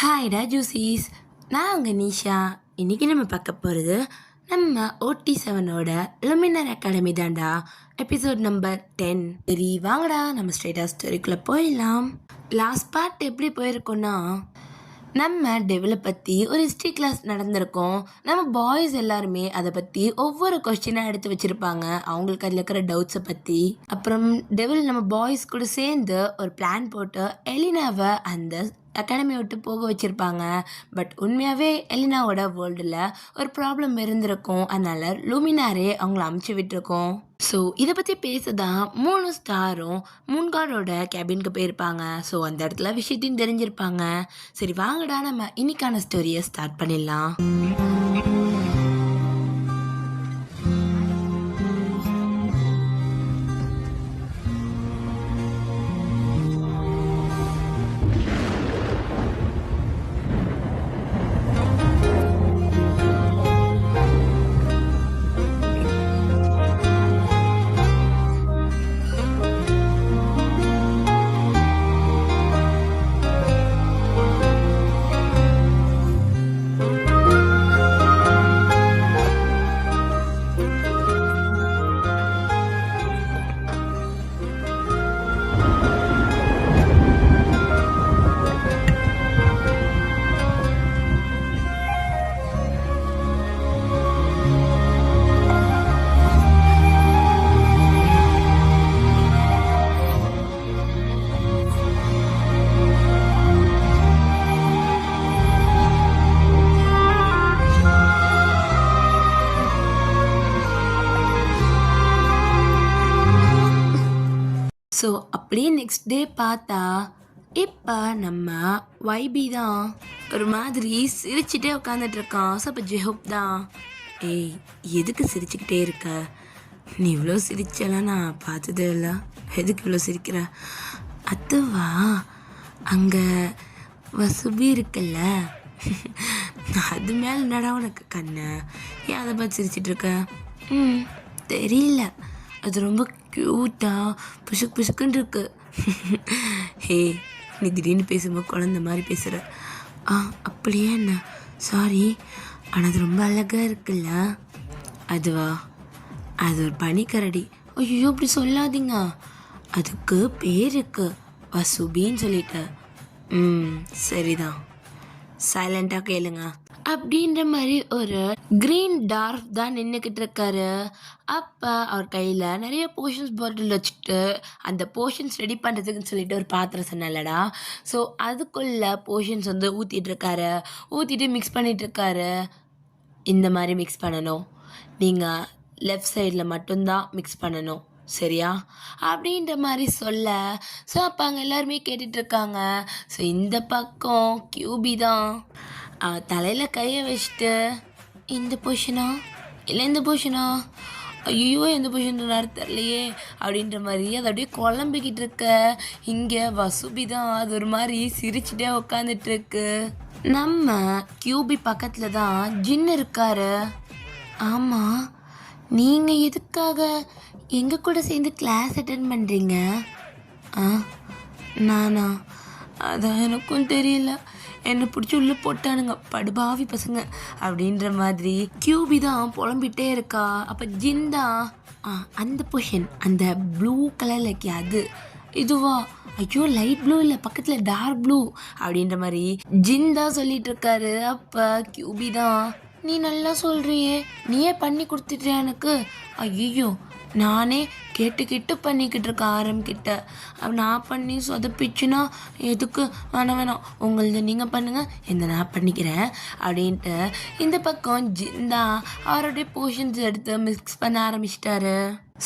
ஹாய்டா ஜூசிஸ், நான் உங்கள் நிஷா. இன்றைக்கி நம்ம பார்க்க போகிறது நம்ம OT7ஓட லுமினர் அகாடமி தான்டா. Episode number 10. சரி வாங்கடா, நம்ம ஸ்ட்ரெயிட்டாக ஸ்டோரிக்குள்ளே போயிடலாம். லாஸ்ட் பார்ட் எப்படி போயிருக்கோன்னா, நம்ம டெவிலை பற்றி ஒரு ஹிஸ்ட்ரி கிளாஸ் நடந்திருக்கோம். நம்ம பாய்ஸ் எல்லாருமே அதை பற்றி ஒவ்வொரு கொஸ்டினாக எடுத்து வச்சுருப்பாங்க, அவங்களுக்கு அதில் இருக்கிற டவுட்ஸை பற்றி. அப்புறம் டெவில் நம்ம பாய்ஸ் கூட சேர்ந்து ஒரு பிளான் போட்டு எலினாவை அந்த அகாடமி விட்டு போக வச்சுருப்பாங்க. பட் உண்மையாகவே எலினாவோட வேர்ல்டில் ஒரு ப்ராப்ளம் இருந்திருக்கும். அதனால் லூமினாரே அவங்கள அமுச்சு விட்டுருக்கோம். ஸோ இதை பற்றி பேசதான் 3 ஸ்டாரும் மூன்காடோட கேபினுக்கு போயிருப்பாங்க. ஸோ அந்த இடத்துல விஷயத்தையும் தெரிஞ்சிருப்பாங்க. சரி வாங்கடா, நம்ம இன்னைக்கான ஸ்டோரியை ஸ்டார்ட் பண்ணிடலாம். ஸோ அப்படியே நெக்ஸ்ட் டே பார்த்தா, இப்போ நம்ம வைபி தான் ஒரு மாதிரி சிரிச்சுட்டே உட்காந்துட்ருக்கான். ஸோ இப்போ ஜெஹோப் தான், ஏய் எதுக்கு சிரிச்சுக்கிட்டே இருக்க? நீ இவ்வளோ சிரிச்சலாம் நான் பார்த்ததே இல்லை. எதுக்கு இவ்வளோ சிரிக்கிற? அதுவா, அங்கே வசுபி இருக்குல்ல, அது மேலே என்னடா உனக்கு கண்ணு? ஏன் அதை பார்த்து சிரிச்சிட்ருக்க? தெரியல, அது ரொம்ப க்யூட்டாக புசுக்கு புசுக்குன்னு இருக்கு. ஹே, நீ திடீர்னு பேசும்போது குழந்த மாதிரி பேசுகிற. அப்படியே என்ன? சாரி, ஆனால் அது ரொம்ப அழகாக இருக்குல்ல. அதுவா, அது ஒரு பனிக்கரடி. ஐயோ அப்படி சொல்லாதீங்க, அதுக்கு பேர் இருக்கு, வசுபின்னு சொல்லிட்டு. சரிதான், சைலண்டாக கேளுங்க அப்படின்ற மாதிரி ஒரு கிரீன் டார்ஃப் தான் நின்றுக்கிட்டு இருக்காரு. அப்போ அவர் கையில் நிறைய போர்ஷன்ஸ் பாட்டில் வச்சுட்டு அந்த போர்ஷன்ஸ் ரெடி பண்ணுறதுக்குன்னு சொல்லிட்டு ஒரு பாத்திரம் சொன்னலடா. ஸோ அதுக்குள்ளே போர்ஷன்ஸ் வந்து ஊற்றிட்டுருக்காரு. ஊற்றிட்டு மிக்ஸ் பண்ணிகிட்ருக்காரு. இந்த மாதிரி மிக்ஸ் பண்ணணும், நீங்கள் லெஃப்ட் சைடில் மட்டும்தான் மிக்ஸ் பண்ணணும், சரியா? அப்படின்ற மாதிரி சொல்ல, ஸோ அப்போ அங்கே எல்லாருமே கேட்டுட்ருக்காங்க. ஸோ இந்த பக்கம் கியூபி தான் தலையில் கையை வச்சுட்டு, இந்த பொஷனா இல்லை இந்த பொஷனா, ஐயோ எந்த பொஷன்ற தெரியலையே அப்படின்ற மாதிரி அதை அப்படியே குழம்பிக்கிட்டு இருக்க. இங்கே வசுபி தான் அது ஒரு மாதிரி சிரிச்சுட்டே உக்காந்துட்டுருக்கு. நம்ம கியூபி பக்கத்தில் தான் ஜின் இருக்காரு. ஆமாம், நீங்கள் எதுக்காக எங்கள் கூட சேர்ந்து கிளாஸ் அட்டன் பண்ணுறீங்க? நானா? அதான் எனக்கும் தெரியல, என்னை பிடிச்சி உள்ளே போட்டானுங்க படுபாவி பசங்க அப்படின்ற மாதிரி கியூபி தான் புலம்பிகிட்டே இருக்கா. அப்போ ஜின் தான், அந்த பொஷன் அந்த ப்ளூ கலரில் இருக்கே அது இதுவா? ஐயோ லைட் ப்ளூ இல்லை, பக்கத்தில் டார்க் ப்ளூ அப்படின்ற மாதிரி ஜின் தான் சொல்லிட்டு இருக்காரு. அப்போ கியூபி தான், நீ நல்லா சொல்கிறியே, நீயே பண்ணி கொடுத்துட்டியா எனக்கு? ஐயோ நானே கேட்டு பண்ணிக்கிட்டு இருக்கேன் ஆரம்பிக்கிட்ட, நான் பண்ணி சொதப்பிச்சுன்னா எதுக்கு? வேணாம், உங்களது நீங்கள் பண்ணுங்கள், இந்த நான் பண்ணிக்கிறேன் அப்படின்ட்டு இந்த பக்கம் ஜிந்தா அவருடைய போர்ஷன்ஸ் எடுத்து மிக்ஸ் பண்ண ஆரம்பிச்சிட்டாரு.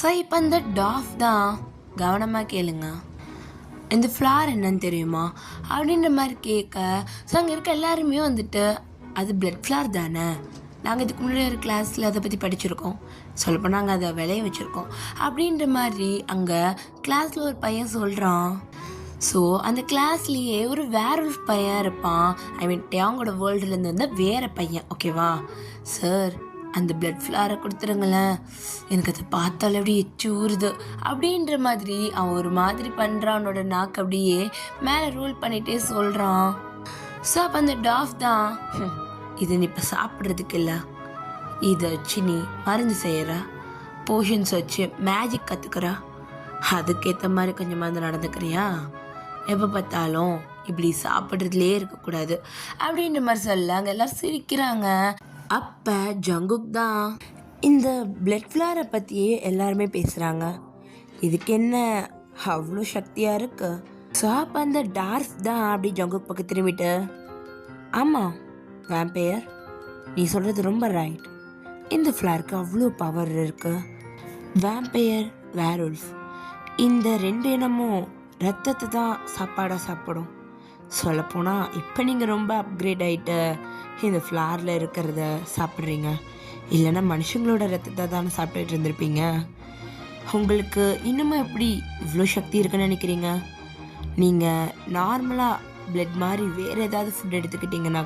ஸோ இப்போ இந்த டாஃப் தான், கவனமாக கேளுங்க, இந்த ஃப்ளார் என்னன்னு தெரியுமா அப்படின்ற மாதிரி கேட்க, ஸோ அங்கே இருக்க எல்லாருமே வந்துட்டு, அது பிளட் ஃப்ளார் தானே, நாங்கள் இதுக்கு முன்னாடி ஒரு கிளாஸில் அதை பற்றி படிச்சிருக்கோம், சொல்லப்போனால் நாங்கள் அதை விளைய வச்சுருக்கோம் அப்படின்ற மாதிரி அங்கே கிளாஸில் ஒரு பையன் சொல்கிறான். ஸோ அந்த கிளாஸ்லேயே ஒரு வேர்வல்ஃப் பையன் இருப்பான். ஐ மீன் டேங்கோட வேர்ல்டுலேருந்து வந்த வேறு பையன், ஓகேவா? சார் அந்த பிளட் ஃப்ளாரை கொடுத்துருங்களேன், எனக்கு அதை பார்த்தாலே அப்படியே எச்சு ஊறுது அப்படின்ற மாதிரி அவன் ஒரு மாதிரி பண்ணுறான். அவனோட நாக்கு அப்படியே மேலே ரோல் பண்ணிகிட்டே சொல்கிறான். ஸோ அப்போ அந்த டாஃப் தான் இது நீ இப்போ சாப்பிட்றதுக்கு இல்லை, இதை வச்சு நீ மருந்து செய்கிற, போஷன்ஸ் வச்சு மேஜிக் கற்றுக்குற, அதுக்கேற்ற மாதிரி கொஞ்சமாக நடந்துக்கிறியா, எப்போ பார்த்தாலும் இப்படி சாப்பிட்றதுலே இருக்கக்கூடாது அப்படின்ற மாதிரி சொல்ல அங்கே எல்லோரும் சிரிக்கிறாங்க. அப்போ ஜங்குக் தான் இந்த பிளட் ஃப்ளாரை பற்றியே எல்லாருமே பேசுகிறாங்க. இதுக்கு என்ன அவ்வளோ சக்தியாக இருக்கு? ஸோ அப்போ அந்த டார்ஃப் தான் அப்படி ஜங்குக் பக்கம் திரும்பிட்டு, ஆமாம் வேம்பையர், நீ சொல்கிறது ரொம்ப ரைட், இந்த ஃப்ளாருக்கு அவ்வளோ பவர் இருக்கு. வேம்பையர் வேர்வுல்ஃப் இந்த ரெண்டு இனமும் ரத்தத்தை தான் சாப்பாடாக சாப்பிடும். சொல்லப்போனால் இப்போ நீங்கள் ரொம்ப அப்கிரேட் ஆகிட்டு இந்த ஃப்ளாரில் இருக்கிறத சாப்பிட்றீங்க, இல்லைன்னா மனுஷங்களோட ரத்தத்தை தானே சாப்பிட்டுட்டு இருந்திருப்பீங்க. உங்களுக்கு இன்னுமே எப்படி இவ்வளோ சக்தி இருக்குன்னு நினைக்கிறீங்க? நீங்கள் நார்மலாக பிளட் மாதிரி வேறு ஏதாவது ஃபுட் எடுத்துக்கிட்டிங்கன்னா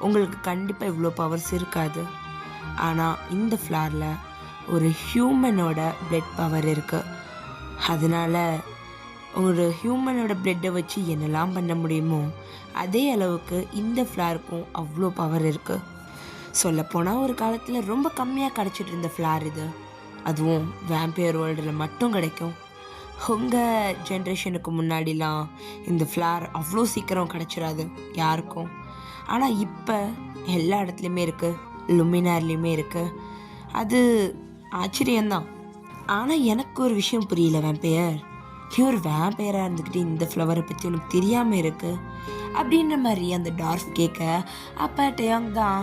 உங்களுக்கு கண்டிப்பாக இவ்வளோ பவர்ஸ் இருக்காது. ஆனால் இந்த ஃப்ளாரில் ஒரு ஹியூமனோட பிளட் பவர் இருக்குது. அதனால் ஒரு ஹியூமனோட பிளட்டை வச்சு என்னெல்லாம் பண்ண முடியுமோ அதே அளவுக்கு இந்த ஃப்ளாருக்கும் அவ்வளோ பவர் இருக்குது. சொல்லப்போனால் ஒரு காலத்தில் ரொம்ப கம்மியாக கிடச்சிட்டு இருந்த ஃப்ளார் இது, அதுவும் வேம்பையர் வேர்ல்டில் மட்டும் கிடைக்கும். உங்கள் ஜென்ரேஷனுக்கு முன்னாடிலாம் இந்த ஃப்ளார் அவ்வளோ சீக்கிரம் கிடச்சிடாது யாருக்கும். ஆனால் இப்போ எல்லா இடத்துலையுமே இருக்குது, லுமினார்லேயுமே இருக்குது. அது ஆச்சரியம்தான். ஆனால் எனக்கு ஒரு விஷயம் புரியல வேம்பையர், நீ ஒரு வேம்பையராக இருந்துக்கிட்டு இந்த ஃப்ளவரை பற்றி உனக்கு தெரியாமல் இருக்குது அப்படின்ற மாதிரி அந்த டார்ஃப் கேட்க, அப்போ டேயாங் தான்,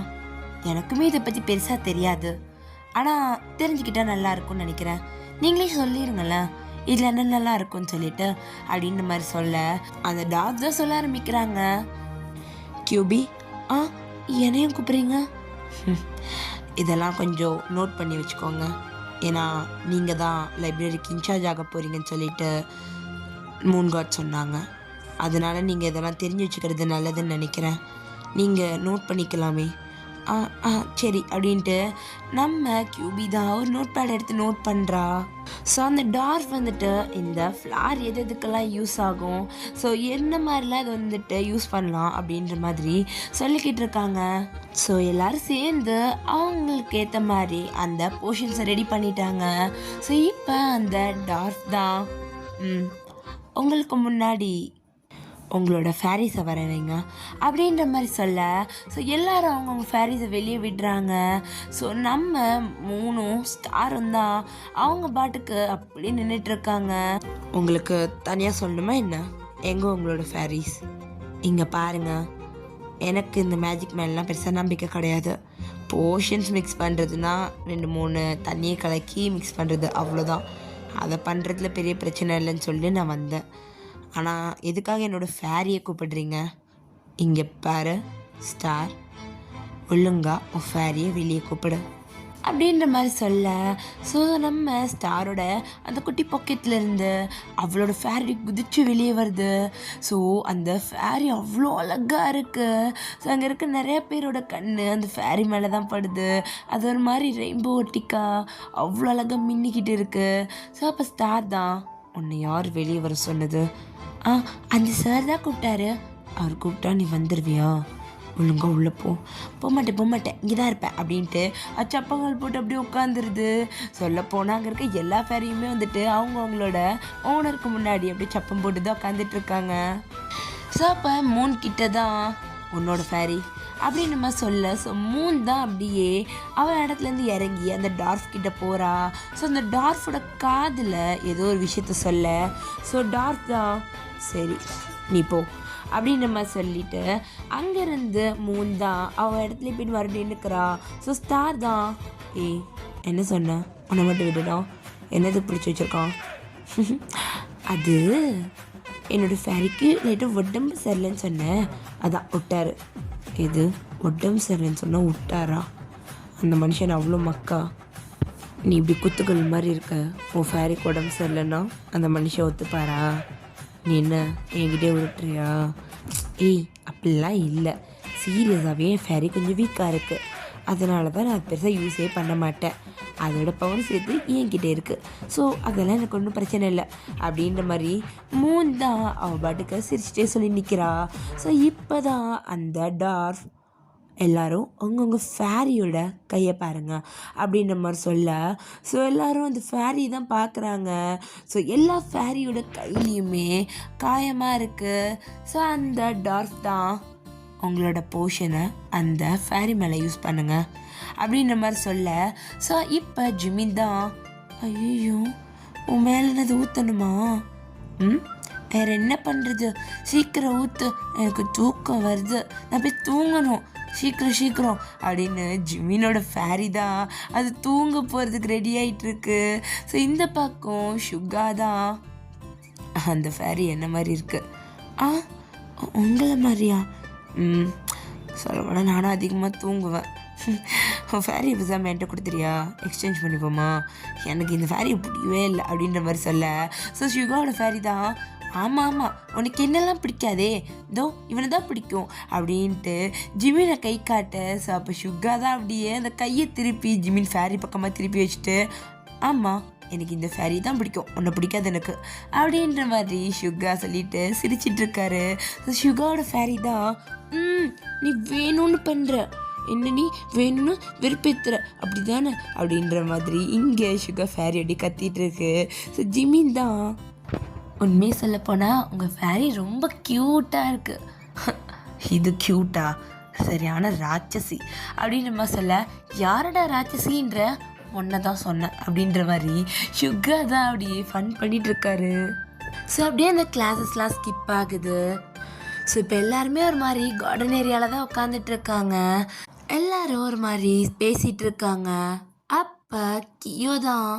எனக்குமே இதை பற்றி பெருசாக தெரியாது, ஆனால் தெரிஞ்சுக்கிட்டால் நல்லா இருக்கும்னு நினைக்கிறேன், நீங்களே சொல்லிடுங்களேன் இதில் என்ன நல்லா இருக்கும்னு சொல்லிட்டு அப்படின்ற மாதிரி சொல்ல அந்த டார்ஃப் தான் சொல்ல ஆரம்பிக்கிறாங்க. கியூபி, என்னையும் கூப்பிட்றீங்க? இதெல்லாம் கொஞ்சம் நோட் பண்ணி வச்சுக்கோங்க, ஏன்னா நீங்கள் தான் லைப்ரரிக்கு இன்சார்ஜ் ஆக போகிறீங்கன்னு சொல்லிட்டு மூன் காட் சொன்னாங்க. அதனால் நீங்கள் இதெல்லாம் தெரிஞ்சு வச்சுக்கிறது நல்லதுன்னு நினைக்கிறேன். நீங்கள் நோட் பண்ணிக்கலாமே. சரி அப்படின்ட்டு நம்ம கியூபி தான் ஒரு நோட் பேட் எடுத்து நோட் பண்ணுறா. ஸோ அந்த டார்ஃப் வந்துட்டு இந்த ஃப்ளார் எது எதுக்கெல்லாம் யூஸ் ஆகும், ஸோ என்ன மாதிரிலாம் இது வந்துட்டு யூஸ் பண்ணலாம் அப்படின்ற மாதிரி சொல்லிக்கிட்டு இருக்காங்க. ஸோ எல்லோரும் சேர்ந்து அவங்களுக்கு ஏற்ற மாதிரி அந்த போர்ஷன்ஸை ரெடி பண்ணிட்டாங்க. ஸோ இப்போ அந்த டார்ஃப் தான் உங்களுக்கு முன்னாடி உங்களோட ஃபேரிஸை வர வைங்க அப்படின்ற மாதிரி சொல்ல, ஸோ எல்லோரும் அவங்கவுங்க ஃபேரிஸை வெளியே விடுறாங்க. ஸோ நம்ம மூணும் ஸ்டாரும் தான் அவங்க பாட்டுக்கு அப்படி நின்றுட்டுருக்காங்க. உங்களுக்கு தனியாக சொல்லணுமா என்ன? எங்கே உங்களோட ஃபேரிஸ்? இங்கே பாருங்கள், எனக்கு இந்த மேஜிக் மேலாம் பெருசாக நம்பிக்கை கிடையாது. போர்ஷன்ஸ் மிக்ஸ் பண்ணுறதுனா 2-3 தண்ணியை கலக்கி மிக்ஸ் பண்ணுறது அவ்வளோதான். அதை பண்ணுறதுல பெரிய பிரச்சனை இல்லைன்னு சொல்லி நான் வந்தேன். ஆனால் எதுக்காக என்னோடய ஃபேரியை கூப்பிடுறீங்க? இங்கே பாரு ஸ்டார், ஒழுங்கா உன் ஃபேரியை வெளியே கூப்பிடு அப்படின்ற மாதிரி சொல்ல, ஸோ நம்ம ஸ்டாரோட அந்த குட்டி பாக்கெட்லேருந்து அவளோட ஃபேரி குதிச்சு வெளியே வருது. ஸோ அந்த ஃபேரி அவ்வளோ அழகாக இருக்குது. ஸோ அங்கே இருக்க நிறைய பேரோட கண் அந்த ஃபேரி மேலே தான் படுது. அது ஒரு மாதிரி ரெயின்போ ஒட்டிக்கா அவ்வளோ அழகாக மின்னிக்கிட்டு இருக்குது. ஸோ அப்போ ஸ்டார் தான், உன்னை யார் வெளியே வர சொன்னது? அந்த சார் தான் கூப்பிட்டாரு. அவர் கூப்பிட்டா நீ வந்துடுவியா? ஒழுங்கா உள்ளே போக மாட்டேன், இங்கே தான் இருப்பேன் அப்படின்ட்டு சப்பங்கள் போட்டு அப்படியே உட்காந்துருது. சொல்லப்போனால் அங்கே இருக்க எல்லா ஃபேரியுமே வந்துட்டு அவங்களோட ஓனருக்கு முன்னாடி அப்படியே சப்பம் போட்டு தான் உட்காந்துட்டு இருக்காங்க. ஸோ அப்போ மூன் கிட்ட தான் உன்னோட ஃபேரி அப்படின்னு நம்ம சொல்ல, ஸோ மூன் தான் அப்படியே அவன் இடத்துலேருந்து இறங்கி அந்த டார்ஃப் கிட்ட போகிறா. ஸோ அந்த டார்ஃபோட காதில் ஏதோ ஒரு விஷயத்த சொல்ல, ஸோ டார்ஃப் தான் சரி நீ போ அப்படின்னு நம்ம சொல்லிட்டு அங்கேருந்து மூன் தான் அவன் இடத்துல போய் மறுபடியும் நிற்கிறா. ஸோ ஸ்டார் தான், என்ன சொன்ன, உன்னை மட்டும் விடணும், என்னதுக்கு பிடிச்சி வச்சுருக்கான்? அது என்னோடய ஃபேரிக்கு லைட்டாக உடம்பு சரியில்லைன்னு சொன்னேன், அதான் விட்டார். இது உடம்பு சரியில்லைன்னு சொன்னால் விட்டாரா? அந்த மனுஷன் அவ்வளோ மக்கா? நீ இப்படி குத்துக்கள் மாதிரி இருக்க, உன் ஃபேரிக்கு உடம்பு சரியில்லைன்னா அந்த மனுஷன் ஒத்துப்பாரா? நீ என்ன என்கிட்டே உருட்டுறியா? அப்படிலாம் இல்லை, சீரியஸாகவே என் ஃபேரி கொஞ்சம் வீக்காக இருக்குது, அதனால தான் நான் பெருசாக யூஸே பண்ண மாட்டேன். அதோட பவர் சேர்த்து என்கிட்ட இருக்குது. ஸோ அதெல்லாம் எனக்கு ஒன்றும் பிரச்சனை இல்லை அப்படின்ற மாதிரி மூன் தான் அவள் பாட்டுக்க சிரிச்சிட்டே சொல்லி நிற்கிறா. ஸோ இப்போ தான் அந்த டார்ஃப் எல்லோரும் அவங்கவுங்க ஃபேரியோட கையை பாருங்க அப்படின்ற மாதிரி சொல்ல, ஸோ எல்லோரும் அந்த ஃபேரி தான் பார்க்குறாங்க. ஸோ எல்லா ஃபேரியோட கையிலையுமே காயமாக இருக்குது. ஸோ அந்த டார்ஃப் தான் உங்களோட போர்ஷனை அந்த ஃபேரி மேலே யூஸ் பண்ணுங்க அப்படின்ற மாதிரி சொல்ல, ஸோ இப்போ ஜிமின் தான் ஐயோ உன் மேலே அது ஊற்றணுமா? வேறு என்ன பண்ணுறது, சீக்கிரம் ஊற்று, எனக்கு தூக்கம் வருது, நான் போய் தூங்கணும், சீக்கிரம் அப்படின்னு ஜிமினோட ஃபேரி தான் அது தூங்க போகிறதுக்கு ரெடி ஆகிட்டுருக்கு. ஸோ இந்த பக்கம் சுகா தான் அந்த ஃபேரி என்ன மாதிரி இருக்குது. உங்களை மாதிரியா? சொல்ல போனால் நானும் அதிகமாக தூங்குவேன். ஃபேரி எக்ஸாம் என்கிட்ட கொடுத்துறியா, எக்ஸ்சேஞ்ச் பண்ணிப்போமா, எனக்கு இந்த ஃபேரியை பிடிக்கவே இல்லை அப்படின்ற மாதிரி சொல்ல, ஸோ சுகாவோட ஃபேரி தான் ஆமாம் உனக்கு என்னெல்லாம் பிடிக்காதே, இதோ இவனை தான் பிடிக்கும் அப்படின்ட்டு ஜிமினை கை காட்ட. ஸோ அப்போ சுகா தான் அப்படியே அந்த கையை திருப்பி ஜிமின் ஃபேரி பக்கமாக திருப்பி வச்சுட்டு ஆமாம் எனக்கு இந்த ஃபேரி தான் பிடிக்கும், உன்னை பிடிக்காது எனக்கு அப்படின்ற மாதிரி சுகா சொல்லிட்டு சிரிச்சிட்ருக்காரு. ஸோ சுகாவோட ஃபேரி தான் நீ வேணும்னு பண்ணுற, என்ன நீ வேணும்னு வெறுப்பேற்றுற அப்படி தானே அப்படின்ற மாதிரி இங்கே சுகா ஃபேரி அப்படி கத்திட்டு இருக்கு. ஸோ ஜிமின் தான் உண்மையை சொல்லப்போனால் உங்கள் ஃபேரி ரொம்ப க்யூட்டாக இருக்குது. இது க்யூட்டா, சரியான ராட்சசி அப்படின்னு நம்ம சொல்ல, யாரோட ராட்சசின்ற ஒன்றை தான் சொன்னேன் அப்படின்ற மாதிரி சுகா தான் அப்படியே ஃபன் பண்ணிகிட்ருக்காரு. ஸோ அப்படியே அந்த கிளாஸஸ்லாம் ஸ்கிப் ஆகுது. ஸோ இப்போ எல்லாருமே ஒரு மாதிரி கார்டன் ஏரியாவில் தான் உட்காந்துட்ருக்காங்க. எல்லாரும் ஒரு மாதிரி பேசிகிட்டு இருக்காங்க. அப்போ கியோ தான்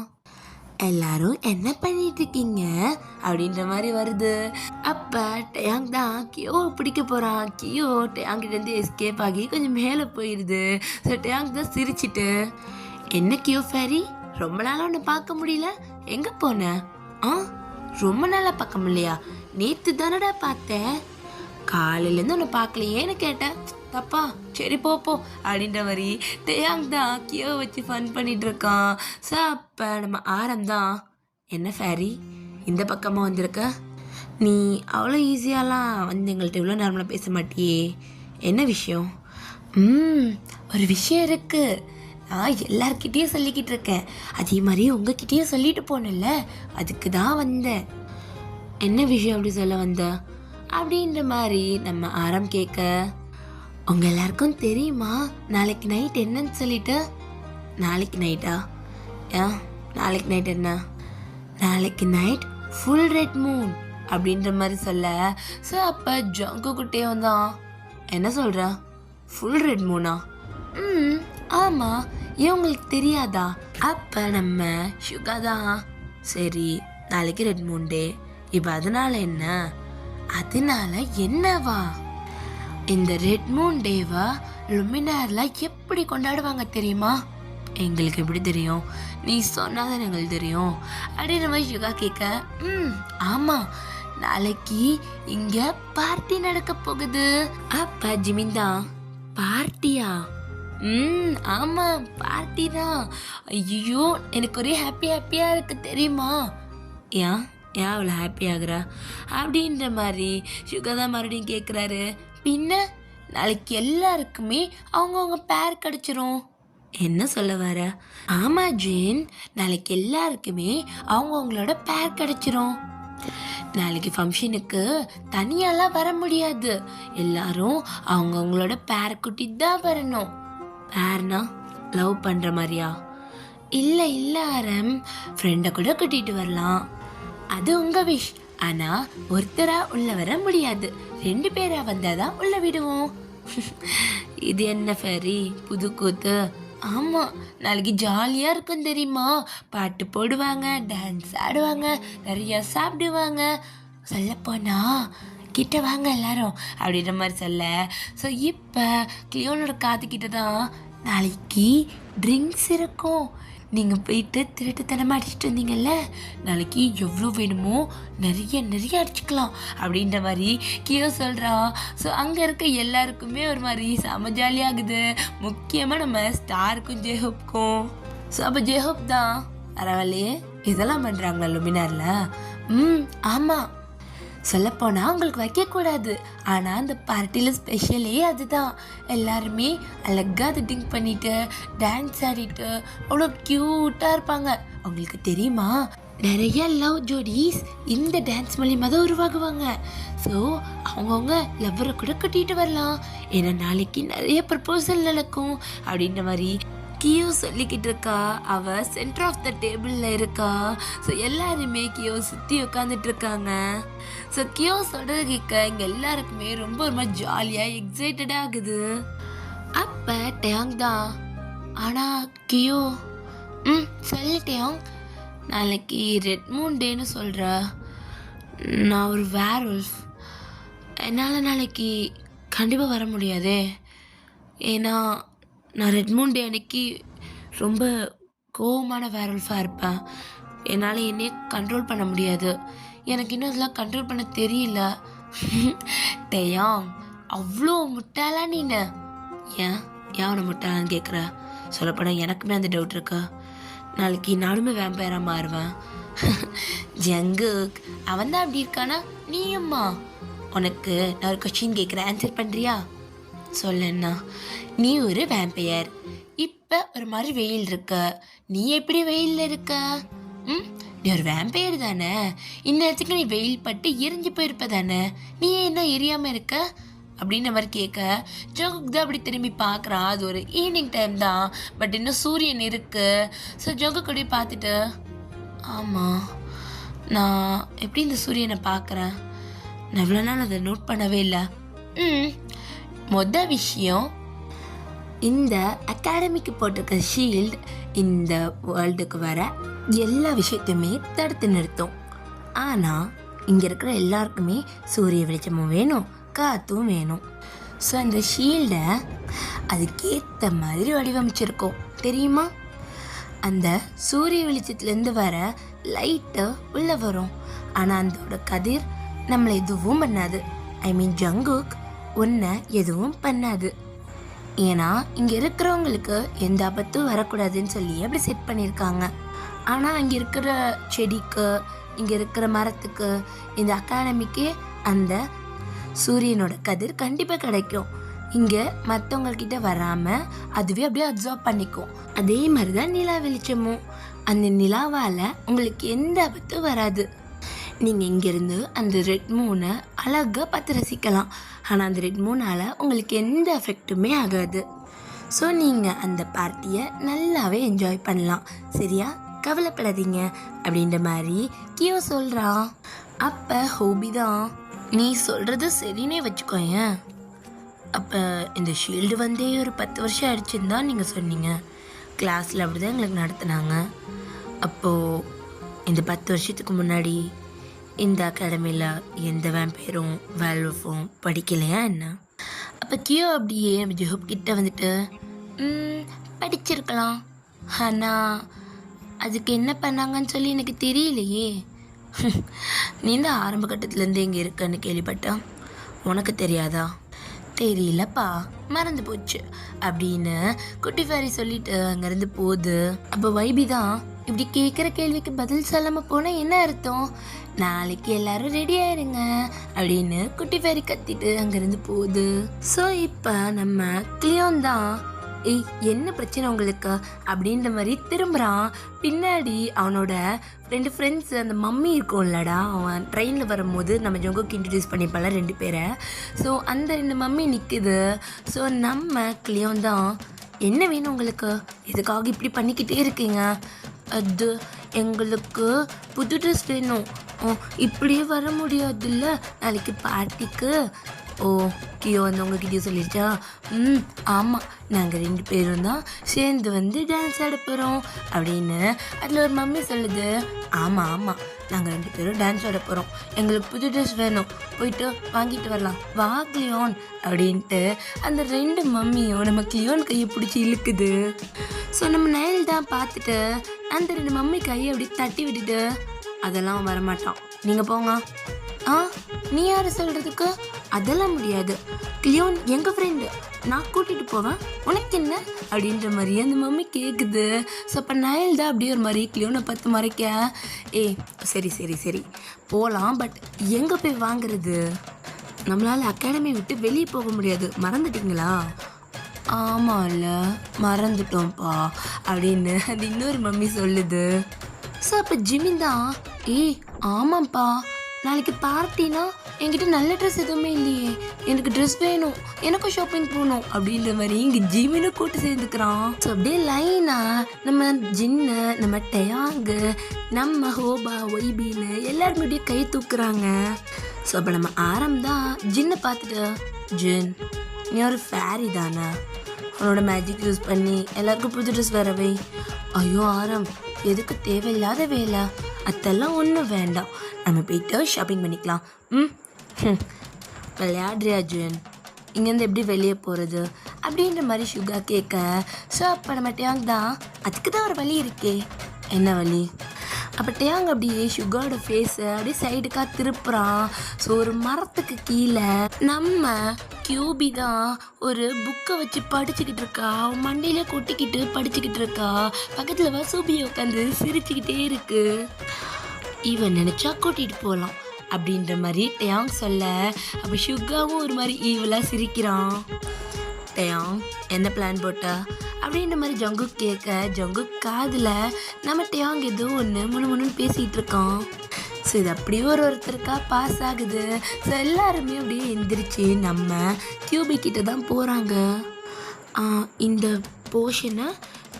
எல்லாரும் என்ன பண்ணிட்டு இருக்கீங்க அப்படின்ற மாதிரி வருது. அப்போ டயாங் தான் கியோ பிடிக்க போகிறான். கியோ டயாங்கிட்டேருந்து எஸ்கேப் ஆகி கொஞ்சம் மேலே போயிடுது. ஸோ டயாங் தான் சிரிச்சிட்டு என்ன கியோ ஃபேரி ரொம்ப நாளாக ஒன்று பார்க்க முடியல, எங்கே போனேன்? ரொம்ப நாளாக பார்க்க முடியலையா? நேற்று தானடா பார்த்தேன், காலையிலேருந்து ஒன்று பார்க்கலையேன்னு கேட்டேன். தப்பா, சரி போ அப்படின்ற மாதிரி டேயாங் தான் கியோ வச்சு ஃபன் பண்ணிட்டு இருக்கான். ஸோ அப்போ நம்ம ஆரம் தான் என்ன ஃபேரி இந்த பக்கமாக வந்திருக்க, நீ அவ்வளோ ஈஸியாலாம் வந்து எங்கள்கிட்ட இவ்வளோ நார்மலாக பேச மாட்டியே, என்ன விஷயம்? ஒரு விஷயம் இருக்குது, நான் எல்லார்கிட்டேயும் சொல்லிக்கிட்டு இருக்கேன், அதே மாதிரி உங்ககிட்டயும் சொல்லிட்டு போனேன்ல, அதுக்கு தான் வந்தேன். என்ன விஷயம் அப்படி சொல்ல வந்த அப்படின்ற மாதிரி நம்ம ஆரம் கேட்க, உங்கள் எல்லாருக்கும் தெரியுமா நாளைக்கு நைட் என்னன்னு சொல்லிட்டு? நாளைக்கு நைட்டா? நாளைக்கு நைட் என்ன? நாளைக்கு நைட் ஃபுல் ரெட் மூன் அப்படின்ற மாதிரி சொல்ல, ஸோ அப்போ ஜங்கு குட்டே வந்தான், என்ன சொல்கிற, ஃபுல் ரெட் மூனா? ஆமாம், ஏன் உங்களுக்கு தெரியாதா? அப்போ நம்ம சுகா தான் சரி நாளைக்கு ரெட் மூன் டே, இப்போ அதனால என்ன? அதனால என்னவா? இந்த ரெட் மூன் டேவை லுமினாரில் எப்படி கொண்டாடுவாங்க தெரியுமா? எங்களுக்கு எப்படி தெரியும், நீ சொன்னாதான் எங்களுக்கு தெரியும் அப்படின்ற மாதிரி சுகா கேட்க, ஆமாம் நாளைக்கு இங்கே பார்ட்டி நடக்க போகுது. அப்போ ஜிமின் தான் பார்ட்டியா? ஆமாம் பார்ட்டி தான். ஐயோ எனக்கு ஒரே ஹாப்பியாக இருக்கு தெரியுமா? ஏன் அவ்வளோ ஹாப்பி ஆகுறா அப்படின்ற மாதிரி சுகா தான் மறுபடியும் கேட்குறாரு. பின்ன நாளைக்கு எல்லாருக்குமே அவங்கவுங்க பேர் கிடச்சிரும். என்ன சொல்ல வர? ஆமாம் ஜேன், நாளைக்கு எல்லாருக்குமே அவங்கவுங்களோட பேர் கிடச்சிரும். நாளைக்கு ஃபங்க்ஷனுக்கு தனியாலாம் வர முடியாது, எல்லாரும் அவங்கவுங்களோட பேர் குட்டி தான் வரணும். பேர்னா லவ் பண்ணுற மாதிரியா? இல்லை ஆரம், ஃப்ரெண்டை கூட கூட்டிகிட்டு வரலாம், அது உங்கள் விஷ். ஆனால் ஒருத்தராக உள்ள வர முடியாது, 2 பேராக வந்தால் தான் உள்ள விடுவோம். இது என்ன ஃபேரி புது கூத்து? ஆமாம் நாளைக்கு ஜாலியாக இருக்கும் தெரியுமா, பாட்டு போடுவாங்க, டான்ஸ் ஆடுவாங்க, நிறையா சாப்பிடுவாங்க, சொல்லப்போனா கிட்ட வாங்க எல்லாரும் அப்படின்ற மாதிரி சொல்ல. ஸோ இப்போ கிளியோனோட காதுக்கிட்ட தான் நாளைக்கு ட்ரிங்க்ஸ் இருக்கும். நீங்கள் போயிட்டு திருட்டுத்தனமாக அடிச்சுட்டு வந்தீங்கல்ல, நாளைக்கு எவ்வளோ வேணுமோ நிறைய நிறைய அடிச்சுக்கலாம் அப்படின்ற மாதிரி கியோ சொல்கிறா. ஸோ அங்கே இருக்க எல்லாருக்குமே ஒரு மாதிரி செம ஜாலியாகுது. முக்கியமாக நம்ம ஸ்டாருக்கும் ஜெயஹோப்க்கும். ஸோ அப்போ ஜெயஹோப் தான் பரவாயில்லையே இதெல்லாம் பண்ணுறாங்களா லுமினாரில். ஆமாம், சொல்லப்போனால் உங்களுக்கு வைக்கக்கூடாது, ஆனால் அந்த பார்ட்டியில் ஸ்பெஷலே அதுதான். எல்லாருமே அழகாக அதை ட்ரிங்க் பண்ணிட்டு டான்ஸ் ஆடிட்டு அவ்வளோ க்யூட்டாக இருப்பாங்க. அவங்களுக்கு தெரியுமா, நிறைய லவ் ஜோடிஸ் இந்த டான்ஸ் மூலியமாக தான் உருவாகுவாங்க. ஸோ அவங்கவுங்க லவ்வரை கூட கட்டிட்டு வரலாம், ஏன்னா நாளைக்கு நிறைய ப்ரப்போசல் நடக்கும் அப்படின்ற மாதிரி கியோ சொல்லிக்கிட்டு இருக்கா. அவ சென்டர் ஆஃப் த டேபிளில் இருக்கா. ஸோ எல்லாருமே கியோ சுற்றி உட்காந்துட்டு இருக்காங்க. ஸோ கியோ சொல்கிறது கேட்க இங்கே எல்லாருக்குமே ரொம்ப ரொம்ப ஜாலியாக எக்ஸைட்டடாக ஆகுது. அப்போ டேங் தான், ஆனால் கியோ சொல்லு டேங், நாளைக்கு ரெட் மூன் டேன்னு சொல்கிற. நான் ஒரு வேர்வல்ஃப், என்னால் நாளைக்கு கண்டிப்பாக வர முடியாதே. ஏன்னா நான் ரெட் மூன் டே அன்னைக்கு ரொம்ப கோவமான வேர்வல்ஃபாக இருப்பேன். என்னால் என்னையே கண்ட்ரோல் பண்ண முடியாது. எனக்கு இன்னும் இதெல்லாம் கண்ட்ரோல் பண்ண தெரியல. டேயாங், அவ்வளோ முட்டாளா நீனு? ஏன் அவனை முட்டாளான்னு கேட்குற? சொல்லப்போனால் எனக்குமே அந்த டவுட் இருக்கா. நாளைக்கு நானுமே வேம்பயராக மாறுவேன். ஜங்குக் அவன் தான் அப்படி இருக்கானா, நீயும்மா? உனக்கு நான் ஒரு கொஸ்டின் கேட்குறேன், ஆன்சர் பண்ணுறியா? சொல்லண்ணா. நீ ஒரு வேம்பையர், இப்போ ஒரு மாதிரி வெயில் இருக்க, நீ எப்படி வெயிலில் இருக்க? நீ ஒரு வேம்பையர் தானே, இந்நேரத்துக்கு நீ வெயில் பட்டு எரிஞ்சு போயிருப்ப தானே, நீ என்ன எரியாமல் இருக்க அப்படின்ற மாதிரி கேட்க ஜங்குக் தான் அப்படி திரும்பி பார்க்குறான். அது ஒரு ஈவினிங் டைம் தான், பட் இன்னும் சூரியன் இருக்கு. ஸோ ஜங்குக் அப்படி பார்த்துட்டு, ஆமாம் நான் எப்படி இந்த சூரியனை பார்க்குறேன், நான் இவ்வளோ நாள் அதை நோட் பண்ணவே இல்லை. மொதல் விஷயம், இந்த அகாடமிக்கு போட்டிருக்க ஷீல்டு இந்த வேர்ல்டுக்கு வர எல்லா விஷயத்தையுமே தடுத்து நிறுத்தும். ஆனால் இங்கே இருக்கிற எல்லாருக்குமே சூரிய வெளிச்சமும் வேணும், காற்றும் வேணும். ஸோ அந்த ஷீல்டை அதுக்கேற்ற மாதிரி வடிவமைச்சிருக்கோம் தெரியுமா. அந்த சூரிய வெளிச்சத்துலேருந்து வர லைட்டு உள்ளே வரும், ஆனால் அதோட கதிர் நம்மளை எதுவும் பண்ணாது. ஐ மீன் ஜங்குக் உன்னை எதுவும் பண்ணாது. ஏன்னா இங்கே இருக்கிறவங்களுக்கு எந்த ஆபத்தும் வரக்கூடாதுன்னு சொல்லி அப்படி செட் பண்ணியிருக்காங்க. ஆனால் அங்கே இருக்கிற செடிக்கு, இங்கே இருக்கிற மரத்துக்கு, இந்த அகாடமிக்கே அந்த சூரியனோட கதிர் கண்டிப்பாக கிடைக்கும். இங்கே மற்றவங்கக்கிட்ட வராமல் அதுவே அப்படியே அப்சர்வ் பண்ணிக்கும். அதே மாதிரி தான் நிலா வெளிச்சமும். அந்த நிலாவால் உங்களுக்கு எந்த ஆபத்தும் வராது. நீங்கள் இங்கேருந்து அந்த ரெட் மூனை அழகாக பார்த்து ரசிக்கலாம். ஆனால் அந்த ரெட் மூனால் உங்களுக்கு எந்த எஃபெக்ட்டுமே ஆகாது. ஸோ நீங்கள் அந்த பார்ட்டியை நல்லாவே என்ஜாய் பண்ணலாம், சரியா? கவலைப்படாதீங்க அப்படின்ற மாதிரி கியோ சொல்கிறான். அப்போ ஹோபி தான், நீ சொல்கிறது சரின்னே வச்சுக்கோயேன். அப்போ இந்த ஷீல்டு வந்தே ஒரு 10 வருஷம் ஆயிடுச்சுன்னு தான் நீங்கள் சொன்னீங்க. கிளாஸில் அப்படி தான் எங்களுக்கு நடத்துனாங்க. அப்போது இந்த 10 வருஷத்துக்கு முன்னாடி இந்த அகாடமியில் எந்த வேம்பயரும் வேல்வஃபும் படிக்கலையா என்ன? அப்போ கியோ அப்படியே ஜெஹோப் கிட்ட வந்துட்டு, படிச்சிருக்கலாம், ஆனால் அதுக்கு என்ன பண்ணாங்கன்னு சொல்லி எனக்கு தெரியலையே. நீ தான் ஆரம்ப கட்டத்துலேருந்து இங்கே இருக்கன்னு கேள்விப்பட்டேன், உனக்கு தெரியாதா? தெரியலப்பா, மறந்து போச்சு அப்படின்னு குட்டி ஃபேரி சொல்லிட்டு அங்கேருந்து போகுது. அப்போ வைபி தான், இப்படி கேட்குற கேள்விக்கு பதில் சொல்லாமல் போனால் என்ன அர்த்தம்? நாளைக்கு எல்லாரும் ரெடி ஆயிருங்க அப்படின்னு குட்டி ஃபேரி கத்திட்டு அங்கேருந்து போகுது. ஸோ இப்போ நம்ம கிளியோன் தான், என்ன பிரச்சனை உங்களுக்கு அப்படின்ற மாதிரி திரும்புகிறான். பின்னாடி அவனோட 2 ஃப்ரெண்ட்ஸ், அந்த மம்மி இருக்கும்லடா, அவன் ட்ரெயினில் வரும்போது நம்ம ஜங்குக்கு இன்ட்ரடியூஸ் பண்ணிப்பால 2 பேரை. ஸோ அந்த 2 மம்மி நிற்குது. ஸோ நம்ம கிளியோன் தான், என்ன வேணும் உங்களுக்கு, எதுக்காக இப்படி பண்ணிக்கிட்டே இருக்கீங்க? அது எங்களுக்கு புது ட்ரெஸ் வேணும். இப்படியே வர முடியாதுல்ல, நாளைக்கு பார்ட்டிக்கு ஓ, கியோ வந்து உங்ககிட்டயும் சொல்லிருச்சா? ஆமாம், நாங்கள் 2 பேரும் தான் சேர்ந்து வந்து டான்ஸ் ஆட போகிறோம் அப்படின்னு அதில் ஒரு மம்மி சொல்லுது. ஆமாம் ஆமாம், நாங்கள் 2 பேரும் டான்ஸ் ஆட போகிறோம், எங்களுக்கு புது ட்ரெஸ் வேணும், போயிட்டு வாங்கிட்டு வரலாம் வா கிளியோன் அப்படின்ட்டு அந்த 2 மம்மியும் நம்ம கிளியோன் கையை பிடிச்சி இழுக்குது. ஸோ நம்ம நயல் தான் பார்த்துட்டு அந்த 2 மம்மி கையை அப்படி தட்டி விட்டுட்டு, அதெல்லாம் வரமாட்டான், நீங்கள் போங்க. ஆ, நீ யார் சொல்கிறதுக்கு? அதெல்லாம் முடியாது, கிளியோன் எங்கள் ஃப்ரெண்டு, நான் கூட்டிகிட்டு போவேன், உனக்கு என்ன அப்படின்ற மாதிரி அந்த மம்மி கேட்குது. ஸோ அப்போ நயல் தான் அப்படியே ஒரு மாதிரி கிளியோனை பார்த்து மறைக்க, சரி சரி சரி போகலாம், பட் எங்கே போய் வாங்குறது? நம்மளால் அகாடமி விட்டு வெளியே போக முடியாது, மறந்துட்டிங்களா? ஆமாம் இல்லை, மறந்துட்டோம்ப்பா அப்படின்னு அது இன்னொரு மம்மி சொல்லுது. ஸோ அப்போ ஜிமின் தான், ஆமாம்ப்பா, நாளைக்கு பார்ட்டினா என்கிட்ட நல்ல ட்ரெஸ் எதுவுமே இல்லையே, எனக்கு ட்ரெஸ் வேணும், எனக்கும் ஷாப்பிங் போகணும் அப்படின்ற மாதிரி இங்கே ஜிமினும் கூட்டு சேர்ந்துக்கிறான். ஸோ அப்படியே லைனா நம்ம ஜின்னு, நம்ம டயாங்கு, நம்ம ஹோபா, ஒய்பின்னு எல்லாருமே அப்படியே கை தூக்குறாங்க. ஸோ அப்போ நம்ம ஆரம் தான் ஜின்னை பார்த்துட்டு, ஜின் நீ ஒரு ஃபேரி தானே, உன்னோட மேஜிக் யூஸ் பண்ணி எல்லாருக்கும் புது ட்ரெஸ் வரவை. ஐயோ ஆரம், எதுக்கு தேவையில்லாத வேலை, அதெல்லாம் ஒன்றும் வேண்டாம், நம்ம போயிட்டு ஷாப்பிங் பண்ணிக்கலாம். விளையாடுறியா ஜின், இங்கேருந்து எப்படி வெளியே போகிறது அப்படின்ற மாதிரி சுகா கேட்க. ஸோ அப்போ நம்ம டேங் தான், அதுக்கு தான் ஒரு வழி இருக்கே. என்ன வழி? அப்போ டேங் அப்படியே சுகாவோட ஃபேஸை அப்படியே சைடுக்காக திருப்புறான். ஸோ ஒரு மரத்துக்கு கீழே நம்ம கியூபி தான் ஒரு புக்கை வச்சு படிச்சுக்கிட்டு இருக்கா, மண்டையில கொட்டிக்கிட்டு படிச்சுக்கிட்டு இருக்கா, பக்கத்தில் வசூபியை உட்காந்து சிரிச்சுக்கிட்டே இருக்கு. இவன் நினச்சா கூட்டிகிட்டு போகலாம் அப்படின்ற மாதிரி டயாங் சொல்ல, அப்போ சுகாவும் ஒரு மாதிரி ஈவலாக சிரிக்கிறான். டயாங் என்ன பிளான் போட்டா அப்படின்ற மாதிரி ஜங்குக் கேட்க, ஜங்குக் காதில் நம்ம டயாங் ஏதோ ஒன்று முணுமுணுன்னு பேசிகிட்டு இருக்கான். ஸோ இது அப்படியே ஒருத்தருக்கா பாஸ் ஆகுது. ஸோ எல்லாருமே அப்படியே எந்திரிச்சு நம்ம கியூபி கிட்ட தான் போகிறாங்க. இந்த போர்ஷனை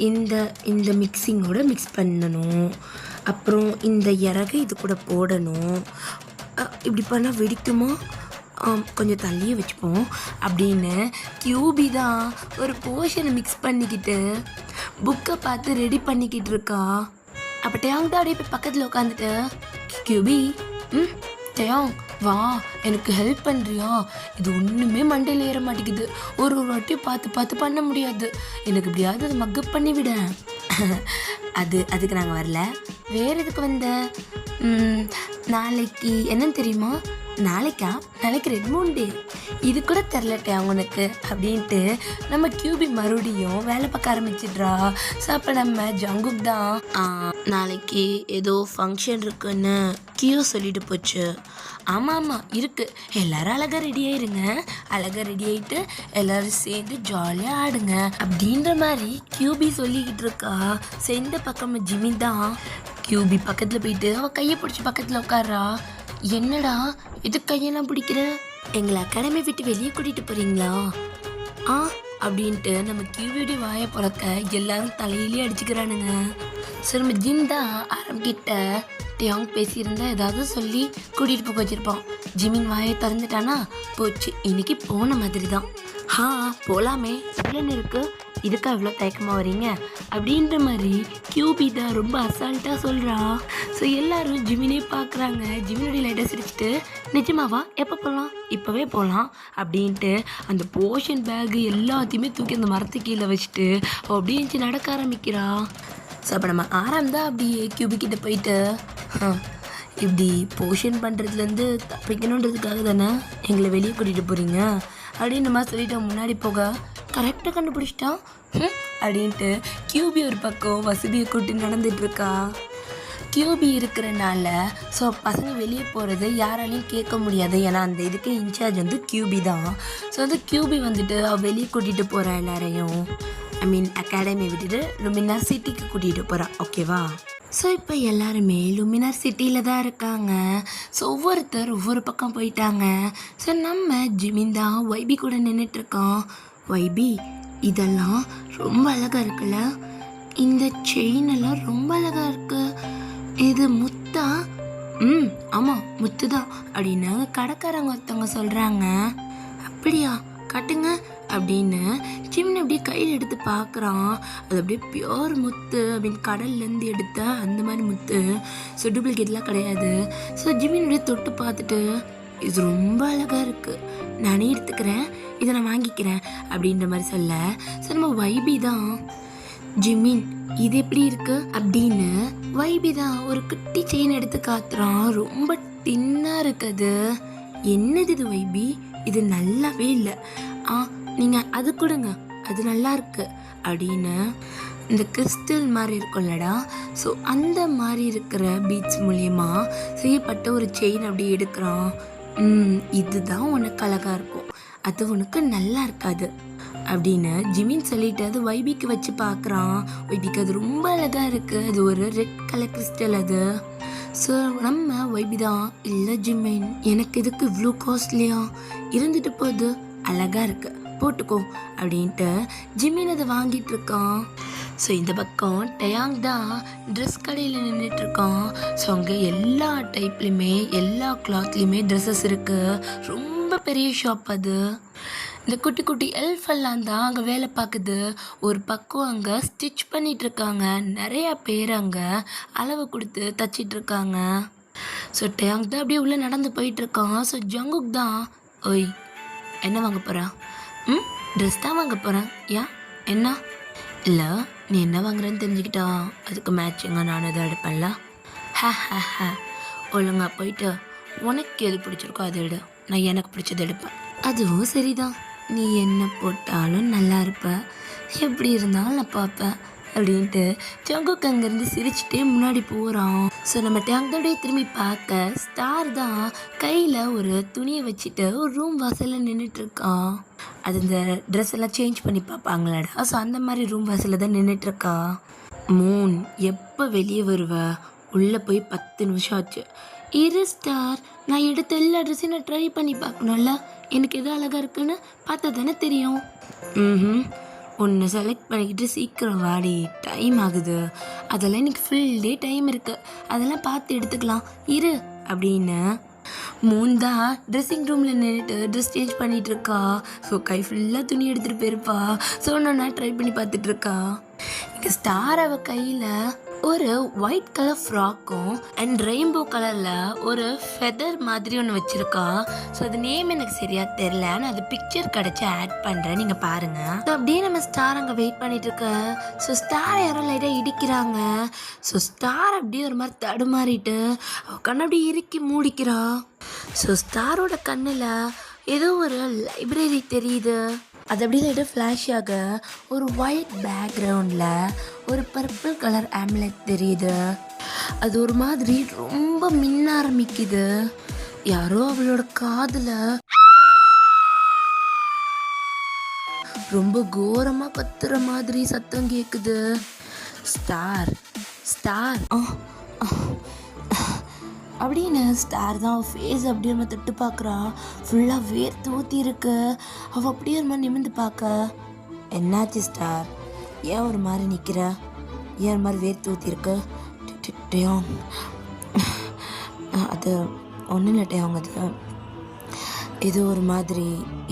இந்த இந்த மிக்சிங்கோட மிக்ஸ் பண்ணணும், அப்புறம் இந்த இறகு இது கூட போடணும், இப்படி பண்ணால் வெடிக்குமா, கொஞ்சம் தள்ளியே வச்சுப்போம் அப்படின்னு கியூபி தான் ஒரு போர்ஷனை மிக்ஸ் பண்ணிக்கிட்டு புக்கை பார்த்து ரெடி பண்ணிக்கிட்டு இருக்கா. அப்போ டயாங் தான் அப்படியே போய் பக்கத்தில் உட்காந்துட்டு, கியூபி டயாங் வா, எனக்கு ஹெல்ப் பண்ணுறியா, இது ஒன்றுமே மண்டையில் ஏற மாட்டேங்குது, ஒரு வாட்டியும் பார்த்து பார்த்து பண்ண முடியாது, எனக்கு எப்படியாவது அதை மக்கப் பண்ணி விட. அதுக்கு நாங்கள் வரல, வேறு எதுக்கு வந்த? நாளைக்கு என்னன்னு தெரியுமா? நாளைக்கு ரெட் மூன் டே, இது கூட தெரிலட்டே அவனுக்கு அப்படின்ட்டு நம்ம கியூபி மறுபடியும் வேலை பார்க்க ஆரம்பிச்சிட்றா. ஸோ அப்போ நம்ம ஜங்குக் தான், நாளைக்கு ஏதோ ஃபங்க்ஷன் இருக்குன்னு கியூ சொல்லிட்டு போச்சு. ஆமாம் இருக்குது, எல்லோரும் அழகாக ரெடி ஆயிருங்க, அழகாக ரெடி ஆகிட்டு எல்லோரும் சேர்ந்து ஜாலியாக ஆடுங்க அப்படின்ற மாதிரி கியூபி சொல்லிக்கிட்டு இருக்கா. ஸோ இந்த பக்கம் ஜிமி தான் கியூபி பக்கத்தில் போயிட்டு அவள் கையை பிடிச்சி பக்கத்தில் உட்கார்றா. என்னடா இது கையெல்லாம் பிடிக்கிற, எங்களை அகாடமி விட்டு வெளியே கூட்டிகிட்டு போகிறீங்களா அப்படின்ட்டு நம்ம கியூபியோடைய வாயை பிறக்க எல்லாரும் தலையிலே அடிச்சுக்கிறானுங்க. ஸோ நம்ம ஜின் தான் ஆரம்பிக்கிட்ட டயாங் பேசியிருந்தா ஏதாவது சொல்லி கூட்டிகிட்டு போக வச்சுருப்பான். ஜிமின் வாயை திறந்துட்டானா போச்சு, இன்னைக்கு போன மாதிரி தான். போகலாமே, இல்லைன்னு இருக்கு, இதுக்கா இவ்வளோ தயக்கமாக வரீங்க அப்படின்ற மாதிரி கியூபி தான் ரொம்ப அசால்ட்டாக சொல்கிறா. ஸோ எல்லோரும் ஜிமினே பார்க்குறாங்க. ஜிமினுடைய லைட்டாக சிரிச்சிட்டு, நிஜமாவா, எப்போ போகலாம், இப்போவே போகலாம் அப்படின்ட்டு அந்த போர்ஷன் பேகு எல்லாத்தையுமே தூக்கி அந்த மரத்து கீழே வச்சுட்டு அப்படியே இருந்துச்சு நடக்க ஆரம்பிக்கிறா. ஸோ அப்போ நம்ம தான் அப்படியே கியூபி கிட்ட போயிட்டு, இப்படி போர்ஷன் பண்ணுறதுலேருந்து தப்பிக்கணுன்றதுக்காக தானே எங்களை வெளியே கூட்டிகிட்டு போகிறீங்க அப்படின்னு நம்ம சொல்லிட்டு முன்னாடி போக கரெக்டாக கண்டுபிடிச்சிட்டான் அப்படின்ட்டு கியூபி ஒரு பக்கம் வசதியை கூட்டி நடந்துட்டுருக்கா. கியூபி இருக்கிறனால ஸோ பசங்க வெளியே போகிறது யாராலையும் கேட்க முடியாது, ஏன்னா அந்த இதுக்கு இன்சார்ஜ் வந்து கியூபி தான். ஸோ வந்து கியூபி வந்துட்டு வெளியே கூட்டிகிட்டு போகிறேன் எல்லாரையும், அகாடமி விட்டுட்டு லுமினார் சிட்டிக்கு கூட்டிகிட்டு போகிறான், ஓகேவா? ஸோ இப்போ எல்லாருமே லுமினார் சிட்டியில் தான் இருக்காங்க. ஸோ ஒவ்வொருத்தர் ஒவ்வொரு பக்கம் போயிட்டாங்க. ஸோ நம்ம ஜிமின் தான் ஒய்பி கூட நின்றுட்டுருக்கோம். ஒய்பி, இதெல்லாம் ரொம்ப அழகாக இருக்குல்ல, இந்த செயின் எல்லாம் ரொம்ப அழகாக இருக்கு, இது முத்தா? ஆமாம் முத்து தான் அப்படின்னு கடைக்காரங்க ஒருத்தவங்க சொல்கிறாங்க. அப்படியா, காட்டுங்க அப்படின்னு ஜிமின் அப்படியே கையில் எடுத்து பார்க்குறான். அது அப்படியே பியோர் முத்து அப்படின்னு கடல்லேருந்து எடுத்த அந்த மாதிரி முத்து. ஸோ டூப்ளிகேட்லாம் கிடையாது. ஸோ ஜிமின் அப்படியே தொட்டு பார்த்துட்டு, இது ரொம்ப அழகாக இருக்குது, நானே எடுத்துக்கிறேன், இதை நான் வாங்கிக்கிறேன் அப்படின்ற மாதிரி சொல்ல. ஸோ நம்ம வைபி தான், ஜிமின் இது எப்படி இருக்கு அப்படின்னு வைபி தான் ஒரு குட்டி செயின் எடுத்து காத்துறான். ரொம்ப டின்னாக இருக்குது. என்னது இது வைபி, இது நல்லாவே இல்லை, நீங்கள் அது கொடுங்க, அது நல்லா இருக்கு அப்படின்னு இந்த கிறிஸ்டல் மாதிரி இருக்கும்லடா, ஸோ அந்த மாதிரி இருக்கிற பீட்ஸ் மூலியமா செய்யப்பட்ட ஒரு செயின் அப்படி எடுக்கிறான். இதுதான் உனக்கு அழகாக இருக்கும், அது உனக்கு நல்லா இருக்காது அப்படின்னு ஜிமின் சொல்லிட்டு அது வைபிக்கு வச்சு பார்க்குறான். வைபிக்கு அது ரொம்ப அழகாக இருக்குது, அது ஒரு ரெட் கலர் கிறிஸ்டல் அது. ஸோ நம்ம வைபி தான், இல்லை ஜிமின் எனக்கு இதுக்கு இவ்வளோ காஸ்ட்லியா, இருந்துட்டு போகுது, அழகாக இருக்கு, போட்டுக்கோ அப்படின்ட்டு ஜிமின் அதை வாங்கிட்டு இருக்கான். ஸோ இந்த பக்கம் டயாங் தான் ட்ரெஸ் கடையில் நின்றுட்டு இருக்கான். ஸோ அங்கே எல்லா டைப்லையுமே எல்லா கிளாத்லேயுமே ட்ரெஸ்ஸஸ் இருக்குது. ரொம்ப பெரிய ஷாப் அது. இந்த குட்டி குட்டி எல்ஃபெல்லாம் தான் அங்கே வேலை பார்க்குது. ஒரு பக்கம் அங்கே ஸ்டிச் பண்ணிட்டு இருக்காங்க. நிறையா பேர் அங்கே அளவு கொடுத்து தச்சிட்டு இருக்காங்க. ஸோ டயாங் தான் அப்படியே உள்ளே நடந்து போயிட்டுருக்கான். ஸோ ஜங்குக் தான், ஓய் என்ன வாங்க போகிறேன்? ட்ரெஸ் தான் வாங்க போகிறேன். ஏன் என்ன? இல்லை, நீ என்ன வாங்குறேன்னு தெரிஞ்சுக்கிட்டா அதுக்கு மேட்சிங்க நான் எதை எடுப்பேன்ல. ஹே, ஒழுங்கா போயிட்டு உனக்கு எது பிடிச்சிருக்கோ அதை எடு, நான் எனக்கு பிடிச்சது எடுப்பேன். அதுவும் சரிதான், நீ என்ன போட்டாலும் நல்லா இருப்ப, எப்படி இருந்தாலும் நான் பார்ப்பேன் அப்படின்ட்டு ஜங்குக் அங்கேருந்து சிரிச்சுட்டே முன்னாடி போகிறான். ஸோ நம்ம டேங்கோடைய திரும்பி பார்க்க ஸ்டார் தான் கையில் ஒரு துணியை வச்சுட்டு ஒரு ரூம் வாசலில் நின்றுட்டுருக்கான். அது இந்த ட்ரெஸ் எல்லாம் சேஞ்ச் பண்ணி பார்ப்பாங்களாடா, ஸோ அந்த மாதிரி ரூம் வாசலில் தான் நின்றுட்டுருக்கா. மூன் எப்போ வெளியே வருவ? உள்ளே போய் 10 நிமிஷம் ஆச்சு. இரு ஸ்டார், நான் எடுத்த எல்லா ட்ரெஸ்ஸையும் நான் ட்ரை பண்ணி பார்க்கணும்ல, எனக்கு எது அழகாக இருக்குன்னு பார்த்தா தானே தெரியும். ஒன்று செலக்ட் பண்ணிக்கிட்டு சீக்கிரம் வாடி, டைம் ஆகுது. அதெல்லாம் இன்னைக்கு ஃபுல் டே டைம் இருக்குது, அதெல்லாம் பார்த்து எடுத்துக்கலாம் இரு அப்படின்னு மூன் தான் ட்ரெஸ்ஸிங் ரூமில் நின்றுட்டு ட்ரெஸ் சேஞ்ச் பண்ணிகிட்டு இருக்கா. ஸோ கை ஃபுல்லாக துணி எடுத்துகிட்டு போயிருப்பா. ஸோ நான் ட்ரை பண்ணி பார்த்துட்ருக்கா. இங்கே ஸ்டார் அவள் கையில் ஒரு ஒயிட் கலர் ஃப்ராக்கும் அண்ட் ரெயின்போ கலரில் ஒரு ஃபெதர் மாதிரி ஒன்று வச்சுருக்கா. ஸோ அது நேம் எனக்கு சரியாக தெரில, நான் அது பிக்சர் கிடச்சி ஆட் பண்ணுறேன், நீங்கள் பாருங்கள். ஸோ அப்படியே நம்ம ஸ்டார் அங்கே வெயிட் பண்ணிகிட்ருக்க. ஸோ ஸ்டார் யாரோ லைட்டாக இடிக்கிறாங்க. ஸோ ஸ்டார் அப்படியே ஒரு மாதிரி தடுமாறிட்டு கண்ணை அப்படியே இறுக்கி மூடிக்கிறா. ஸோ ஸ்டாரோட கண்ணில் ஏதோ ஒரு லைப்ரரி தெரியுது. அது அப்படியே லைட்டாக ஃப்ளாஷ் ஆக ஒரு ஒயிட் பேக்ரவுண்டில் ஒரு பர்பிள் கலர் ஆம்லெட் தெரியுது. அது ஒரு மாதிரி ரொம்ப மின்ன ஆரம்பிக்குது. யாரோ அவளோட காதில் ரொம்ப கோரமாக கத்துற மாதிரி சத்தம் கேட்குது. ஸ்டார் ஸ்டார் அப்படின்னு ஸ்டார் தான் ஃபேஸ் அப்படியே நம்ம தொட்டு பார்க்குறா. ஃபுல்லாக வேர்த்து ஊற்றி இருக்கு. அவள் அப்படியே ஒரு மாதிரி நிமிர்ந்து பார்க்க, என்னாச்சு ஸ்டார், ஏன் ஒரு மாதிரி நிற்கிற, ஏன் ஒரு மாதிரி வேர்த்து ஊற்றி இருக்கு? டேயாங், அது ஒன்றும் இல்லை டேயாங், அது இது ஒரு மாதிரி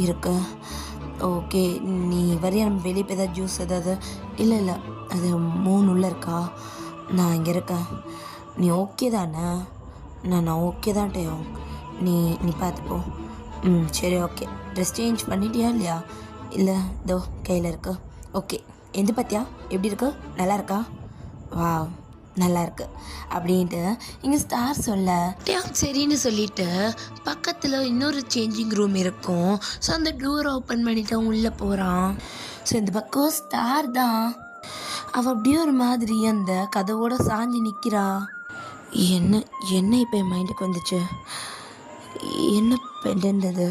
இருக்கு. ஓகே, நீ வரையா, நம்ம வெளியே போய் ஏதாவது ஜூஸ் ஏதாவது? இல்லை, அது 3 உள்ள இருக்கா, நான் இங்கே இருக்கேன், நீ ஓகே தானே? நான் ஓகே தான் டேயாங், நீ பார்த்துப்போ. சரி ஓகே, ட்ரெஸ் சேஞ்ச் பண்ணிட்டியா இல்லையா? இல்லை, இதோ கையில் இருக்கு. ஓகே, எந்த பார்த்தியா, எப்படி இருக்கு, நல்லா இருக்கா? வா, நல்லா இருக்கு அப்படின்ட்டு இங்கே ஸ்டார் சொல்ல டேயாங் சரின்னு சொல்லிட்டு பக்கத்தில் இன்னொரு சேஞ்சிங் ரூம் இருக்கும். ஸோ அந்த டோரை ஓப்பன் பண்ணிவிட்டு அவன் உள்ளே போகிறான். ஸோ இந்த பக்கம் ஸ்டார் தான், அவள் அப்படியே ஒரு மாதிரி அந்த கதவோட சாஞ்சி நிற்கிறா. என்ன இப்போ என் மைண்டுக்கு வந்துச்சு, என்ன பெண்டன்ட் அது,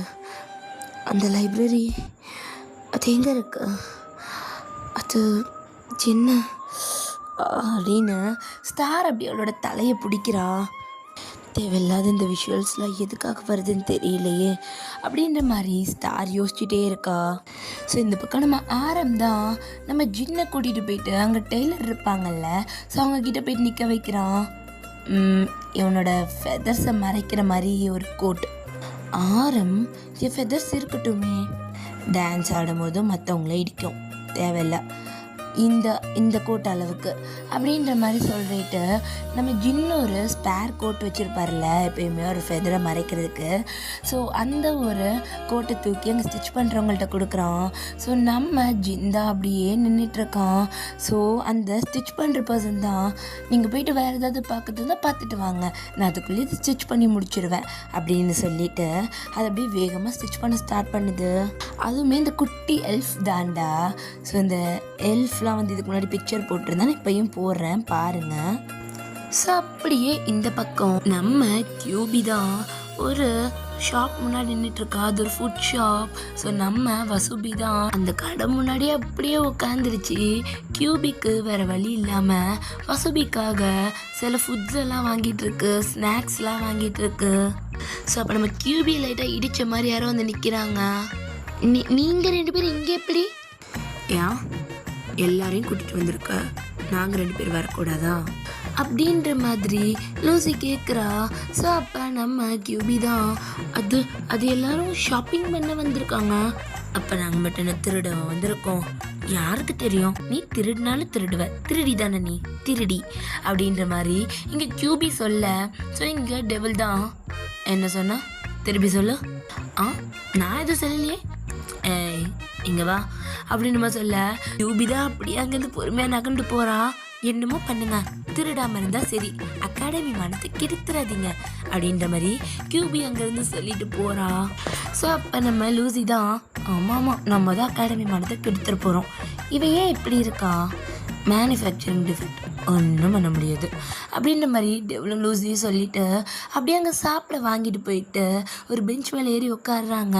அந்த லைப்ரரி அது எங்கே இருக்கு, அது என்ன அப்படின்னு ஸ்டார் அப்படி அவளோட தலையை பிடிக்கிறா. தேவையில்லாத இந்த விஷுவல்ஸ்லாம் எதுக்காக வருதுன்னு தெரியலையே அப்படின்ற மாதிரி ஸ்டார் யோசிச்சுட்டே இருக்கா. ஸோ இந்த பக்கம் நம்ம ஆரம் தான் நம்ம ஜின்னை கூட்டிகிட்டு போயிட்டு அங்கே டெய்லர் இருப்பாங்கல்ல, ஸோ அவங்கக்கிட்ட போயிட்டு நிற்க வைக்கிறான். இவனோட ஃபெதர்ஸை மறைக்கிற மாதிரி ஒரு கோட், ஆரம் என் ஃபெதர்ஸ் இருக்கட்டுமே, டான்ஸ் ஆடும்போது மற்றவங்கள இடிக்கும், தேவையில்ல இந்த இந்த கோட் அளவுக்கு அப்படின்ற மாதிரி சொல்லிட்டு நம்ம இன்னொரு ஸ்பேர் கோட் வச்சுருப்பார்ல எப்பயுமே ஒரு ஃபெதரை மறைக்கிறதுக்கு. ஸோ அந்த ஒரு கோட்டை தூக்கி அங்கே ஸ்டிச் பண்ணுறவங்கள்ட்ட கொடுக்குறோம். ஸோ நம்ம ஜிந்தா அப்படியே நின்றுட்டுருக்கோம். ஸோ அந்த ஸ்டிச் பண்ணுற பர்சன் தான், நீங்கள் போயிட்டு வேறு ஏதாவது பார்க்குறது தான் பார்த்துட்டு வாங்க, நான் அதுக்குள்ளேயே இது ஸ்டிச் பண்ணி முடிச்சிடுவேன் அப்படின்னு சொல்லிட்டு அதை அப்படியே வேகமாக ஸ்டிச் பண்ண ஸ்டார்ட் பண்ணுது. அதுவுமே இந்த குட்டி எல்ஃப் தாண்டா. ஸோ இந்த எல்ஃப்லாம் வந்து இதுக்கு முன்னாடி பிக்சர் போட்டிருந்தேன், இப்பயும் போடுறேன் பாருங்க. ஸோ அப்படியே இந்த பக்கம் நம்ம கியூபி தான் ஒரு ஷாப் முன்னாடி நின்றுட்டுருக்கா, அது ஒரு ஃபுட் ஷாப். ஸோ நம்ம வசுபி தான் அந்த கடை முன்னாடியே அப்படியே உட்காந்துருச்சு. கியூபிக்கு வேறு வழி இல்லாமல் வசுபிக்காக சில ஃபுட்ஸ் எல்லாம் வாங்கிட்டு இருக்கு, ஸ்நாக்ஸ்லாம் வாங்கிட்டு இருக்கு. ஸோ அப்போ நம்ம கியூபி லைட்டாக இடித்த மாதிரி யாரோ வந்து நிற்கிறாங்க. நீங்கள் 2 பேரும் இங்கே எப்படி? ஏன் எல்லாரையும் கூட்டிகிட்டு வந்திருக்க, நாங்கள் 2 பேர் வரக்கூடாதா அப்படின்ற மாதிரி லூசி கேட்குறா. ஸோ அப்போ நம்ம கியூபி தான், அது எல்லாரும் ஷாப்பிங் பண்ண வந்திருக்காங்க, அப்போ நாங்கள் மட்டும் என்ன திருட வந்திருக்கோம், யாருக்கு தெரியும், நீ திருடினாலும் திருடுவ, திருடி தானே நீ திருடி அப்படின்ற மாதிரி இங்கே கியூபி சொல்ல. ஸோ இங்கே டெவில் தான் என்ன சொன்னா, திருப்பி சொல்லு. நான் எதுவும் சொல்லலையே, ஏய் இங்கே வா அப்படின்னு நம்ம சொல்ல, கியூபி தான் அப்படியே அங்கேருந்து பொறுமையாக நகர்ந்து போகிறா. என்னமோ பண்ணுங்க, திருடாமல் இருந்தால் சரி, அகாடமி மானத்தை கெடுத்துறாதீங்க அப்படின்ற மாதிரி கியூபி அங்கேருந்து சொல்லிட்டு போகிறா. ஸோ அப்போ நம்ம லூசி தான், ஆமாம் நம்ம தான் அகாடமி மானத்தை கெடுத்துட போகிறோம், இவன் ஏன் இப்படி இருக்கா, மேனுஃபேக்சரிங் டிஃபெக்ட், ஒன்றும் பண்ண முடியாது அப்படின்ற மாதிரி டெவலும் லூசியும் சொல்லிவிட்டு அப்படியே அங்கே சாப்பிட வாங்கிட்டு போயிட்டு ஒரு பெஞ்ச் மேலே ஏறி உட்காடுறாங்க.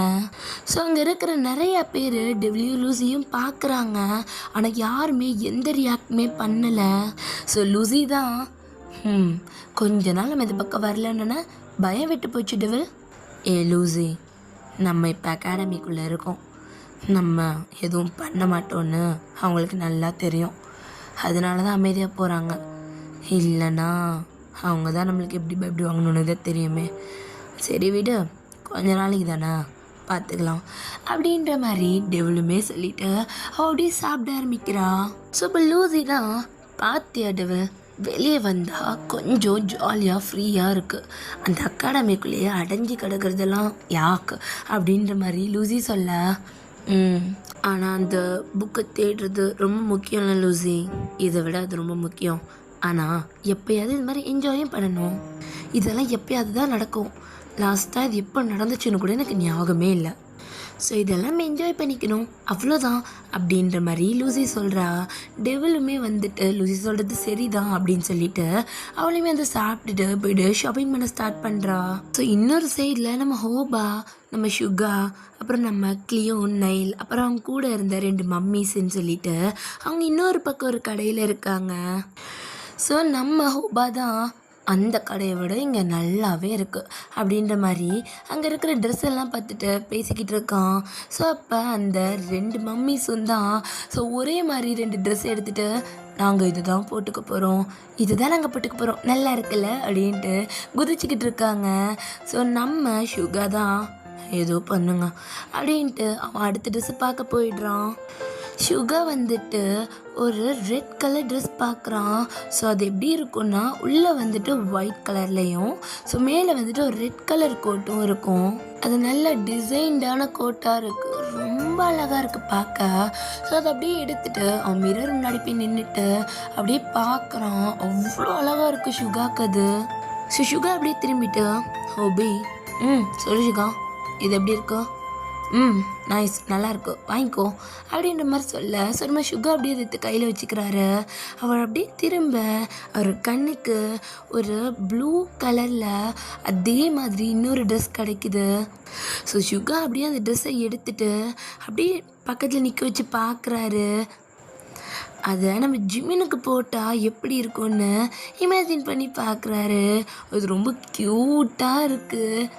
ஸோ அங்கே இருக்கிற நிறையா பேர் டெவலியும் லூசியும் பார்க்குறாங்க, ஆனால் யாருமே எந்த ரியாக்டுமே பண்ணலை. ஸோ லூசி தான், கொஞ்ச நாள் நம்ம இந்த பக்கம் வரலன்னு பயம் விட்டு போச்சு டெவில். லூசி, நம்ம இப்போ அகாடமிக்குள்ளே இருக்கோம், நம்ம எதுவும் பண்ண மாட்டோன்னு அவங்களுக்கு நல்லா தெரியும், அதனால தான் அமைதியாக போகிறாங்க, இல்லைன்னா அவங்க தான் நம்மளுக்கு எப்படி பயப்படுவாங்கன்னு தான் தெரியுமே, சரி விடு, கொஞ்ச நாளைக்கு தானே பார்த்துக்கலாம் அப்படின்ற மாதிரி டெவலுமே சொல்லிட்டு அவள் அப்படியே சாப்பிட ஆரம்பிக்கிறா. ஸோ இப்போ லூசி தான், பார்த்தியா டெவல், வெளியே வந்தால் கொஞ்சம் ஜாலியாக ஃப்ரீயாக இருக்குது, அந்த அகாடமிக்குள்ளேயே அடைஞ்சி கிடக்கிறதெல்லாம் யாக்கு அப்படின்ற மாதிரி லூசி சொல்ல. ஆனால் அந்த புக்கை தேடுறது ரொம்ப முக்கியம் இல்லை லூசி, இதை விட அது ரொம்ப முக்கியம். ஆனால் எப்போயாவது இது மாதிரி என்ஜாயும் பண்ணணும், இதெல்லாம் எப்போயாவது தான் நடக்கும், லாஸ்ட்டாக இது எப்போ நடந்துச்சுன்னு கூட எனக்கு ஞாபகமே இல்லை, ஸோ இதெல்லாம் என்ஜாய் பண்ணிக்கணும் அவ்வளோதான் அப்படின்ற மாதிரி லூசி சொல்கிறா. டெவலுமே வந்துட்டு லூசி சொல்கிறது சரிதான் அப்படின்னு சொல்லிட்டு அவளையுமே வந்து சாப்பிட்டுட்டு போய்ட்டு ஷாப்பிங் பண்ண ஸ்டார்ட் பண்ணுறா. ஸோ இன்னொரு சைடில் நம்ம ஹோபா, நம்ம சுகா, அப்புறம் நம்ம கிளியோ, நைல், அப்புறம் அவங்க கூட இருந்த 2 மம்மிஸ்ன்னு சொல்லிட்டு அவங்க இன்னொரு பக்கம் ஒரு கடையில் இருக்காங்க. ஸோ நம்ம ஹோபா தான், அந்த கடையை விட இங்கே நல்லாவே இருக்குது அப்படின்ற மாதிரி அங்கே இருக்கிற ட்ரெஸ் எல்லாம் பார்த்துட்டு பேசிக்கிட்டு இருக்கான். ஸோ அப்போ அந்த 2 மம்மிஸும் தான், ஸோ ஒரே மாதிரி 2 ட்ரெஸ் எடுத்துகிட்டு, நாங்கள் இது தான் போட்டுக்க போகிறோம், இதுதான் நாங்கள் போட்டுக்க போகிறோம், நல்லா இருக்குல்ல அப்படின்ட்டு குதிச்சுக்கிட்டு இருக்காங்க. ஸோ நம்ம சுகா தான், ஏதோ பண்ணுங்க அப்படின்ட்டு அவன் அடுத்த ட்ரெஸ்ஸை பார்க்க போயிடுறான். சுகா வந்துட்டு ஒரு ரெட் கலர் ட்ரெஸ் பார்க்குறான். ஸோ அது எப்படி இருக்குன்னா, உள்ளே வந்துட்டு ஒயிட் கலர்லேயும், ஸோ மேலே வந்துட்டு ஒரு ரெட் கலர் கோட்டும் இருக்கும். அது நல்ல டிசைன்டான கோட்டாக இருக்குது, ரொம்ப அழகாக இருக்குது பார்க்க. ஸோ அதை அப்படியே எடுத்துகிட்டு அவன் மிரர் முன்னாடி போய் நின்றுட்டு அப்படியே பார்க்குறான், அவ்வளோ அழகாக இருக்குது சுகாக்கு அது. ஸோ சுகா அப்படியே திரும்பிட்டு, ஹோபி, சொல்லு சுகா, இது எப்படி இருக்கோ, நைஸ், நல்லாயிருக்கும், வாங்கிக்கோ அப்படின்ற மாதிரி சொல்ல. ஸோ நம்ம சுகா அப்படியே எடுத்து கையில் வச்சுக்கிறாரு. அவர் அப்படியே திரும்ப அவர் கண்ணுக்கு ஒரு ப்ளூ கலரில் அதே மாதிரி இன்னொரு ட்ரெஸ் கிடைக்குது. ஸோ சுகா அப்படியே அந்த ட்ரெஸ்ஸை எடுத்துட்டு அப்படியே பக்கத்தில் நிற்க வச்சு பார்க்குறாரு. அதை நம்ம ஜிம்மினுக்கு போட்டால் எப்படி இருக்கும்னு இமேஜின் பண்ணி பார்க்குறாரு. அது ரொம்ப க்யூட்டாக இருக்குது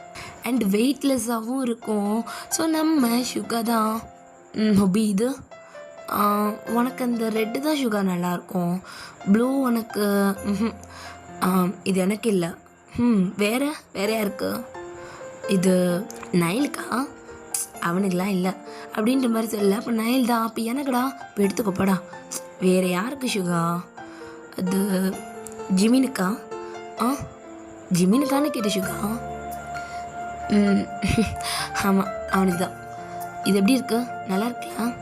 அண்ட் வெயிட்லெஸ்ஸாகவும் இருக்கும். ஸோ நம்ம சுகா தான், ஹொபி இது உனக்கு அந்த ரெட்டு தான் சுகா நல்லாயிருக்கும், ப்ளூ உனக்கு இது எனக்கு இல்லை, வேற வேறையா இருக்குது, இது நைலுக்கா? அவனுக்கெலாம் இல்லை அப்படின்ற மாதிரி சொல்லல. அப்போ நைல் தான். அப்போ எனக்குடா இப்போ எடுத்துக்கோப்படா. வேறு யாருக்கு சுகா? அது ஜிமினுக்கா? ஆ ஜிமினுக்கான்னு கேட்ட சுகா? ஆமாம் அவனுக்கு தான். இது எப்படி இருக்கு? நல்லா இருக்கலாம்.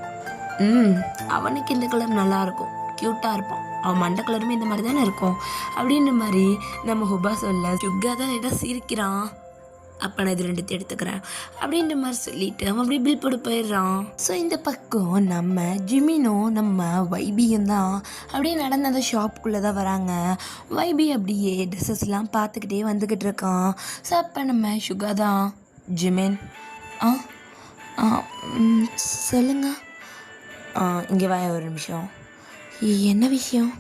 அவனுக்கு இந்த கலர் நல்லாயிருக்கும், க்யூட்டாக இருப்பான். அவன் மண்டை கலருமே இந்த மாதிரி தானே இருக்கும் அப்படின்ற மாதிரி நம்ம ஹுபா சொல்ல சுகா தான் லைட்டாக சிரிக்கிறான். அப்போ நான் இது 2 எடுத்துக்கிறேன் அப்படின்ற மாதிரி சொல்லிட்டு அவன் அப்படியே பில் போட்டு போயிடுறான். ஸோ இந்த பக்கம் நம்ம ஜிமினும் நம்ம வைபியும் தான் அப்படியே நடந்த அந்த ஷாப்புக்குள்ளே தான் வராங்க. வைபி அப்படியே ட்ரெஸ்ஸஸ்லாம் பார்த்துக்கிட்டே வந்துக்கிட்டு இருக்கான். ஸோ அப்போ நம்ம சுகா தான், ஜிமின் சொல்லுங்க. இங்கே வா ஒரு நிமிஷம். என்ன விஷயம்?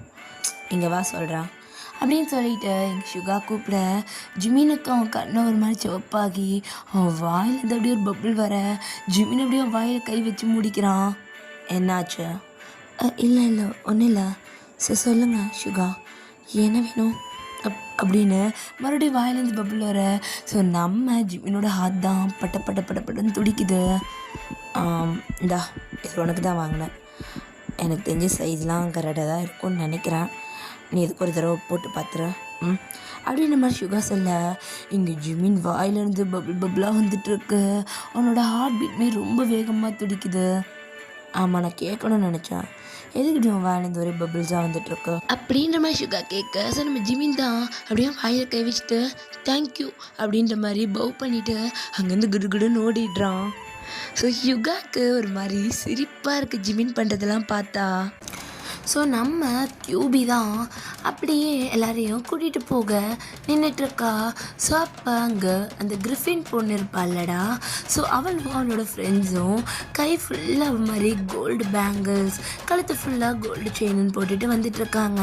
இங்கே வா சொல்கிறா அப்படின்னு சொல்லிட்டு எங்கள் சுகா கூப்பிட ஜிமினுக்கு அவன் கண்ணை ஒரு மாதிரி சிவப்பாகி அவன் வாயிலேருந்து அப்படியே ஒரு பப்புள் வர ஜிமின் அப்படியே அவன் வாயில் கை வச்சு முடிக்கிறான். என்னாச்சு? இல்லை ஒன்றும் இல்லை. சொல்லுங்கள் சுகா, என்ன வேணும் அப்படின்னு மறுபடியும் வாயிலேருந்து பப்புள் வர. ஸோ நம்ம ஜிமினோட ஹார்ட் தான் பட்டன்னு துடிக்குது. இந்தா இது உனக்கு தான் வாங்கினேன். எனக்கு தெரிஞ்ச சைஸ்லாம் கரெக்டாக தான் இருக்கும்னு நினைக்கிறேன். நீ இதுக்கு ஒரு தடவை போட்டு பார்த்துரு அப்படின்ற மாதிரி சுகா சொல்ல இங்கே ஜிமின் வாயிலேருந்து பப்புளாக வந்துட்டுருக்கு. அவனோட ஹார்ட் பீட்மே ரொம்ப வேகமாக துடிக்குது. ஆமாம், நான் கேட்கணும்னு நினச்சேன். எதுக்கிட்ட உன் வாயிலேருந்து ஒரே பப்புள்ஸாக வந்துட்டுருக்கு அப்படின்ற மாதிரி சுகா கேட்க. ஸோ நம்ம ஜிமின் தான் அப்படியே வாயில் கை வச்சுட்டு தேங்க்யூ அப்படின்ற மாதிரி பவ் பண்ணிவிட்டு அங்கேருந்து குடுன்னு ஓடிடுறான். ஸோ யுகாவுக்கு ஒரு மாதிரி சிரிப்பாக இருக்குது ஜிமின் பண்ணுறதெல்லாம் பார்த்தா. ஸோ நம்ம கியூபி தான் அப்படியே எல்லாரையும் கூட்டிகிட்டு போக நின்றுட்டுருக்கா. ஸோ அப்போ அங்கே அந்த கிரிஃபின் பொண்ணு இருப்பாள்லடா. ஸோ அவளோட ஃப்ரெண்ட்ஸும் கை ஃபுல்லாக மாதிரி கோல்டு பேங்கிள்ஸ், கழுத்து ஃபுல்லாக கோல்டு செயின்னு போட்டுட்டு வந்துட்டுருக்காங்க.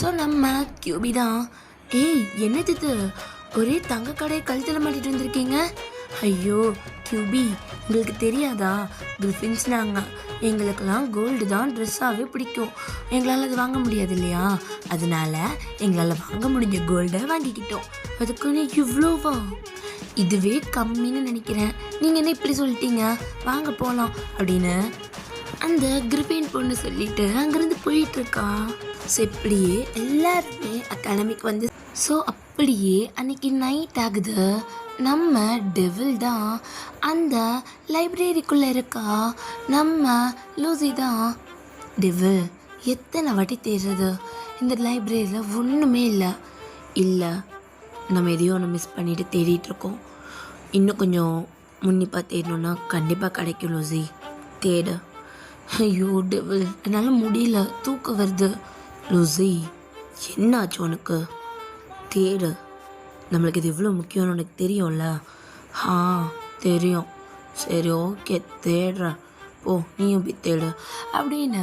ஸோ நம்ம கியூபி தான், ஏய் என்னது இது, ஒரே தங்க கடையை கழுத்தில் மாட்டிட்டு வந்திருக்கீங்க. ஐயோ கியூபி, உங்களுக்கு தெரியாதா? கிரிஃபின்ஸ் நாங்கள், எங்களுக்கெல்லாம் கோல்டு தான் ட்ரெஸ்ஸாகவே பிடிக்கும். எங்களால் அது வாங்க முடியாது இல்லையா, அதனால எங்களால் வாங்க முடிஞ்ச கோல்டை வாங்கிக்கிட்டோம். அதுக்குன்னு இவ்வளோவா? இதுவே கம்மின்னு நினைக்கிறேன். நீங்கள் என்ன இப்படி சொல்லிட்டீங்க, வாங்க போகலாம் அப்படின்னு அந்த கிரிஃபின் பொண்ணு சொல்லிட்டு அங்கேருந்து போயிட்டுருக்கா. ஸோ இப்படியே எல்லாருமே அகாடமிக்கு வந்து ஸோ அப்படியே அன்னைக்கு நைட் ஆகுது. நம்ம டெவில் தான் அந்த லைப்ரரிக்குள்ளே இருக்கா. நம்ம லூசி தான். டெவில், எத்தனை வாட்டி தேடுறது, இந்த லைப்ரரியில் ஒன்றுமே இல்லை. நம்ம எதையோ ஒன்று மிஸ் பண்ணிவிட்டு தேடிட்டுருக்கோம். இன்னும் கொஞ்சம் முன்னிப்பாக தேடணுன்னா கண்டிப்பாக கிடைக்கும் லூசி, தேடு. ஐயோ டெவில், என்னால் முடியல, தூக்கம் வருது. லூசி, என்னாச்சு உனக்கு? தேடு, நம்மளுக்கு இது இவ்வளோ முக்கியம்னு உனக்கு தெரியும்ல. தெரியும். சரி ஓகே, தேடுறேன், போ நீயும் போய் தேடு அப்படின்னு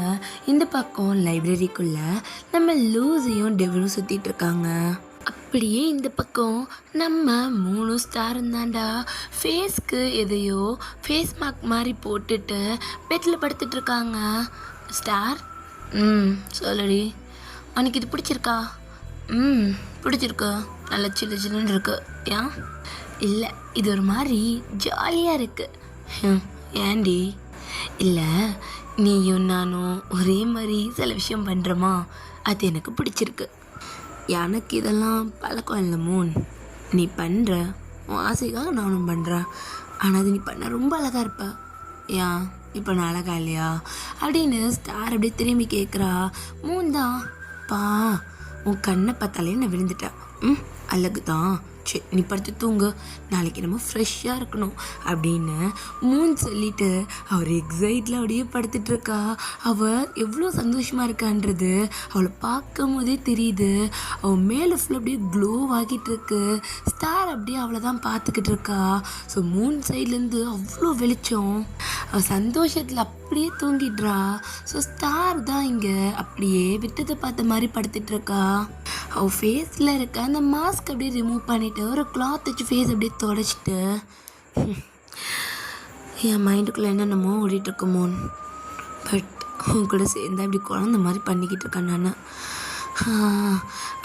இந்த பக்கம் லைப்ரரிக்குள்ளே நம்ம லூசியும் டெவிலும் சுற்றிட்டு இருக்காங்க. அப்படியே இந்த பக்கம் நம்ம 3 ஸ்டார் இருந்தாண்டா ஃபேஸ்க்கு எதையோ ஃபேஸ் மார்க் மாதிரி போட்டுட்டு பெட்டில் படுத்துட்டு இருக்காங்க. ஸ்டார், சொல்லடி, உனக்கு இது பிடிச்சிருக்கா? பிடிச்சிருக்கு, நல்லா சில்லுன்னு இருக்கு. ஏன்? இல்லை, இது ஒரு மாதிரி ஜாலியாக இருக்குது. ஏண்டி? இல்லை, நீயும் நானும் ஒரே மாதிரி சில விஷயம் பண்ணுறோமா, அது எனக்கு பிடிச்சிருக்கு. எனக்கு இதெல்லாம் பழக்கம் இல்லை மூன். நீ பண்ணுற உன் ஆசைக்காக நானும் பண்ணுறேன். ஆனால் அது நீ பண்ண ரொம்ப அழகாக இருப்ப. ஏன் இப்போ நான் அழகா இல்லையா அப்படின்னு ஸ்டார் அப்படியே திரும்பி கேட்குறா. மூன் தான், பா உன் கண்ணை பார்த்தாலே நான் விழுந்துட்டேன். அழகு தான், சரி நீ படுத்து தூங்கு, நாளைக்கு நம்ம ஃப்ரெஷ்ஷாக இருக்கணும் அப்படின்னு மூன் சொல்லிட்டு அவர் எக்ஸைட்டில் அப்படியே படுத்துட்ருக்கா. அவள் எவ்வளோ சந்தோஷமாக இருக்கான்றது அவளை பார்க்கும் போதே தெரியுது. அவள் மேலே ஃபுல்லாக அப்படியே க்ளோ ஆகிட்டுருக்கு. ஸ்டார் அப்படியே அவளை தான் பார்த்துக்கிட்டு இருக்கா. ஸோ மூன் சைட்லேருந்து அவ்வளோ வெளிச்சம். அவள் சந்தோஷத்தில் அப்படியே தூங்கிடுறா. ஸோ ஸ்டார் தான் இங்கே அப்படியே விட்டதை பார்த்த மாதிரி படுத்துட்ருக்கா. அவள் ஃபேஸில் இருக்க அந்த மாஸ்க் அப்படியே ரிமூவ் பண்ணிவிட்டு ஒரு கிளாத் வச்சு ஃபேஸ் அப்படியே தொடச்சிட்டு என் மைண்டுக்குள்ளே என்னென்னமோ ஓடிட்டுருக்குமோன். பட் உன் கூட சேர்ந்து அப்படி குழந்த மாதிரி பண்ணிக்கிட்டு இருக்கேன் நான்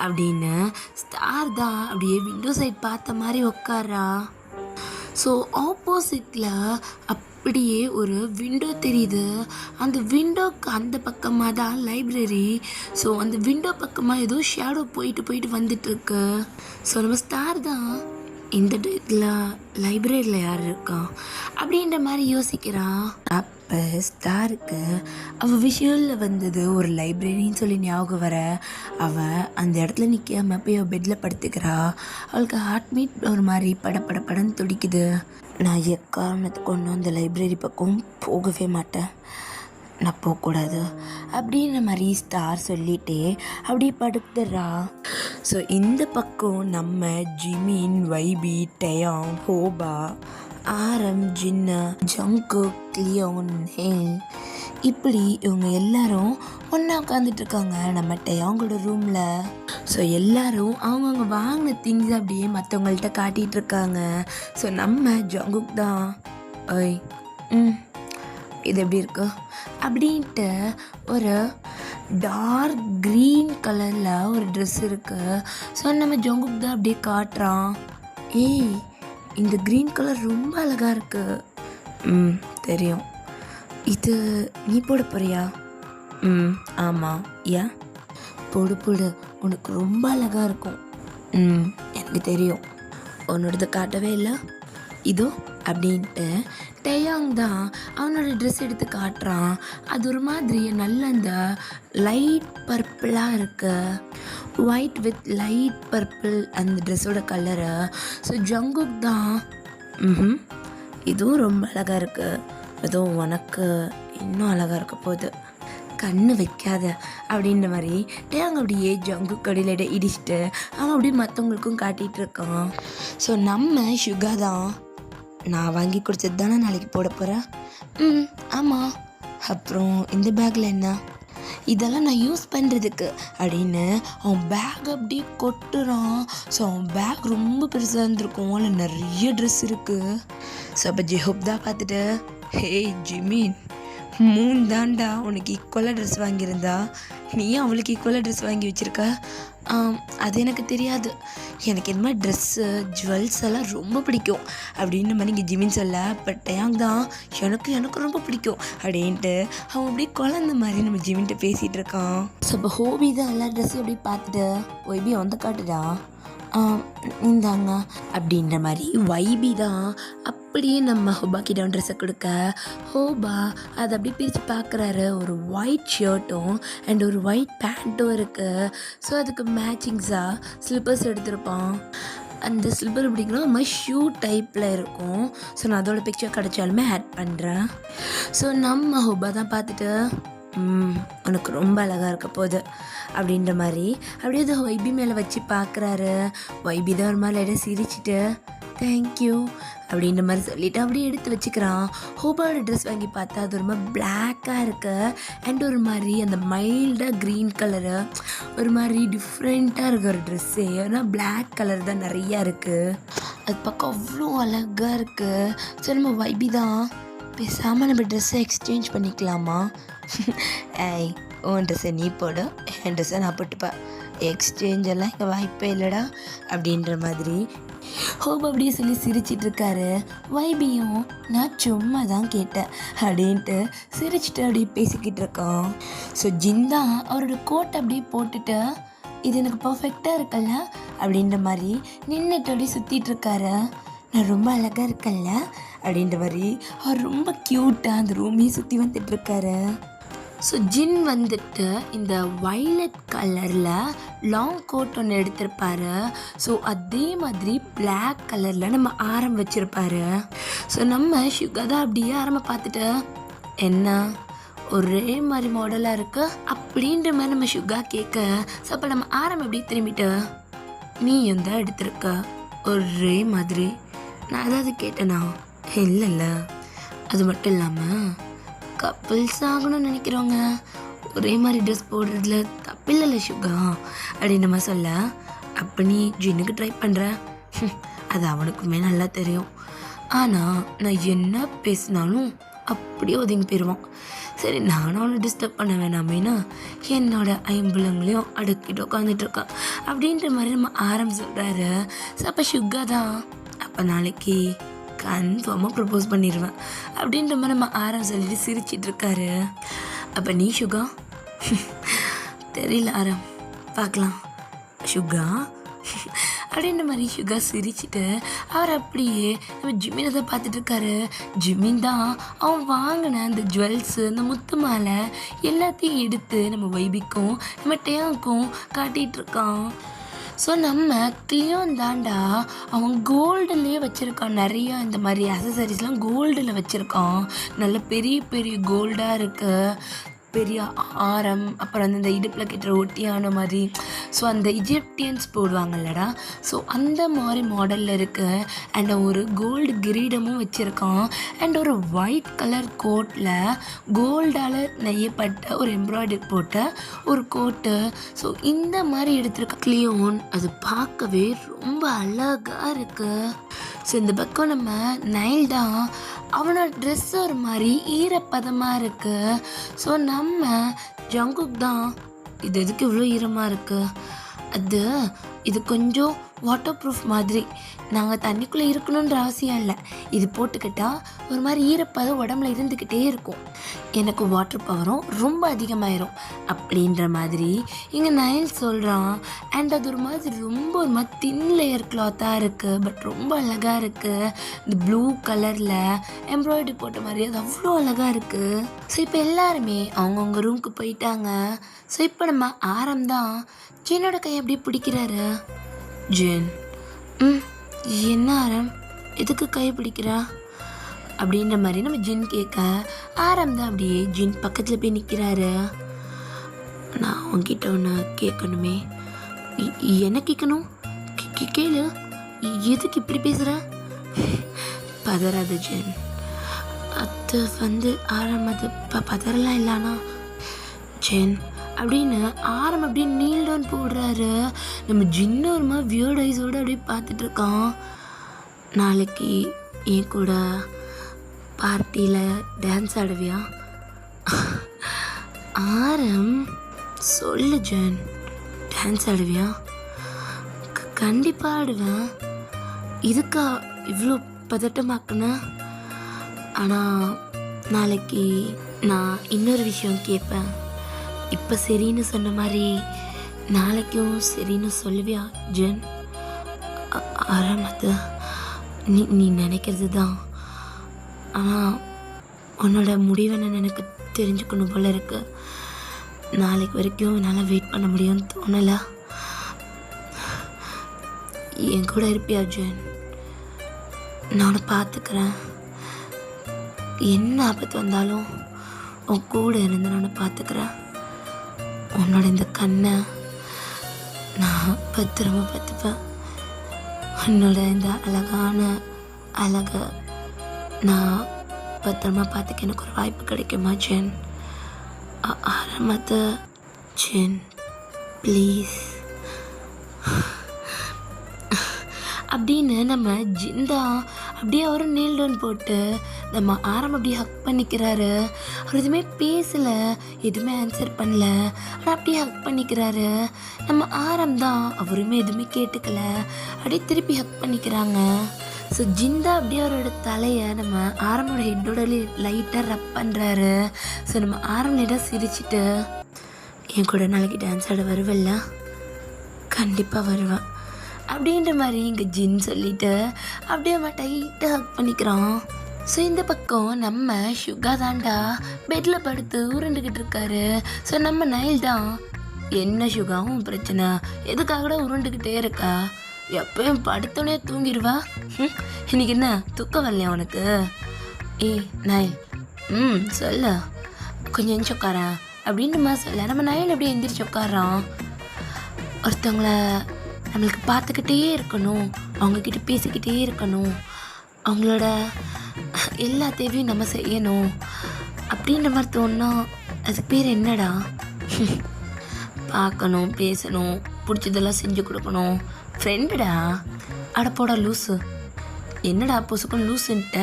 அப்படின்னு ஸ்டார் தான் அப்படியே விண்டோ சைட் பார்த்த மாதிரி உட்காரா. ஸோ ஆப்போசிட்டில் அப்படியே ஒரு விண்டோ தெரியுது. அந்த விண்டோக்கு அந்த பக்கமாக தான் லைப்ரரி. ஸோ அந்த விண்டோ பக்கமாக ஏதோ ஷேடோ போயிட்டு போயிட்டு வந்துட்டுருக்கு. ஸோ நம்ம ஸ்டார் தான் இந்த டேட்டில் லைப்ரரியில் யார் இருக்கா அப்படின்ற மாதிரி யோசிக்கிறான். அப்போ ஸ்டாருக்கு அவள் விஷுவலில் வந்தது ஒரு லைப்ரரின்னு சொல்லி ஞாபகம் வர அவள் அந்த இடத்துல நிற்காம போய் பெட்டில் படுத்துக்கிறா. அவளுக்கு ஹார்ட் பீட் ஒரு மாதிரி படன்னு துடிக்குது. நான் எக்காரணத்தை கொண்டு அந்த லைப்ரரி பக்கம் போகவே மாட்டேன், நான் போகக்கூடாது அப்படின்ற மாதிரி ஸ்டார் சொல்லிட்டே அப்படியே படுத்துடுறா. ஸோ இந்த பக்கம் நம்ம ஜிமின், வைபி, டயாங், ஹோபா, ஆரம், ஜின்னா, ஜங்கு, லியோன், ஹேங் இப்படி இவங்க எல்லாரும் ஒன்றா உட்காந்துட்ருக்காங்க நம்ம டயாங்கோட ரூமில். ஸோ எல்லாரும் அவங்கவுங்க வாங்கின திங்ஸ் அப்படியே மற்றவங்கள்ட்ட காட்டிகிட்டு இருக்காங்க. ஸோ நம்ம ஜங்குக் தான் ஓய் இது எப்படி இருக்கு அப்படின்ட்டு ஒரு டார்க் க்ரீன் கலரில் ஒரு ட்ரெஸ் இருக்குது. ஸோ நம்ம ஜங்குக் தான் அப்படியே காட்டுறான். ஏய் இந்த க்ரீன் கலர் ரொம்ப அழகாக இருக்குது. தெரியும், இது நீ போட போறியா? ஆமாம். ஏன்? போடு உனக்கு ரொம்ப அழகாக இருக்கும். எனக்கு தெரியும், உன்னோடது காட்டவே இல்லை இதோ அப்படின்ட்டு டயாங் தான் அவனோட ட்ரெஸ் எடுத்து காட்டுறான். அது ஒரு மாதிரி நல்ல அந்த லைட் பர்பிளாக இருக்கு, ஒயிட் வித் லைட் பர்பிள் அந்த ட்ரெஸ்ஸோட கலரு. ஸோ ஜங்குக் தான் இதுவும் ரொம்ப அழகாக இருக்குது, அதுவும் உனக்கு இன்னும் அழகாக இருக்க போகுது, கண்ணு வைக்காத அப்படின்ற மாதிரி டேங்க அப்படியே ஜங்கு கடையில் இடிச்சிட்டு அவன் அப்படியே மற்றவங்களுக்கும் காட்டிகிட்டு இருக்கான். ஸோ நம்ம சுகா தான் நான் வாங்கி கொடுத்தது தானே நாளைக்கு போட போகிறேன். ஆமாம். அப்புறம் இந்த பேக்கில் என்ன? இதெல்லாம் நான் யூஸ் பண்ணுறதுக்கு அப்படின்னு அவன் பேக் அப்படியே கொட்டுறான். ஸோ அவன் பேக் ரொம்ப பெருசாக இருந்திருக்கும், அதில் நிறைய ட்ரெஸ் இருக்குது. ஸோ அப்போ ஜெஹோப் தான் பார்த்துட்டு, ஹே ஜிமின், மூணு தாண்டா உனக்கு ஈக்குவலாக ட்ரெஸ் வாங்கியிருந்தா, நீயும் அவளுக்கு ஈக்குவலாக ட்ரெஸ் வாங்கி வச்சுருக்க. அது எனக்கு தெரியாது, எனக்கு இந்த மாதிரி ட்ரெஸ்ஸு ஜுவல்ஸ் எல்லாம் ரொம்ப பிடிக்கும் அப்படின்னு மாதிரி இங்கே ஜிமின் சொல்ல. பட் டயாங் தான் எனக்கு ரொம்ப பிடிக்கும் அப்படின்ட்டு அவன் அப்படியே குழந்த மாதிரி நம்ம ஜிமின்கிட்ட பேசிகிட்டு இருக்கான். ஸோ இப்போ ஹோபி தான் எல்லா ட்ரெஸ்ஸையும் அப்படியே பார்த்துட்டு ஒய்பி வந்து காட்டுடா இந்தாங்க அப்படின்ற மாதிரி வைபி தான் அப்படியே நம்ம ஹோபா கிட்ட ட்ரெஸ்ஸை கொடுக்க ஹோபா அதை அப்படியே பிரித்து பார்க்குறாரு. ஒரு ஒயிட் ஷர்ட்டும் அண்ட் ஒரு ஒயிட் பேண்ட்டும் இருக்குது. ஸோ அதுக்கு மேட்சிங்ஸாக ஸ்லிப்பர்ஸ் எடுத்திருப்பான். அந்த ஸ்லிப்பர் எப்படிங்கன்னா நம்ம ஷூ டைப்பில் இருக்கும். ஸோ நான் அதோட பிக்சர் கிடைச்சாலுமே ஆட் பண்ணுறேன். ஸோ நம்ம ஹோபா தான் பார்த்துட்டு உனக்கு ரொம்ப அழகாக இருக்க போகுது அப்படின்ற மாதிரி அப்படியே அதை வைபி மேலே வச்சு பார்க்குறாரு. வைபி தான் ஒரு மாதிரி லைட்டாக சிரிச்சிட்டு தேங்க்யூ அப்படின்ற மாதிரி சொல்லிவிட்டு அப்படியே எடுத்து வச்சுக்கிறான். ஹோபாவோட ட்ரெஸ் வாங்கி பார்த்தா அது ரொம்ப பிளாக்காக இருக்கு அண்ட் ஒரு மாதிரி அந்த மைல்டாக க்ரீன் கலரு ஒரு மாதிரி டிஃப்ரெண்ட்டாக இருக்கிற ட்ரெஸ்ஸே, ஏன்னா பிளாக் கலர் தான் நிறையா இருக்குது. அது பார்க்க அவ்வளோ அழகாக இருக்குது. ஸோ நம்ம வைபி தான் பேசாமல் நம்ம ட்ரெஸ்ஸை எக்ஸ்சேஞ்ச் பண்ணிக்கலாமா? ஏய் உன் ட்ரெஸ்ஸை நீ போடு, என் ட்ரெஸ்ஸை நான் போட்டுப்பேன், எக்ஸ்சேஞ்ச் எல்லாம் இங்கே வாய்ப்பே இல்லைடா அப்படின்ற மாதிரி ஹோப் அப்படியே சொல்லி சிரிச்சிட்டு இருக்காரு. வைபியும் நான் சும்மா தான் கேட்டேன் அப்படின்ட்டு சிரிச்சிட்டு அப்படியே பேசிக்கிட்டு இருக்கான். ஸோ ஜிந்தா அவரோட கோட்டை அப்படியே போட்டுட்டு இது எனக்கு பர்ஃபெக்டாக இருக்கல்ல அப்படின்ற மாதிரி நின்றுட்டு அப்படியே சுற்றிட்டு இருக்காரு. நான் ரொம்ப அழகாக இருக்கல்ல அப்படின்ற மாதிரி அவர் ரொம்ப க்யூட்டாக அந்த ரூமையும் சுற்றி வந்துட்டுருக்காரு. ஸோ ஜின் வந்துட்டு இந்த வைலட் கலரில் லாங் கோட் ஒன்று எடுத்திருப்பாரு. ஸோ அதே மாதிரி பிளாக் கலரில் நம்ம ஆரம் வச்சுருப்பாரு. ஸோ நம்ம சுகதா அப்படியே ஆரம்ப பார்த்துட்டு என்ன ஒரே மாதிரி மாடலாக இருக்கு அப்படின்ற மாதிரி நம்ம சுகா கேட்க, ஸோ அப்போ நம்ம ஆரம் எப்படி திரும்பிட்டு நீ எந்த எடுத்திருக்க ஒரே மாதிரி நான் ஏதாவது கேட்டேனா? இல்லைல்ல. அது மட்டும் இல்லாமல் கப்பிள்ஸ் ஆகணும்னு நினைக்கிறவங்க ஒரே மாதிரி ட்ரெஸ் போடுறதுல தப்பில்லைல்ல சுகா அப்படின்னு நம்ம சொல்ல, அப்போ நீ ஜின்னுக்கு ட்ரை பண்ணுற, அது அவனுக்குமே நல்லா தெரியும். ஆனால் நான் என்ன பேசினாலும் அப்படியே ஒதுங்கி போயிடுவான். சரி நானும் அவனை டிஸ்டர்ப் பண்ண வேணாமேனா என்னோட ஐம்புலங்களையும் அடுக்கிட்டு உட்காந்துட்ருக்கான் அப்படின்ற மாதிரி நம்ம ஆரம் சொல்கிறாரு. ஸோ அப்போ சுகா தான் அப்போ நாளைக்கு கன்ஃபார்மாக ப்ரப்போஸ் பண்ணிடுவேன் அப்படின்ற மாதிரி நம்ம ஆரம் சொல்லிட்டு சிரிச்சிட்டு இருக்காரு. அப்போ நீ சுகா? தெரியல ஆரம், பார்க்கலாம். சுகா அப்படின்ற மாதிரி சுகா சிரிச்சிட்டு அவர் அப்படியே நம்ம ஜிம்மினை தான் பார்த்துட்டு இருக்காரு. ஜிம்மின் தான் அவன் வாங்கின அந்த ஜுவல்ஸு, அந்த முத்து மாலை எல்லாத்தையும் எடுத்து நம்ம வைபிக்கும் நம்ம டேவுக்கும் காட்டிகிட்டு இருக்கான். ஸோ நம்ம கிளியோன் தாண்டா அவன் கோல்டுலேயே வச்சுருக்கான். நிறையா இந்த மாதிரி அசசரிஸ்லாம் கோல்டில் வச்சுருக்கான். நல்ல பெரிய பெரிய கோல்டாக இருக்குது. பெரிய ஆரம், அப்புறம் வந்து இந்த இடுப்பில் கட்டுற ஒட்டியான மாதிரி. ஸோ அந்த இஜிப்டியன்ஸ் போடுவாங்கல்லடா, ஸோ அந்த மாதிரி மாடலில் இருக்குது. அண்ட் ஒரு கோல்டு கிரீடமும் வச்சுருக்கான். அண்ட் ஒரு ஒயிட் கலர் கோட்டில் கோல்டால் நெய்யப்பட்ட ஒரு எம்ப்ராய்டரி போட்ட ஒரு கோட்டு. ஸோ இந்த மாதிரி எடுத்துருக்க கிளியோன் அது பார்க்கவே ரொம்ப அழகாக இருக்குது. ஸோ இந்த பக்கம் நம்ம நைல் தான், அவனோட ட்ரெஸ் ஒரு மாதிரி ஈரப்பதமாக இருக்குது. ஸோ நம்ம ஜங்குக் தான், இது எதுக்கு இவ்வளோ ஈரமாக இருக்குது, இது கொஞ்சம் வாட்டர் ப்ரூஃப் மாதிரி, நாங்கள் தண்ணிக்குள்ளே இருக்கணுன்ற அவசியம் இல்லை, இது போட்டுக்கிட்டால் ஒரு மாதிரி ஈரப்பதம் உடம்புல இருந்துக்கிட்டே இருக்கும், எனக்கு வாட்டர் பவரும் ரொம்ப அதிகமாயிரும் அப்படின்ற மாதிரி இங்கே நைல் சொல்கிறான். அண்ட் அது ஒரு மாதிரி ரொம்ப ஒரு மாதிரி தின் லேயர் கிளாத்தாக இருக்குது, பட் ரொம்ப அழகாக இருக்குது. இந்த ப்ளூ கலரில் எம்ப்ராய்டரி போட்ட மாதிரி அது அவ்வளோ அழகாக இருக்குது. ஸோ இப்போ எல்லாருமே அவங்கவுங்க ரூமுக்கு போயிட்டாங்க. ஸோ இப்போ நம்ம ஆரம் தான் ஜெனோட கையை அப்படியே பிடிக்கிறாரு. ஜென், என்ன ஆரம், எதுக்கு கை பிடிக்கிறா அப்படின்ற மாதிரி நம்ம ஜின் கேட்க, ஆரம் தான் அப்படியே ஜின் பக்கத்தில் போய் நிற்கிறாரு. நான் உங்ககிட்ட ஒன்று கேட்கணுமே. என்ன கேட்கணும்? கேளு, எதுக்கு இப்படி பேசுகிற? பதறாத ஜின். அது வந்து ஆரம், அது பதறலாம் இல்லைனா ஜென் அப்படின்னு ஆரம் அப்படியே நீல் டவுன் போடுறாரு. நம்ம ஜின்னு ஒரு மாதிரி வியர்ட் ஐஸோடு அப்படியே பார்த்துட்டு இருக்கான். நாளைக்கு என் கூட பார்ட்டியில் டான்ஸ் ஆடுவியா? ஆரம், சொல்லு ஜென், டான்ஸ் ஆடுவியா? கண்டிப்பாக ஆடுவேன். இதுக்கா இவ்வளோ பதட்டமாக்குன? ஆனால் நாளைக்கு நான் இன்னொரு விஷயம் கேட்பேன். இப்போ சரின்னு சொன்ன மாதிரி நாளைக்கும் சரின்னு சொல்லுவியா ஜென்? ஆரம்பத்து நீ நினைக்கிறது தான், ஆனால் உன்னோட முடிவுன்னு எனக்கு தெரிஞ்சுக்கணும் போல இருக்கு. நாளைக்கு வரைக்கும் என்னால் வெயிட் பண்ண முடியும்னு தோணலை. என் கூட இருப்பியா ஜென்? நான் பார்த்துக்கிறேன். என்ன ஆபத்து வந்தாலும் உன் கூட இருந்து நான் பார்த்துக்கிறேன். உன்னோட இந்த கண்ணை நான் பத்திரமா பார்த்துப்பேன். உன்னோட இந்த அழகை நான் பத்திரமா பார்த்துக்க எனக்கு ஒரு வாய்ப்பு கிடைக்குமா ஜென்? ஆரம்பத்தை ஜென் ப்ளீஸ் அப்படின்னு நம்ம ஜிந்தா அப்படியே அவரும் நீல் டவுன் போட்டு நம்ம ஆரம் அப்படியே ஹக் பண்ணிக்கிறாரு. அவர் எதுவுமே பேசலை, எதுவுமே ஆன்சர் பண்ணல, ஆனால் அப்படியே ஹக் பண்ணிக்கிறாரு. நம்ம ஆரம் தான் அவருமே எதுவுமே கேட்டுக்கல, அப்படியே திருப்பி ஹக் பண்ணிக்கிறாங்க. ஸோ ஜிந்தா அப்படியே அவரோட தலையை நம்ம ஆரமோட ஹெட்டோட லைட்டாக ரப் பண்ணுறாரு. ஸோ நம்ம ஆரம் லைட்டாக சிரிச்சிட்டு, என் கூட நாளைக்கு டான்ஸ் ஆட வருவல்ல? கண்டிப்பாக வருவேன் அப்படின்ற மாதிரி இங்கே ஜின் சொல்லிட்டு அப்படியே அவன் டைட்டாக ஹக் பண்ணிக்கிறான். ஸோ இந்த பக்கம் நம்ம சுகா தாண்டா பெட்டில் படுத்து உருண்டுக்கிட்டு இருக்காரு. ஸோ நம்ம நைல் தான், என்ன சுகாவும் பிரச்சனை, எதுக்காக உருண்டுக்கிட்டே இருக்கா, எப்பயும் படுத்தோடனே தூங்கிடுவா, இன்னைக்கு என்ன தூக்கம் வரலையா உனக்கு? ஏய் நைல், சொல்ல கொஞ்சம் எந்திரிச்சு உட்காரேன் அப்படின்ற மாதிரி சொல்ல நம்ம நைல் அப்படியே எந்திரிச்சு உட்காரான். ஒருத்தவங்கள நம்மளுக்கு பார்த்துக்கிட்டே இருக்கணும், அவங்கக்கிட்ட பேசிக்கிட்டே இருக்கணும், அவங்களோட எல்லா தேவையும் நம்ம செய்யணும் அப்படின்ற மாதிரி தோணுனா அதுக்கு பேர் என்னடா? பார்க்கணும், பேசணும், பிடிச்சதெல்லாம் செஞ்சு கொடுக்கணும், ஃப்ரெண்டுடா. அடப்போடா லூஸு, என்னடா பொசுக்கும் லூஸுன்ட்ட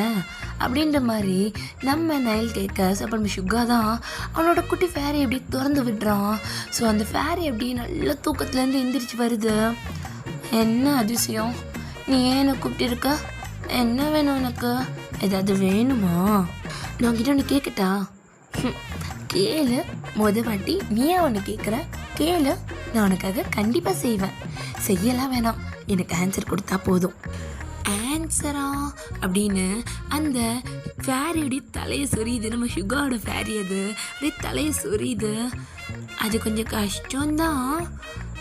அப்படின்ற மாதிரி நம்ம நைல் கேட்க. ஸோ அப்போ நம்ம சுகா தான் அவனோட குட்டி ஃபேரை எப்படி திறந்து விடுறான். ஸோ அந்த ஃபேரை எப்படி நல்ல தூக்கத்துலேருந்து எந்திரிச்சு வருது. என்ன அதிசயம், நீ ஏன்னு கூப்பிட்டு இருக்க? என்ன வேணும் உனக்கு? ஏதாவது வேணுமா? நான் கிட்ட ஒன்று கேட்கட்டா? கேளு. வாட்டி நீயே ஒன்று கேட்குற, கேளு. நான் உனக்காக கண்டிப்பாக செய்வேன். செய்யலாம் வேணாம், எனக்கு ஆன்சர் கொடுத்தா போதும். ஆன்சரா அப்படின்னு அந்த ஃபேரியோடைய தலையை சொரியுது. நம்ம சுகாவோட ஃபேரி அது அப்படியே தலையை சொரியுது. அது கொஞ்சம் கஷ்டம்தான்,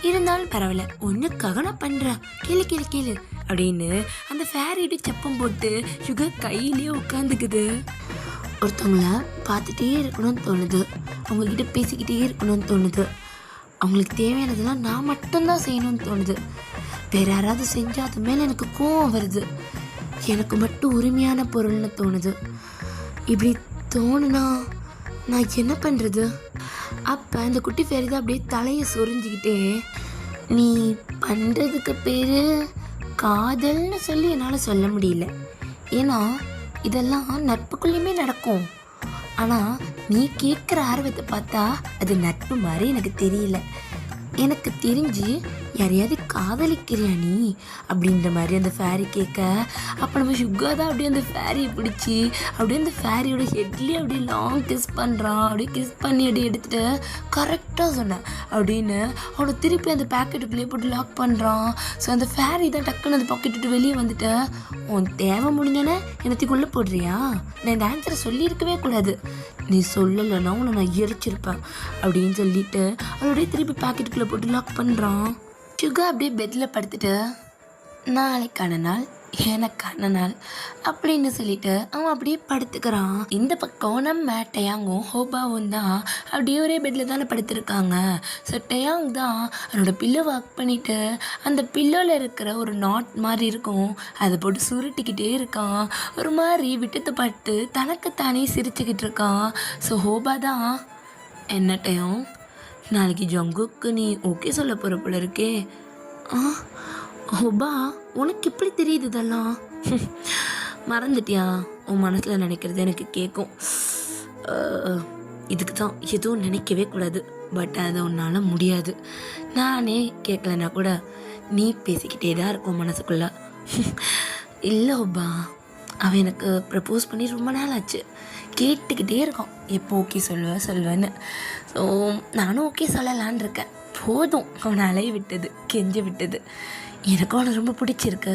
இருந்தாலும் பரவாயில்ல, ஒன்றுக்காக நான் பண்ணுறேன். கேளு கேளு கேளு அப்படின்னு அந்த ஃபேரியோடைய செப்பம் போட்டு சுகர் கையிலேயே உட்காந்துக்குது. ஒருத்தவங்கள பார்த்துட்டே இருக்கணும்னு தோணுது, அவங்கக்கிட்ட பேசிக்கிட்டே இருக்கணும்னு தோணுது, அவங்களுக்கு தேவையானதெல்லாம் நான் மட்டும்தான் செய்யணும்னு தோணுது. வேறு யாராவது செஞ்சால் அது மேலே எனக்கு கோவம் வருது, எனக்கு மட்டும் உரிமையான பொருள்னு தோணுது. இப்படி தோணுனா நான் என்ன பண்ணுறது? அப்போ இந்த குட்டி ஃபேரி தான் அப்படியே தலையை சொரிஞ்சிக்கிட்டே, நீ பண்ணுறதுக்கு பேர் காதல்னு சொல்லி என்னால் சொல்ல முடியல. ஏன்னா இதெல்லாம் நட்புக்குள்ளேயுமே நடக்கும். ஆனால் நீ கேட்குற ஆர்வத்தை பார்த்தா அது நட்பு மாதிரி எனக்கு தெரியல. எனக்கு தெரிஞ்சு யாரையாவது காதலிக்கிறியா நீ அப்படின்ற மாதிரி அந்த ஃபேரி கேட்க, அப்போ நம்ம சுகா தான் அப்படியே அந்த ஃபேரியை பிடிச்சி அப்படியே அந்த ஃபேரியோட ஹெட்லேயே அப்படியே லாங் கிஸ் பண்ணுறான். அப்படியே கிஸ் பண்ணி அப்படியே எடுத்துகிட்டு கரெக்டாக சொன்னேன் அப்படின்னு அவனை திருப்பி அந்த பேக்கெட்டுக்குள்ளேயே போட்டு லாக் பண்ணுறான். ஸோ அந்த ஃபேரி தான் டக்குன்னு அந்த பாக்கெட் விட்டு வெளியே வந்துட்டு, உன் தேவை முடிஞ்சோன்னே எனத்துக்குள்ளே போடுறியா? நான் இந்த ஆன்சரை சொல்லியிருக்கவே கூடாது, நீ சொல்லலைன்னா உன்னை நான் எரிச்சிருப்பேன் அப்படின்னு சொல்லிட்டு அவளுடைய திருப்பி பேக்கெட்டுக்குள்ளே போட்டு லாக் பண்ணுறான். சுகா அப்படியே பெட்டில் படுத்துட்டு, நாளைக்கான நாள் எனக்கான நாள் அப்படின்னு சொல்லிட்டு அவன் அப்படியே படுத்துக்கிறான். இந்த பக்கம் நம்ம டயாங்கும் ஹோபாவும் தான் அப்படியே ஒரே பெட்டில் தானே படுத்துருக்காங்க. ஸோ டயாங் தான் அவனோட பில்லோ ஒர்க் பண்ணிவிட்டு அந்த பில்லோவில் இருக்கிற ஒரு நாட் மாதிரி இருக்கும், அதை போட்டு சுருட்டிக்கிட்டே இருக்கான். ஒரு மாதிரி விட்டத்தை பட்டு தனக்குத்தானே சிரிச்சுக்கிட்டு இருக்கான். ஸோ ஹோபா தான், என்ன டயாங், நாளைக்கு ஜங்குக்கு நீ ஓகே சொல்ல போகிற போல இருக்கே. ஹோபா, உனக்கு எப்படி தெரியுது இதெல்லாம்? மறந்துட்டியா? உன் மனசில் நினைக்கிறது எனக்கு கேட்கும். இதுக்கு தான் எதுவும் நினைக்கவே கூடாது, பட் அதை உன்னால் முடியாது. நானே கேட்கலன்னா கூட நீ பேசிக்கிட்டே தான் இருக்கும் மனசுக்குள்ளே. இல்லை ஹோபா, அவன் எனக்கு ப்ரப்போஸ் பண்ணி ரொம்ப நாள் ஆச்சு, கேட்டுக்கிட்டே இருக்கான் எப்போ ஓகே சொல்லுவேன்னு. ஸோ நானும் ஓகே சொல்லலான் இருக்கேன். போதும் அவனை அலைய விட்டது, கெஞ்ச விட்டது. எனக்கும் அவனை ரொம்ப பிடிச்சிருக்கு.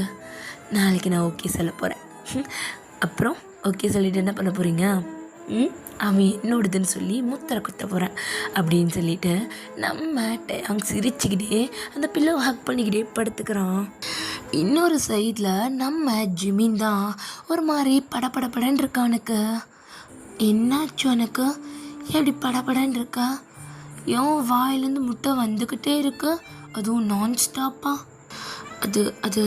நாளைக்கு நான் ஓகே சொல்ல போகிறேன். அப்புறம் ஓகே சொல்லிட்டு என்ன பண்ண போகிறீங்க? அவன் என்னோடதுன்னு சொல்லி முத்தரை குத்த போகிறேன் அப்படின்னு சொல்லிட்டு நம்ம அங்கே சிரிச்சுக்கிட்டே அந்த பில்லோ ஹக் பண்ணிக்கிட்டே படுத்துக்கிறான். இன்னொரு சைடில் நம்ம ஜிமின் தான் ஒரு மாதிரி படபடன்னு இருக்கானுக்கு. என்னாச்சு உனக்கு? எப்படி படபடன்னு இருக்கா? ஏன் வாயிலேருந்து முட்டை வந்துக்கிட்டே இருக்கு, அதுவும் நான் ஸ்டாப்பா? அது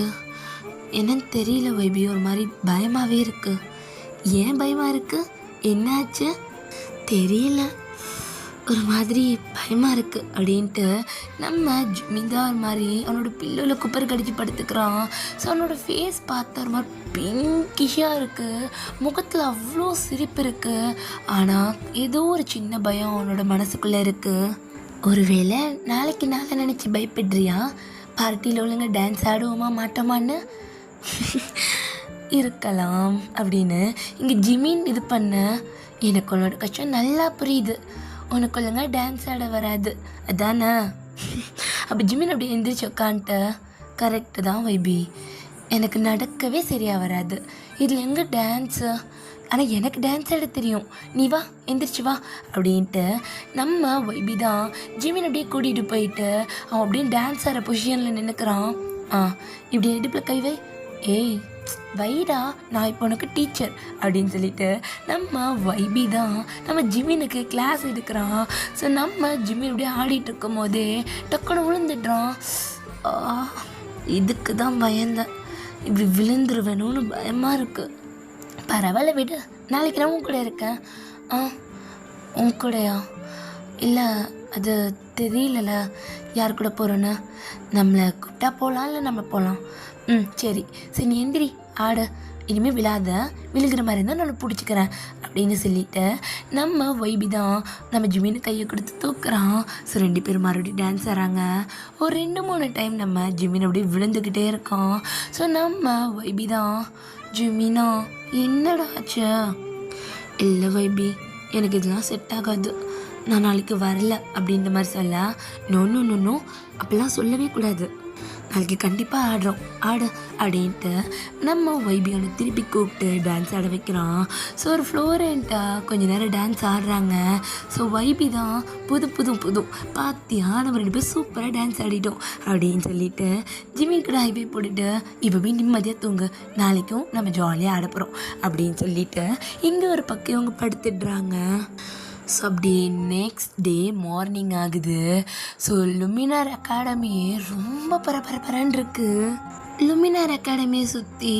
என்னன்னு தெரியல வைபி, ஒரு மாதிரி பயமாகவே இருக்குது. ஏன் பயமாக இருக்குது? என்னாச்சு தெரியல, ஒரு மாதிரி பயமாக இருக்குது அப்படின்ட்டு நம்ம ஜிமின்தான் ஒரு மாதிரி அவனோட பில்லோவில் குப்பர் கடிச்சு படுத்துக்கிறான். ஸோ அவனோட ஃபேஸ் பார்த்தா ஒரு மாதிரி பிங்கிஷாக இருக்குது, முகத்தில் அவ்வளோ சிரிப்பு இருக்குது. ஆனால் ஏதோ ஒரு சின்ன பயம் அவனோட மனசுக்குள்ளே இருக்குது. ஒருவேளை நாளைக்கு நாளை நினச்சி பயப்படுறியா? பார்ட்டியில் ஒழுங்க டான்ஸ் ஆடுவோமா மாட்டோமான்னு? இருக்கலாம் அப்படின்னு இங்கே ஜிமின் இது பண்ண, எனக்கு உன்னோட கஷ்டம் நல்லா புரியுது, உனக்கு ஒழுங்க டான்ஸ் ஆட வராது அதானே? அப்போ ஜிமின் அப்படி எந்திரிச்சு உட்காந்துட்டு, கரெக்டு தான் வைபி, எனக்கு நடக்கவே சரியாக வராது, இதில் எங்கே டான்ஸு? ஆனால் எனக்கு டான்ஸ் ஆட தெரியும், நீ வா எந்திரிச்சு வா அப்படின்ட்டு நம்ம வைபி தான் ஜிமின் அப்படியே கூட்டிகிட்டு போயிட்டு அவன் அப்படியே டான்ஸ் ஆடுற பொசிஷனில் நின்றுக்கிறான். இப்படி இடுப்பில் கை வை, ஏய் வைடா, நான் இப்போ உனக்கு டீச்சர் அப்படின்னு சொல்லிட்டு நம்ம வைபி தான் நம்ம ஜிமினுக்கு கிளாஸ் எடுக்கிறான். ஸோ நம்ம ஜிமின் அப்படியே ஆடிட்டு இருக்கும் போதே டக்குன்னு விழுந்துடுறான். இதுக்கு தான் பயந்தேன், இப்படி விழுந்துருவேணும்னு பயமாக இருக்குது. பரவாயில்ல விடு, நாளைக்கு நான் உன் கூட இருக்கேன். உன் கூடயா? இல்லை அது தெரியலல யார் கூட போகிறோன்னு. நம்மளை கூப்பிட்டா போகலாம், இல்லை நம்ம போகலாம். சரி சரி, நீ எந்திரி ஆடு, இனிமேல் விழாத, விழுகிற மாதிரி இருந்தால் நான் பிடிச்சிக்கிறேன் அப்படின்னு சொல்லிட்டு நம்ம வைபி தான் நம்ம ஜிமின்னு கையை கொடுத்து தூக்குறான். ஸோ 2 பேரும் மறுபடியும் டான்ஸ் ஆடுறாங்க. ஒரு 2-3 டைம் நம்ம ஜிமின் அப்படியே விழுந்துக்கிட்டே இருக்கான். ஸோ நம்ம வைபி தான், ஜிமினா என்னடா ஆச்சு? இல்லை வைபி, எனக்கு இதெல்லாம் செட் ஆகாது, நான் நாளைக்கு வரல அப்படின்ற மாதிரி சொல்ல. நோ நோ நோ நோ, அப்படிலாம் சொல்லவே கூடாது. நாளைக்கு கண்டிப்பாக ஆடுறோம், ஆடு அப்படின்ட்டு நம்ம வைபி அவனை திருப்பி கூப்பிட்டு டான்ஸ் ஆட வைக்கிறான். ஸோ ஒரு ஃப்ளோரண்ட்டாக கொஞ்ச நேரம் டான்ஸ் ஆடுறாங்க. ஸோ வைபி தான் புது பாத்தியா நம்ம 2 பேரும் சூப்பராக டான்ஸ் ஆடிட்டோம் அப்படின்னு சொல்லிட்டு ஜிம்மி கூட ஹைவே போட்டுட்டு இப்போ போய் நிம்மதியாக தூங்கு, நாளைக்கும் நம்ம ஜாலியாக ஆட போகிறோம் அப்படின்னு சொல்லிட்டு இங்கே ஒரு பக்கம் இவங்க படுத்துடுறாங்க. ஸோ அப்படியே நெக்ஸ்ட் டே மார்னிங் ஆகுது. ஸோ லுமினார் அகாடமி ரொம்ப பரபரன்னு இருக்கு. லுமினார் அகாடமியை சுற்றி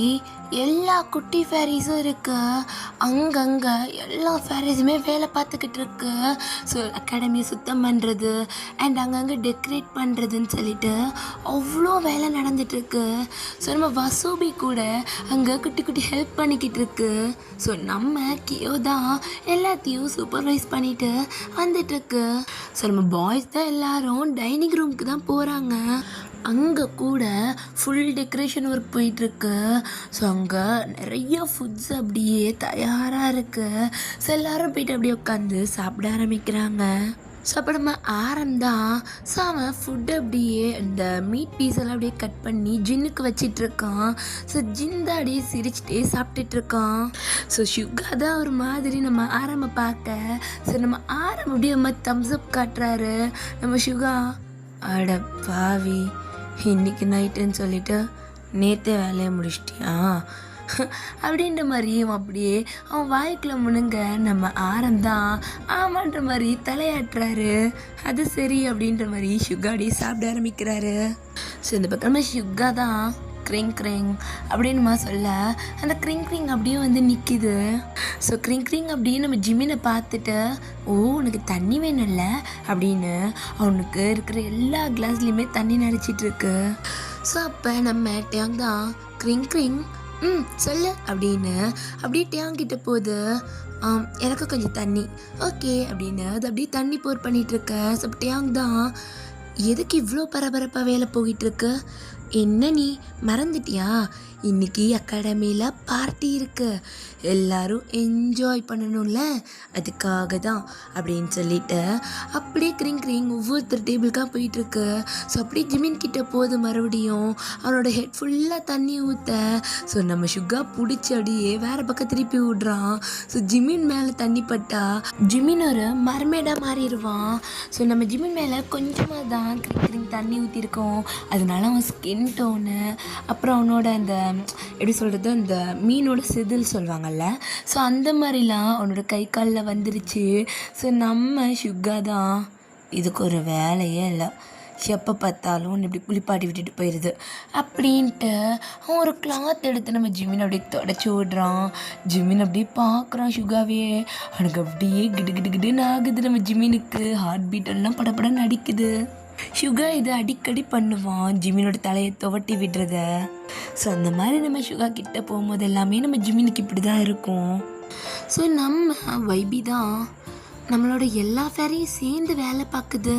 எல்லா குட்டி ஃபேரிஸும் இருக்கு. அங்கங்கே எல்லா ஃபேரிஸுமே வேலை பார்த்துக்கிட்டு இருக்கு. ஸோ அகாடமியை சுத்தம் பண்ணுறது அண்ட் அங்கங்கே டெக்கரேட் பண்ணுறதுன்னு சொல்லிட்டு அவ்வளோ வேலை நடந்துகிட்ருக்கு. ஸோ நம்ம வசூபி கூட அங்கே குட்டி ஹெல்ப் பண்ணிக்கிட்டு இருக்கு. ஸோ நம்ம கியோ தான் எல்லாத்தையும் சூப்பர்வைஸ் பண்ணிட்டு வந்துட்டுருக்கு. ஸோ நம்ம பாய்ஸ் தான் எல்லாரும் டைனிங் ரூமுக்கு தான் போகிறாங்க. அங்கே கூட ஃபுல் டெக்கரேஷன் ஒர்க் போயிட்டுருக்கு. ஸோ அங்கே நிறைய ஃபுட்ஸ் அப்படியே தயாராக இருக்குது. ஸோ எல்லோரும் போயிட்டு அப்படியே உட்காந்து சாப்பிட ஆரம்பிக்கிறாங்க. ஸோ அப்போ நம்ம ஆரம்தான். ஸோ அவன் ஃபுட்டு அப்படியே இந்த மீட் பீஸ் எல்லாம் அப்படியே கட் பண்ணி ஜின்னுக்கு வச்சிட்ருக்கான். ஸோ ஜின் தான் அப்படியே சிரிச்சிட்டே சாப்பிட்டுட்ருக்கான். ஸோ சுகா தான் ஒரு மாதிரி நம்ம ஆரம்பை பார்க்க. ஸோ நம்ம ஆரம் அப்படியே நம்ம தம்ஸ் அப் காட்டுறாரு. நம்ம சுகா, அட பாவி, இன்னைக்கு நைட்டுன்னு சொல்லிட்டு நேற்றே வேலையை முடிச்சிட்டியா அப்படின்ற மாதிரி அப்படியே அவன் வாய்க்குள்ள முனுங்க நம்ம ஆரம்தான் ஆமான்ற மாதிரி தலையாட்டுறாரு. அது சரி அப்படின்ற மாதிரி சுகா அப்படியே சாப்பிட ஆரம்பிக்கிறாரு. ஸோ இந்த பக்கமா சுகா தான் க்ரிங் அப்படின்னு சொல்ல அந்த க்ரிங் அப்படியே வந்து நிற்கிது. ஸோ க்ரிங் அப்படியே நம்ம ஜிம்மினை பார்த்துட்டு, ஓ உனக்கு தண்ணி வேணும்ல அப்படின்னு அவனுக்கு இருக்கிற எல்லா கிளாஸ்லேயுமே தண்ணி நினச்சிட்ருக்கு. ஸோ அப்போ நம்ம டேங் தான் க்ரிங் சொல்லு அப்படின்னு அப்படியே டேங் கிட்ட போகுது. எனக்கு கொஞ்சம் தண்ணி ஓகே அப்படின்னு அது அப்படியே தண்ணி போர் பண்ணிகிட்ருக்க. ஸோ டேங் தான், எதுக்கு இவ்வளோ பரபரப்பாக வேலை போயிட்டுருக்கு? என்ன நீ மறந்துட்டியா? இன்னைக்கு அகாடமியில் பார்ட்டி இருக்கு, எல்லாரும் என்ஜாய் பண்ணணும்ல, அதுக்காக தான் அப்படின்னு சொல்லிட்டு அப்படியே க்ரிங் ஒவ்வொருத்தர் டேபிளுக்காக போயிட்டுருக்கு. ஸோ அப்படியே ஜிமின் கிட்ட போகுது. மறுபடியும் அவனோட ஹெட் ஃபுல்லாக தண்ணி ஊற்ற. ஸோ நம்ம சுகா பிடிச்சி அப்படியே வேறு பக்கம் திருப்பி விடுறான். ஸோ ஜிமின் மேலே தண்ணி பட்டா ஜிமின் ஒரு மர்மேடாக மாறிடுவான். ஸோ நம்ம ஜிமின் மேலே கொஞ்சமாக தான் க்ரிங் தண்ணி ஊற்றிருக்கோம். அதனால அவன் ஸ்கின் டோனு, அப்புறம் அவனோட அந்த எப்படி சொல்கிறது, அந்த மீனோட செதில் சொல்லுவாங்கள்ல, ஸோ அந்த மாதிரிலாம் அவனோட கை காலில் வந்துருச்சு. ஸோ நம்ம சுகா தான், இதுக்கு ஒரு வேலையே இல்லை, எப்போ பார்த்தாலும் இப்படி குளிப்பாட்டி விட்டுட்டு போயிடுது அப்படின்ட்டு அவன் ஒரு கிளாத் எடுத்து நம்ம ஜிமின் அப்படியே தொடச்சி விடுறான். ஜிமின் அப்படியே பார்க்குறான் சுகாவே. அவனுக்கு அப்படியே கிடுன்னு ஆகுது. நம்ம ஜிமினுக்கு ஹார்ட் பீட் எல்லாம் படப்படன்னு அடிக்குது. சுகா இது அடிக்கடி பண்ணுவான், ஜிமினோட தலையை துவட்டி விடுறத. ஸோ அந்த மாதிரி நம்ம சுகா கிட்ட போகும்போது எல்லாமே நம்ம ஜிமினுக்கு இப்படி தான் இருக்கும். ஸோ நம்ம வைபி தான் நம்மளோட எல்லா ஃபேரையும் சேர்ந்து வேலை பார்க்குது.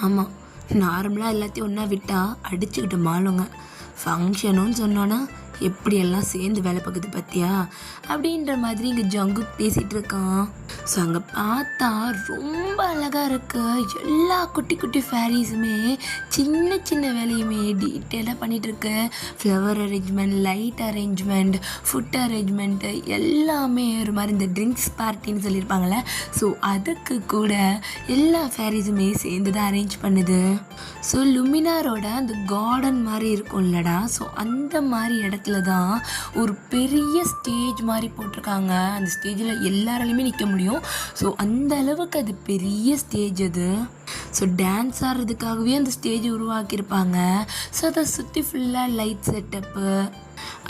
ஆமாம், நார்மலாக எல்லாத்தையும் ஒன்றா விட்டால் அடிச்சுக்கிட்டு மாளுங்க. ஃபங்க்ஷனுன்னு சொன்னோன்னா எப்படியெல்லாம் சேர்ந்து வேலை பார்க்குது பார்த்தியா அப்படின்ற மாதிரி இங்கே ஜங்குக் பேசிகிட்டு இருக்கான். ஸோ அங்கே பார்த்தா ரொம்ப அழகாக இருக்கு. எல்லா குட்டி ஃபேரிஸுமே சின்ன வேலையுமே டீட்டெயிலாக பண்ணிகிட்ருக்கு. Flower arrangement, light arrangement, food arrangement எல்லாமே ஒரு மாதிரி இந்த ட்ரிங்க்ஸ் பார்ட்டின்னு சொல்லியிருப்பாங்கள்ல, ஸோ அதுக்கு கூட எல்லா ஃபேரிஸுமே சேர்ந்து தான் அரேஞ்ச் பண்ணுது. ஸோ லுமினாரோட அந்த கார்டன் மாதிரி இருக்கும் இல்லடா, ஸோ அந்த மாதிரி இடத்துல தான் ஒரு பெரிய ஸ்டேஜ் மாதிரி போட்டிருக்காங்க. அந்த ஸ்டேஜில் எல்லாராலையுமே நிற்க முடியும். ஸோ அந்த அளவுக்கு அது பெரிய ஸ்டேஜ் அது. ஸோ டான்ஸ் ஆடுறதுக்காகவே அந்த ஸ்டேஜ் உருவாக்கியிருப்பாங்க. ஸோ அதை சுற்றி ஃபுல்லாக லைட் செட்டப்பு,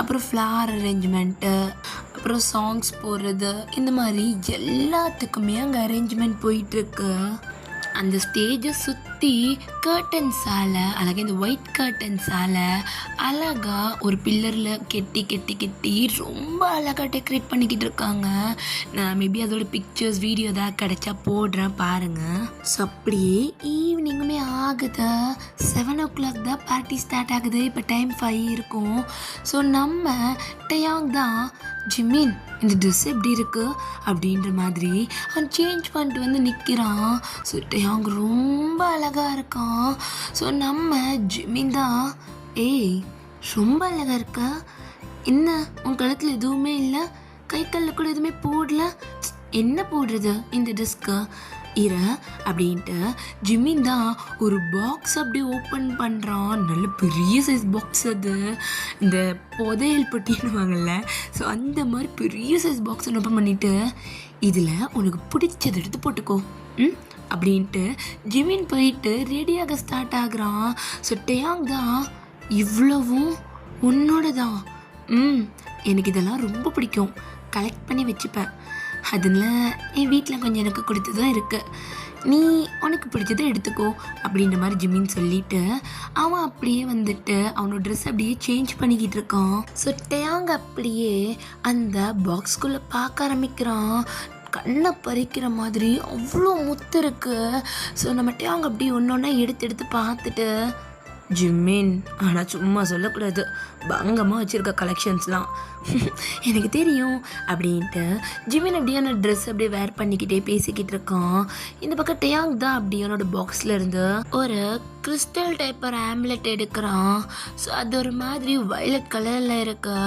அப்புறம் ஃப்ளவர் அரேஞ்ச்மெண்ட்டு, அப்புறம் சாங்ஸ் போடுறது, இந்த மாதிரி எல்லாத்துக்குமே அங்கே அரேஞ்ச்மெண்ட் போயிட்டுருக்கு. அந்த ஸ்டேஜை சுற்றி கர்டன்ஸால் அழகாக இந்த ஒயிட் கர்டன்ஸால் அழகாக ஒரு பில்லரில் கெட்டி ரொம்ப அழகாக டெக்கரேட் பண்ணிக்கிட்டு இருக்காங்க. நான் மேபி அதோட பிக்சர்ஸ் வீடியோ தான் கிடைச்சா போடுறேன் பாருங்கள். ஸோ அப்படியே ஈவினிங் ஈவினிங்குமே ஆகுது. 7:00 தான் பார்ட்டி ஸ்டார்ட் ஆகுது. இப்போ டைம் 5 இருக்கும். ஸோ நம்ம டயாங் தான் ஜிமின் இந்த ட்ரெஸ் எப்படி இருக்கு அப்படின்ற மாதிரி அவன் சேஞ்ச் பண்ணிட்டு வந்து நிற்கிறான். ஸோ டயாங் ரொம்ப அழகாக இருக்கான். ஸோ நம்ம ஜிமின் தான் ஏய் ரொம்ப அழகாக இருக்கா, என்ன உன் கழுத்தில் எதுவுமே இல்லை, கை கல்ல கூட எதுவுமே போடல, என்ன போடுறது இந்த ட்ரெஸ்க்கு இர அப்படின்ட்டு ஜிமின் தான் ஒரு பாக்ஸ் அப்படியே ஓப்பன் பண்ணுறான். நல்ல பெரிய சைஸ் பாக்ஸ் அது, இந்த புதையல் பட்டின்னுவாங்கல்ல, ஸோ அந்த மாதிரி பெரிய சைஸ் பாக்ஸ் ஓப்பன் பண்ணிவிட்டு இதில் உனக்கு பிடிச்சதை எடுத்து போட்டுக்கோ அப்படின்ட்டு ஜிமின் போயிட்டு ரெடியாக ஸ்டார்ட் ஆகுறான். ஸோ டயாங் தான் இவ்வளவும் உன்னோட தான், எனக்கு இதெல்லாம் ரொம்ப பிடிக்கும், கலெக்ட் பண்ணி வச்சுப்பேன், அதில் என் வீட்டில் கொஞ்சம் எனக்கு கொடுத்ததும் இருக்குது, நீ உனக்கு பிடிச்சதை எடுத்துக்கோ அப்படின்ற மாதிரி ஜிமின் சொல்லிவிட்டு அவன் அப்படியே வந்துட்டு அவனோட ட்ரெஸ் அப்படியே சேஞ்ச் பண்ணிக்கிட்டு இருக்கான். ஸோ டயாங் அப்படியே அந்த பாக்ஸ்குள்ளே பார்க்க ஆரம்பிக்கிறான். கண்ணை பறிக்கிற மாதிரி அவ்வளோ முத்து இருக்குது. ஸோ நம்ம டயாங் அப்படி ஒன்று ஒன்றா எடுத்து பார்த்துட்டு ஜிமின் ஆனால் சும்மா சொல்லக்கூடாது, பங்கமாக வச்சுருக்க கலெக்ஷன்ஸ்லாம் எனக்கு தெரியும் அப்படின்ட்டு ஜிமின் அப்படியே அந்த ட்ரெஸ் அப்படியே வேர் பண்ணிக்கிட்டே பேசிக்கிட்டு இருக்கான். இந்த பக்கம் டயாங் தான் அப்படி அவனோட பாக்ஸில் இருந்து ஒரு கிறிஸ்டல் டைப்பர் ஆம்லெட் எடுக்கிறான். ஸோ அது ஒரு மாதிரி வயலட் கலரில் இருக்கு.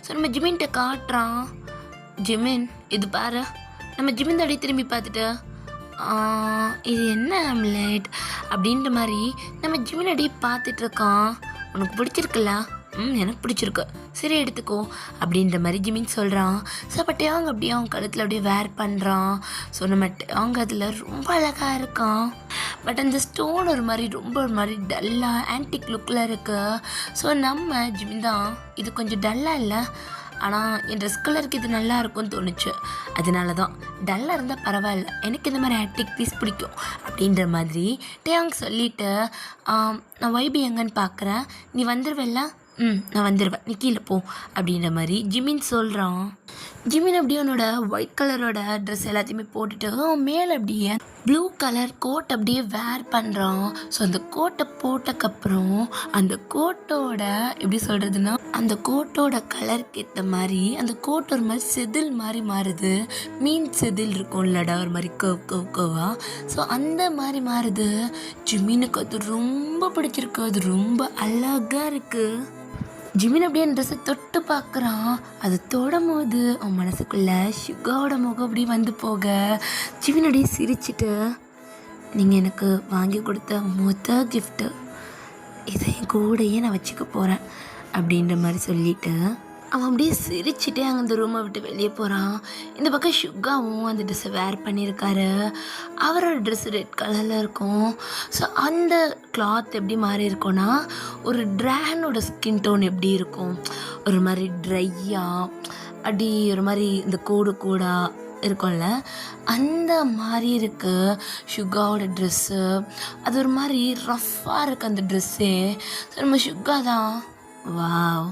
ஸோ நம்ம ஜிமின்கிட்ட காட்டுறான். ஜிமின் இது பாரு. நம்ம ஜிமின் தடி திரும்பி பார்த்துட்டு இது என்ன ஆம்லெட் அப்படின்ற மாதிரி நம்ம ஜிமின் அடி பார்த்துட்ருக்கான். உனக்கு பிடிச்சிருக்குல்ல? எனக்கு பிடிச்சிருக்கு, சரி எடுத்துக்கோ அப்படின்ற மாதிரி ஜிமின் சொல்கிறான். ஸோ அப்போ டயாங் அப்படியே அவன் கழுத்தில் அப்படியே வேர் பண்ணுறான். ஸோ நம்ம டயாங் அதில் ரொம்ப அழகாக இருக்கான். பட் அந்த ஸ்டோன் ஒரு மாதிரி டல்லாக ஆன்டிக் லுக்கில் இருக்குது. ஸோ நம்ம ஜிமின் தான் இது கொஞ்சம் டல்லாக இல்லை, ஆனால் என் ட்ரெஸ் கலருக்கு இது நல்லா இருக்கும்னு தோணுச்சு, அதனால தான் டல்லாக இருந்தால் பரவாயில்ல, எனக்கு இந்த மாதிரி ஆன்டிக் பீஸ் பிடிக்கும் அப்படின்ற மாதிரி டயாங் சொல்லிவிட்டு நான் வைபி எங்கன்னு பார்க்குறேன், நீ வந்துடுவேல்ல? நான் வந்துடுவேன், நீ கீழே போ அப்படின்ற மாதிரி ஜிமின் சொல்கிறான். ஜிமின் அப்படியே அவனோட ஒயிட் கலரோட ட்ரெஸ் எல்லாத்தையுமே போட்டுட்டு மேலே அப்படியே ப்ளூ கலர் கோட் அப்படியே வேர் பண்ணுறான். ஸோ அந்த கோட்டை போட்டக்கப்புறம் அந்த கோட்டோட எப்படி சொல்கிறதுனா அந்த கோட்டோட கலருக்கு ஏற்ற மாதிரி அந்த கோட் ஒரு மாதிரி செதில் மாதிரி மாறுது. மீன் செதில் இருக்கும் இல்லடா, ஒரு மாதிரி கவா. ஸோ அந்த மாதிரி மாறுது. ஜிமினுக்கு அது ரொம்ப பிடிச்சிருக்கு, அது ரொம்ப அழகாக இருக்குது. ஜிமின் அப்படியே அந்த ட்ரெஸ்ஸை தொட்டு பார்க்குறான். அதை தொடும் போது அவன் மனசுக்குள்ளே சுகாவோட முகம் அப்படி வந்து போக ஜிமின் அப்படியே சிரிச்சிட்டு நீங்கள் எனக்கு வாங்கி கொடுத்த கிஃப்ட்டு இதை என் கூடையே நான் வச்சுக்க போகிறேன் அப்படின்ற மாதிரி சொல்லிவிட்டு அவன் அப்படியே சிரிச்சுட்டே அங்கே அந்த ரூமை விட்டு வெளியே போகிறான். இந்த பக்கம் சுகாவும் அந்த ட்ரெஸ்ஸை வேர் பண்ணியிருக்காரு. அவரோட ட்ரெஸ்ஸு ரெட் கலரில் இருக்கும். ஸோ அந்த கிளாத் எப்படி மாறி இருக்கும்னா ஒரு ட்ராகனோட ஸ்கின் டோன் எப்படி இருக்கும், ஒரு மாதிரி ட்ரையாக அப்படி ஒரு மாதிரி இந்த கோடாக இருக்கும்ல, அந்த மாதிரி இருக்குது சுகாவோட ட்ரெஸ்ஸு. அது ஒரு மாதிரி ரஃப்பாக இருக்குது அந்த ட்ரெஸ்ஸே. ஸோ நம்ம சுகா தான் வாவ்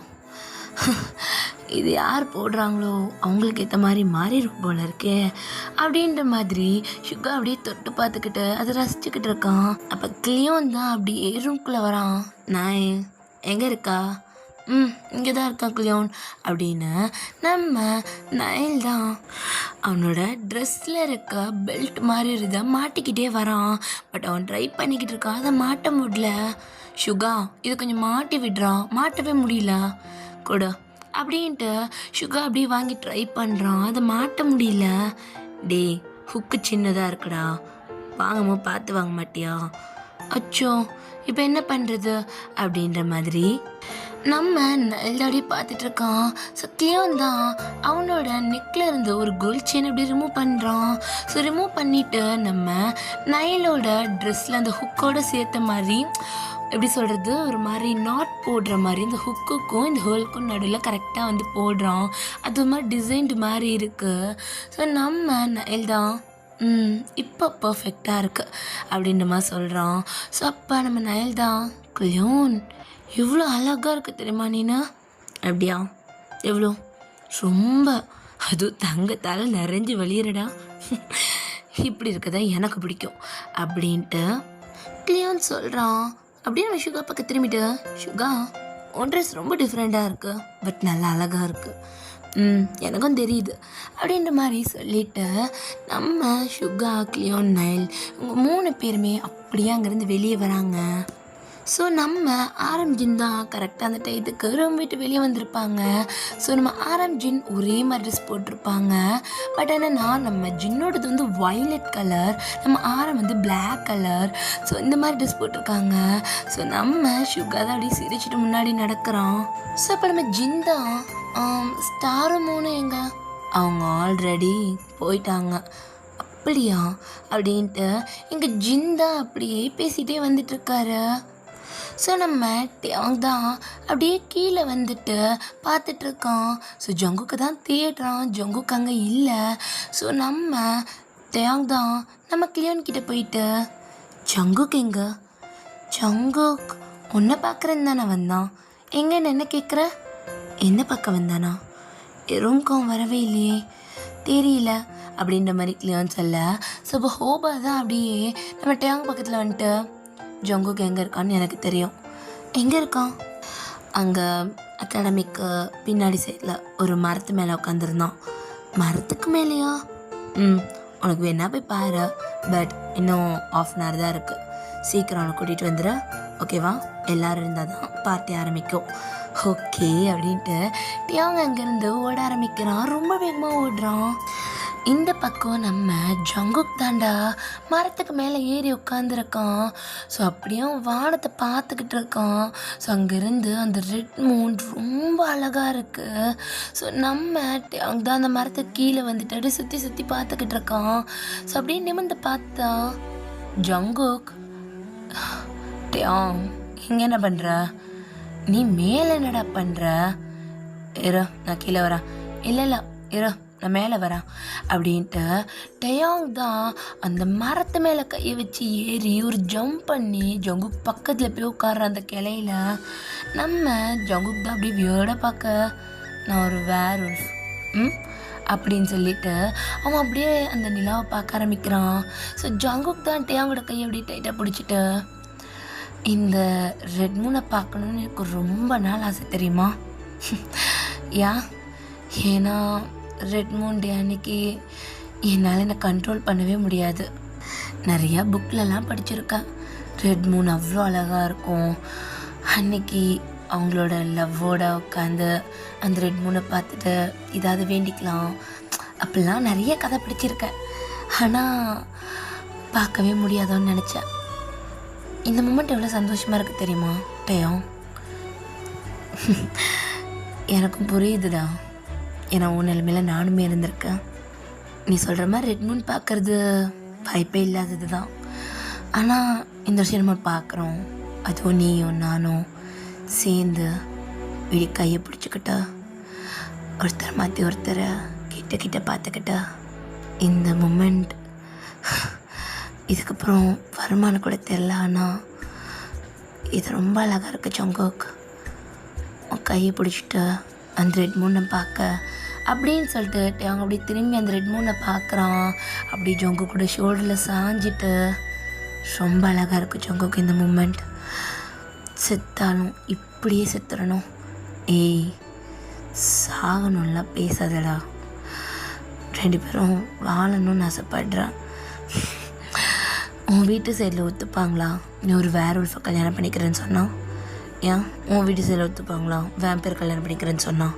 இது யார் போடுறாங்களோ அவங்களுக்கு ஏற்ற மாதிரி மாறிடும் போல இருக்கே அப்படின்ற மாதிரி சுகா அப்படியே தொட்டு பார்த்துக்கிட்டு அதை ரசிச்சுக்கிட்டு இருக்கான். அப்போ கிளியோன் தான் அப்படியே ரூம்குள்ளே வரான். நான் எங்கே இருக்கா? இங்கே தான் இருக்கா கிளியோன் அப்படின்னு நம்ம நயல் தான் அவனோட ட்ரெஸ்ஸில் இருக்க பெல்ட் மாதிரி இருந்த மாட்டிக்கிட்டே வரான். பட் அவன் ட்ரை பண்ணிக்கிட்டு இருக்கான், அதை மாட்ட முடியல. சுகா இது கொஞ்சம் மாட்டி விடுறான், மாட்டவே முடியல கூட அப்படின்ட்டு சுகா அப்படியே வாங்கி ட்ரை பண்ணுறான், அதை மாட்ட முடியல. டே ஹுக்கு சின்னதாக இருக்குடா, வாங்கம்மா பார்த்து வாங்க மாட்டியா? அச்சோ இப்போ என்ன பண்ணுறது அப்படின்ற மாதிரி நம்ம நல்லபடி பார்த்துட்டு இருக்கான். ஸோ கிளியோன் தான் அவனோட நெக்கில் இருந்து ஒரு கோல்ட் செயின் அப்படி ரிமூவ் பண்ணுறான். ஸோ ரிமூவ் பண்ணிவிட்டு நம்ம நயலோட ட்ரெஸ்ஸில் அந்த ஹுக்கோடு சேர்த்த மாதிரி எப்படி சொல்கிறது ஒரு மாதிரி நாட் போடுற மாதிரி இந்த ஹுக்குக்கும் இந்த ஹோலுக்கும் நடுவில் கரெக்டாக வந்து போடுறான். அது ஒரு மாதிரி டிசைன்டு மாதிரி இருக்குது. ஸோ நம்ம நயல் தான் இப்போ பர்ஃபெக்டாக இருக்குது அப்படின்ற மாதிரி சொல்கிறான். ஸோ அப்போ நம்ம நயல் தான் கிளியோன் எவ்வளோ அழகாக இருக்குது தெரியுமா நீனா? அப்படியா? எவ்வளோ? ரொம்ப, அதுவும் தங்கத்தால் நிறைஞ்சு வெளியிறடா, இப்படி இருக்கதான் எனக்கு பிடிக்கும் அப்படின்ட்டு கிளியோன்னு சொல்கிறான். அப்படியே நம்ம சுகா பக்கம் திரும்பிட்டு, சுகா உன் ட்ரெஸ் ரொம்ப டிஃப்ரெண்ட்டாக இருக்குது, பட் நல்லா அழகாக இருக்குது, எனக்கும் தெரியுது அப்படின்ற மாதிரி சொல்லிவிட்டு நம்ம சுகா, கிளியோன், நைல் இவங்க 3 பேருமே அப்படியே அங்கேருந்து வெளியே வராங்க. ஸோ நம்ம ஆரம்ஜின் தான் கரெக்டாக அந்த டயத்துக்கு ரூம் விட்டு வெளியே வந்திருப்பாங்க. ஸோ நம்ம ஆரம்ஜின் ஒரே மாதிரி ட்ரெஸ் போட்டிருப்பாங்க. பட் என்னென்னா நம்ம ஜின்னோடது வந்து வயலட் கலர், நம்ம ஆரம் வந்து பிளாக் கலர். ஸோ இந்த மாதிரி ட்ரெஸ் போட்டிருக்காங்க. ஸோ நம்ம சுகா தான் அப்படியே சிரிச்சிட்டு முன்னாடி நடக்கிறோம். ஸோ இப்போ நம்ம ஜின் தான் ஸ்டாரும் மூணும் எங்க, அவங்க ஆல்ரெடி போயிட்டாங்க. அப்படியா அப்படின்ட்டு எங்கள் ஜின் தான் அப்படியே பேசிகிட்டே வந்துட்டுருக்காரு. ஸோ நம்ம டேங் தான் அப்படியே கீழே வந்துட்டு பார்த்துட்ருக்கோம். ஸோ ஜங்குக்கு தான் தேடுறான், ஜங்குக்கு அங்கே இல்லை. ஸோ நம்ம டேங் தான் நம்ம கிளியோன் கிட்டே போயிட்டு, ஜங்குக்கு எங்கே, ஜங்குக் உன்னை பார்க்குறேன்னு தானே வந்தான், எங்கன்னு என்ன கேட்குற, என்ன பக்கம் வந்தானா, எறும்கம் வரவே இல்லையே, தெரியல அப்படின்ற மாதிரி கிளியோன் சொல்ல. ஸோ இப்போ ஹோபா தான் அப்படியே நம்ம டேங் பக்கத்தில் வந்துட்டு, ஜங்குக்கு எங்கே இருக்கான்னு எனக்கு தெரியும், எங்கே இருக்கான், அங்கே அகாடமிக்கு பின்னாடி சைடில் ஒரு மரத்து மேலே உட்காந்துருந்தான். மரத்துக்கு மேலேயா? உனக்கு வேணா போய் பாரு, பட் இன்னும் 1/2 தான் இருக்குது, சீக்கிரம் அவனை கூட்டிகிட்டு வந்துடு, ஓகேவா, எல்லோரும் இருந்தால் தான் பார்ட்டி ஆரம்பிக்கும். ஓகே அப்படின்ட்டு டியாங் அங்கேருந்து ஓட ஆரம்பிக்கிறான். ரொம்ப வேகமாக ஓடுறான். இந்த பக்கம் நம்ம ஜங்குக் தாண்டா மரத்துக்கு மேலே ஏறி உட்காந்துருக்கான். ஸோ அப்படியே வானத்தை பார்த்துக்கிட்டு இருக்கான். ஸோ அங்கேருந்து அந்த ரெட் மூன் ரொம்ப அழகாக இருக்குது. ஸோ நம்ம அங்கே தான் அந்த மரத்துக்கு கீழே வந்துட்டு அப்படியே சுற்றி சுற்றி பார்த்துக்கிட்டு இருக்கான். ஸோ அப்படியே நிமிர்ந்து பார்த்தா ஜங்குக், டேங் இங்கே என்ன பண்ணுற, நீ மேலே என்னடா பண்ணுற, இரு நான் கீழே வரேன், இல்லை இரு நான் மேலே வரேன் அப்படின்ட்டு டேயாங் தான் அந்த மரத்து மேலே கையை வச்சு ஏறி ஒரு ஜம்ப் பண்ணி ஜங்குக் பக்கத்தில் போய் உட்கார்ற அந்த கிளையில. நம்ம ஜங்குக் தான் அப்படியே வியர்டாக பார்க்க, நான் ஒரு வேர்வொல்ஃப் அப்படின்னு சொல்லிட்டு அவன் அப்படியே அந்த நிலாவை பார்க்க ஆரம்பிக்கிறான். ஸோ ஜங்குக் தான் டேயாங்கோட கையை அப்படியே டைட்டாக பிடிச்சிட்டு, இந்த ரெட் மூனை பார்க்கணுன்னு எனக்கு ரொம்ப நாள் ஆசை தெரியுமா, ஏன்னா ரெட் மூன் டே அன்னைக்கு என்னால் என்னை கண்ட்ரோல் பண்ணவே முடியாது. நிறையா புக்கிலலாம் படிச்சிருக்கேன், ரெட் மூன் அவ்வளோ அழகாக இருக்கும், அன்னைக்கு அவங்களோட லவ்வோட உட்காந்து அந்த ரெட் மூனை பார்த்துட்டு ஏதாவது வேண்டிக்கலாம் அப்படிலாம் நிறைய கதை படிச்சிருக்கேன். ஆனால் பார்க்கவே முடியாதோன்னு நினச்சேன். இந்த மூமெண்ட் எவ்வளோ சந்தோஷமாக இருக்குது தெரியுமா டேயாங், எனக்கும் புரியுதுடா, ஏன்னா உன் நிலைமையில் நானுமே இருந்திருக்கேன். நீ சொல்கிற மாதிரி ரெட் மூன் பார்க்குறது வாய்ப்பே இல்லாதது தான். ஆனால் இந்த வருஷம் நம்ம பார்க்குறோம், அதுவும் நீயும் நானும் சேர்ந்து வெளியே கையை பிடிச்சிக்கிட்டா, ஒருத்தர் மாற்றி ஒருத்தரை கிட்ட கிட்ட பார்த்துக்கிட்டா, இந்த மூமெண்ட் இதுக்கப்புறம் வருமானம் கூட தெரில. ஆனால் இது ரொம்ப அழகாக இருக்குது ஜங்குக், உன் கையை பிடிச்சிட்டு அந்த ரெட் மூனை பார்க்க அப்படின்னு சொல்லிட்டு அவங்க அப்படியே திரும்பி அந்த ரெட் மூனை பார்க்குறான். அப்படி ஜங்கு கூட ஷோல்டரில் சாஞ்சிட்டு ரொம்ப அழகாக இருக்குது ஜங்குக்கு இந்த மூமெண்ட். செத்தாலும் இப்படியே செத்துடணும், ஏய் சாகணும்லாம் பேசாதடா, 2 பேரும் வாழணும்னு ஆசைப்படுறேன். உன் வீட்டு சைடில் ஒத்துப்பாங்களா நீ ஒரு வேர்வொல்ஃபை கல்யாணம் பண்ணிக்கிறேன்னு சொன்னான்? ஏன் உன் வீட்டு சைடில் ஒத்துப்பாங்களா வேம்பயர் கல்யாணம் பண்ணிக்கிறேன்னு சொன்னான்?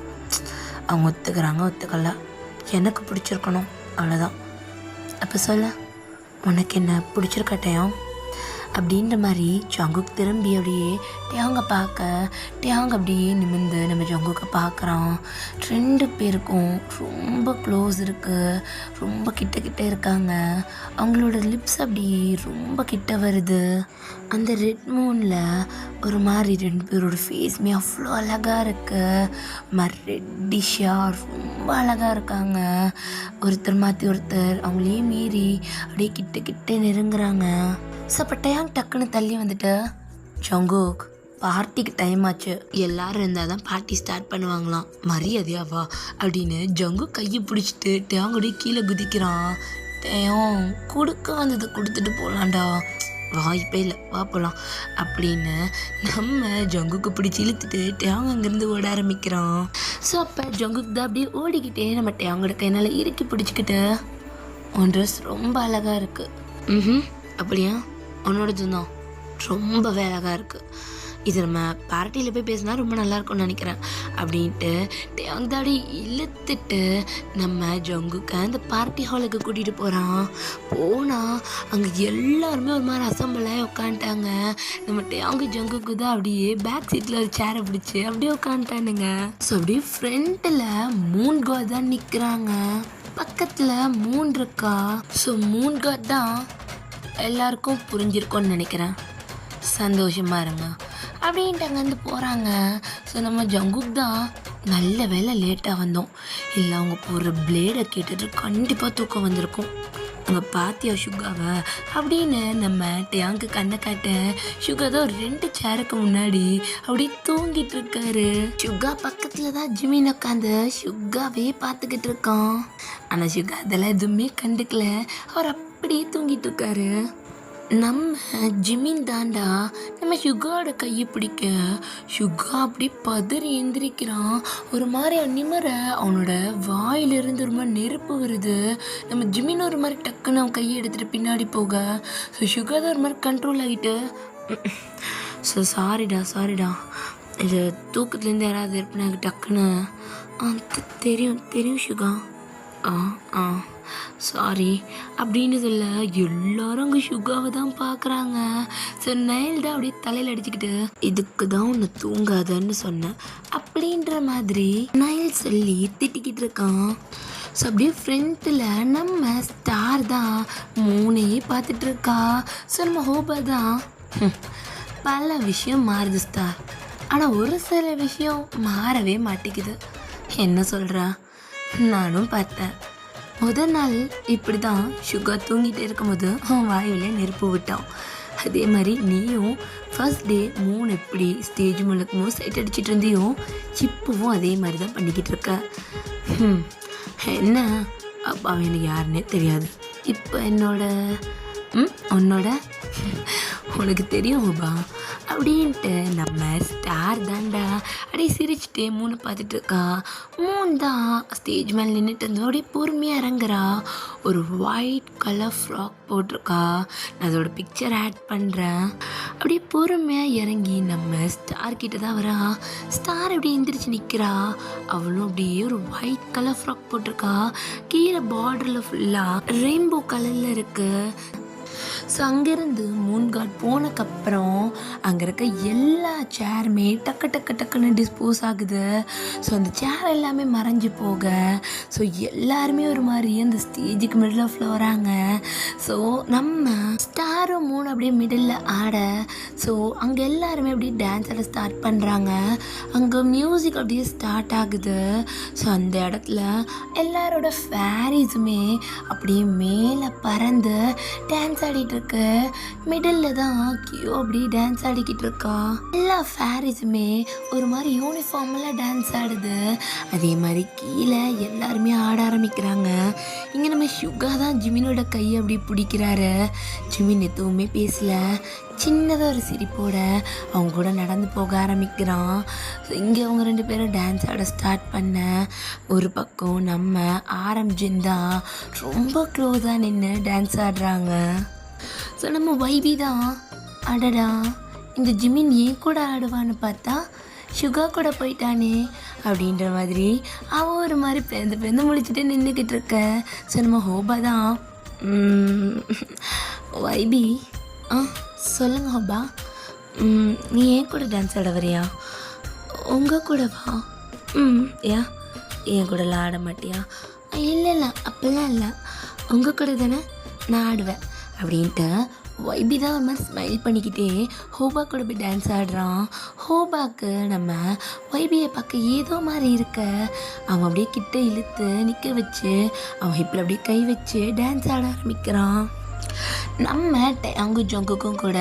அவங்க ஒத்துக்கிறாங்க ஒத்துக்கல, எனக்கு பிடிச்சிருக்கணும் அவ்வளோதான். அப்போ சொல்ல உனக்கு என்ன பிடிச்சிருக்கா டேயாங் அப்படின்ற மாதிரி ஜங்குக் திரும்பி அப்படியே டேயாங்கை பார்க்க, டேயாங் அப்படியே நிமிர்ந்து நம்ம ஜங்குக்கை பார்க்குறான். 2 பேருக்கும் ரொம்ப க்ளோஸ் இருக்குது, ரொம்ப கிட்ட கிட்ட இருக்காங்க. அவங்களோட லிப்ஸ் அப்படியே ரொம்ப கிட்ட வருது. அந்த ரெட் மூனில் ஒரு மாதிரி 2 பேரோட ஃபேஸ்மே அவ்வளோ அழகாக இருக்குது, மாதிரி ரெட்டிஷாக ரொம்ப அழகாக இருக்காங்க. ஒருத்தர் மாற்றி ஒருத்தர் அவங்களே மீறி அப்படியே கிட்ட கிட்ட நெருங்குறாங்க. ஸோ அப்போ டேயாங் டக்குன்னு தள்ளி வந்துட்டு, ஜங்குக் பார்ட்டிக்கு டைம் ஆச்சு, எல்லாரும் இருந்தால் தான் பார்ட்டி ஸ்டார்ட் பண்ணுவாங்களாம், மரியாதையாவா அப்படின்னு ஜங்குக் கையை பிடிச்சிட்டு டேயாங்கோடைய கீழே குதிக்கிறான். டேயாங் கொடுக்க வந்ததை கொடுத்துட்டு போகலான்டா, வாய்ப்பே இல்லை, வா போகலாம் அப்படின்னு நம்ம ஜங்குக்கு பிடிச்சி இழுத்துட்டு டேங் அங்கேருந்து ஓட ஆரம்பிக்கிறான். ஸோ அப்போ ஜங்குக்கு தான் அப்படியே ஓடிக்கிட்டே நம்ம டேங்கோட கையினால் இறுக்கி பிடிச்சிக்கிட்டு, உன் ட்ரெஸ் ரொம்ப அழகாக இருக்குது. அப்படியா? உன்னோடது தான் ரொம்பவே அழகாக இருக்குது. இது நம்ம பார்ட்டியில் போய் பேசினா ரொம்ப நல்லாயிருக்கும்னு நினைக்கிறேன் அப்படின்ட்டு டேங் தாடி இழுத்துட்டு நம்ம ஜங்குக்கு அந்த பார்ட்டி ஹாலுக்கு கூட்டிகிட்டு போகிறான். போனால் அங்கே எல்லாருமே ஒரு மாதிரி அசம்பிளாக உட்காந்துட்டாங்க. நம்ம டேங்கு ஜங்குக்கு தான் அப்படியே பேக் சீட்டில் ஒரு சேரை பிடிச்சி அப்படியே உட்காந்துட்டானுங்க. ஸோ அப்படியே ஃப்ரண்ட்டில் 3 காட் தான் நிற்கிறாங்க. பக்கத்தில் 3 இருக்கா. ஸோ 3 காட் தான் எல்லாருக்கும் புரிஞ்சிருக்கோன்னு நினைக்கிறேன். சந்தோஷமாக இருங்க அப்படின்ட்டு அங்கேருந்து போகிறாங்க. ஸோ நம்ம ஜங்குக் தான் நல்ல வேலை லேட்டாக வந்தோம், இல்லை அவங்க போடுற பிளேடை கேட்டுட்டு கண்டிப்பாக தூக்கம் வந்திருக்கும். அங்கே பாத்தியா சுகாவை அப்படின்னு நம்ம டேங்கு கண்ணை காட்ட சுகா தான் 2 சேருக்கு முன்னாடி அப்படியே தூங்கிட்டு இருக்காரு. சுகா பக்கத்தில் தான் ஜிமின் உட்காந்து சுகாவே பார்த்துக்கிட்டு இருக்கான். ஆனால் சுகா அதெல்லாம் எதுவுமே கண்டுக்கல, அவர் அப்படியே தூங்கிட்டு இருக்காரு. நம்ம ஜிமின் தாண்டா நம்ம சுகாவோட கையை பிடிக்க சுகா அப்படி பதறி எந்திரிக்கிறான். ஒரு மாதிரி நிமிர அவனோட வாயிலிருந்து ஒரு மாதிரி நெருப்பு வருது. நம்ம ஜிமின் ஒரு மாதிரி டக்குன்னு அவன் கையை எடுத்துகிட்டு பின்னாடி போக ஸோ சுகா தான் ஒரு மாதிரி கண்ட்ரோல் ஆகிட்டு, ஸோ சாரிடா இது தூக்கத்துலேருந்து யாராவது இருப்பினாங்க டக்குன்னு. தெரியும் சுகா, சாரி அப்படின்னு சொல்ல எல்லாரும் அங்கே சுகாவை தான் பார்க்குறாங்க. ஸோ நைல் தான் அப்படியே தலையில் அடிச்சுக்கிட்டு, இதுக்கு தான் உன்னை தூங்காதன்னு சொன்னேன் அப்படின்ற மாதிரி நைல் சொல்லி திட்டிக்கிட்டு இருக்கான். ஸோ அப்படியே ஃப்ரண்ட்டில் நம்ம ஸ்டார் தான் 3ஐயே பார்த்துட்டு இருக்கா. ஸோ நம்ம ஹோபா தான் பல விஷயம் மாறுது ஸ்டார், ஆனால் ஒரு சில விஷயம் மாறவே மாட்டேங்குது. என்ன சொல்கிறா? நானும் பார்த்தேன். முதல் நாள் இப்படி தான் சுகா தூங்கிட்டே இருக்கும்போது அவன் வாயிலே நெருப்பு விட்டான். அதே மாதிரி நீயும் ஃபர்ஸ்ட் டே 3 எப்படி ஸ்டேஜ் முழுக்கமோ சைட் அடிச்சிட்டு இருந்தியோ இப்போவும் அதே மாதிரி தான் பண்ணிக்கிட்டு இருக்க. என்ன அப்பா எனக்கு யாருன்னே தெரியாது. இப்போ உன்னோட உனக்கு தெரியும் அப்பா அப்படின்ட்டு நம்ம ஸ்டார் தாண்டா அப்படியே சிரிச்சுட்டே 3 பார்த்துட்டு இருக்கா. 3 தான் ஸ்டேஜ் மேலே நின்றுட்டு இருந்தோம். அப்படியே பொறுமையாக இறங்குறா. ஒரு ஒயிட் கலர் ஃப்ராக் போட்டிருக்கா. நான் அதோட பிக்சர் ஆட் பண்ணுறேன். அப்படியே பொறுமையாக இறங்கி நம்ம ஸ்டார் கிட்ட தான் வரா. ஸ்டார் அப்படியே எந்திரிச்சு நிற்கிறா. அவளும் அப்படியே ஒரு ஒயிட் கலர் ஃப்ராக் போட்டிருக்கா. கீழே பார்டரில் ஃபுல்லாக ரெயின்போ கலரில் இருக்குது. ஸோ அங்கேருந்து 3 காட் போனக்கப்புறம் அங்கே இருக்க எல்லா சேருமே டக்குன்னு டிஸ்போஸ் ஆகுது. ஸோ அந்த சேர் எல்லாமே மறைஞ்சு போக ஸோ எல்லாருமே ஒரு மாதிரி அந்த ஸ்டேஜுக்கு மிடில் ஆஃப்ல வராங்க. ஸோ நம்ம ஸ்டாரும் 3 அப்படியே மிடில் ஆட ஸோ அங்கே எல்லாருமே அப்படியே டான்ஸ் ஆட ஸ்டார்ட் பண்ணுறாங்க. அங்கே மியூசிக் அப்படியே ஸ்டார்ட் ஆகுது. ஸோ அந்த இடத்துல எல்லாரோட ஃபேரிஸுமே அப்படியே மேலே பறந்து டான்ஸ் ஆடிட்டு இருக்கு. மிடில் தான் கியோ அப்படி டான்ஸ் ஆடிக்கிட்டு இருக்கா. எல்லா ஃபேரிஸுமே ஒரு மாதிரி யூனிஃபார்மில் டான்ஸ் ஆடுது. அதே மாதிரி கீழே எல்லாருமே ஆட ஆரம்பிக்கிறாங்க. இங்கே நம்ம சுகா தான் ஜிமினோட கையை அப்படி பிடிக்கிறாரு. ஜிமின் எதுவுமே பேசல, சின்னதாக ஒரு சிரிப்போட அவங்க கூட நடந்து போக ஆரம்பிக்கிறான். இங்கே அவங்க 2 பேரும் டான்ஸ் ஆட ஸ்டார்ட் பண்ண ஒரு பக்கம் நம்ம ஆரம்பிச்சின் தான் ரொம்ப க்ளோஸாக நின்று டான்ஸ் ஆடுறாங்க. ஸோ நம்ம வைபி தான் அடடா இந்த ஜிமின் ஏன் கூட ஆடுவான்னு பார்த்தா சுகா கூட போயிட்டானே அப்படின்ற மாதிரி அவன் ஒரு மாதிரி பேந்து முழிச்சுட்டு நின்றுக்கிட்டு இருக்க. ஸோ நம்ம ஹோபா தான் வைபி சொல்லுங்க ஹோபா, நீ ஏன் கூட டான்ஸ் ஆட வரியா? உங்கள் கூடவா? ஏன் என் கூடலாம் ஆட மாட்டியா? இல்லை அப்படிலாம் இல்லை, உங்கள் கூட தானே நான் ஆடுவேன் அப்படின்ட்டு வைபி தான் ஒரு மாதிரி ஸ்மைல் பண்ணிக்கிட்டே ஹோபா கூட போய் டான்ஸ் ஆடுறான். ஹோபாக்கு நம்ம வைபியை பார்க்க ஏதோ மாதிரி இருக்க அவன் அப்படியே கிட்ட இழுத்து நிற்க வச்சு அவன் ஹிப்பில் அப்படியே கை வச்சு டான்ஸ் ஆட ஆரம்பிக்கிறான். நம்ம டேங்கு ஜங்குக்கும் கூட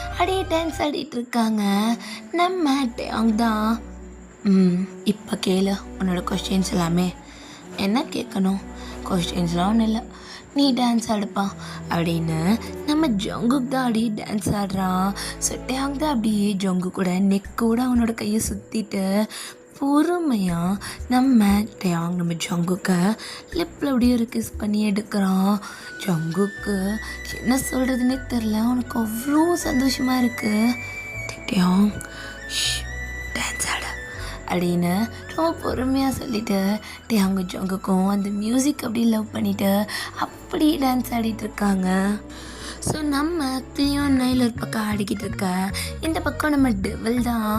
அப்படியே டான்ஸ் ஆடிட்டு இருக்காங்க. நம்ம டேங் தான் இப்போ கேளு உன்னோட கொஸ்டின்ஸ் எல்லாமே. என்ன கேட்கணும்? கொஸ்டின்ஸ்லாம் ஒன்றும் இல்லை, நீ டான்ஸ் ஆடுப்பா அப்படின்னு நம்ம ஜங்குக் தான் அப்படியே டான்ஸ் ஆடுறான். ஸோ டேங் தான் அப்படியே ஜங்கு கூட நெக்கோட அவனோட கையை சுற்றிட்டு பொறுமையாக நம்ம ஜங்குக்கு லிப்பில் அப்படியே ஒரு கிஸ் பண்ணி எடுக்கிறான். ஜங்குக்கு என்ன சொல்கிறதுனே தெரில, அவனுக்கு அவ்வளோ சந்தோஷமாக இருக்குது. டான்ஸ் ஆட அப்படின்னு ரொம்ப பொறுமையாக சொல்லிவிட்டு அவங்க ஜங்குக்கும் அந்த மியூசிக் அப்படியே லவ் பண்ணிவிட்டு அப்படியே டான்ஸ் ஆடிட்டுருக்காங்க. ஸோ நம்ம கிளியோன் நைல் ஒரு பக்கம் ஆடிக்கிட்டு இருக்க, இந்த பக்கம் நம்ம டெவல் தான்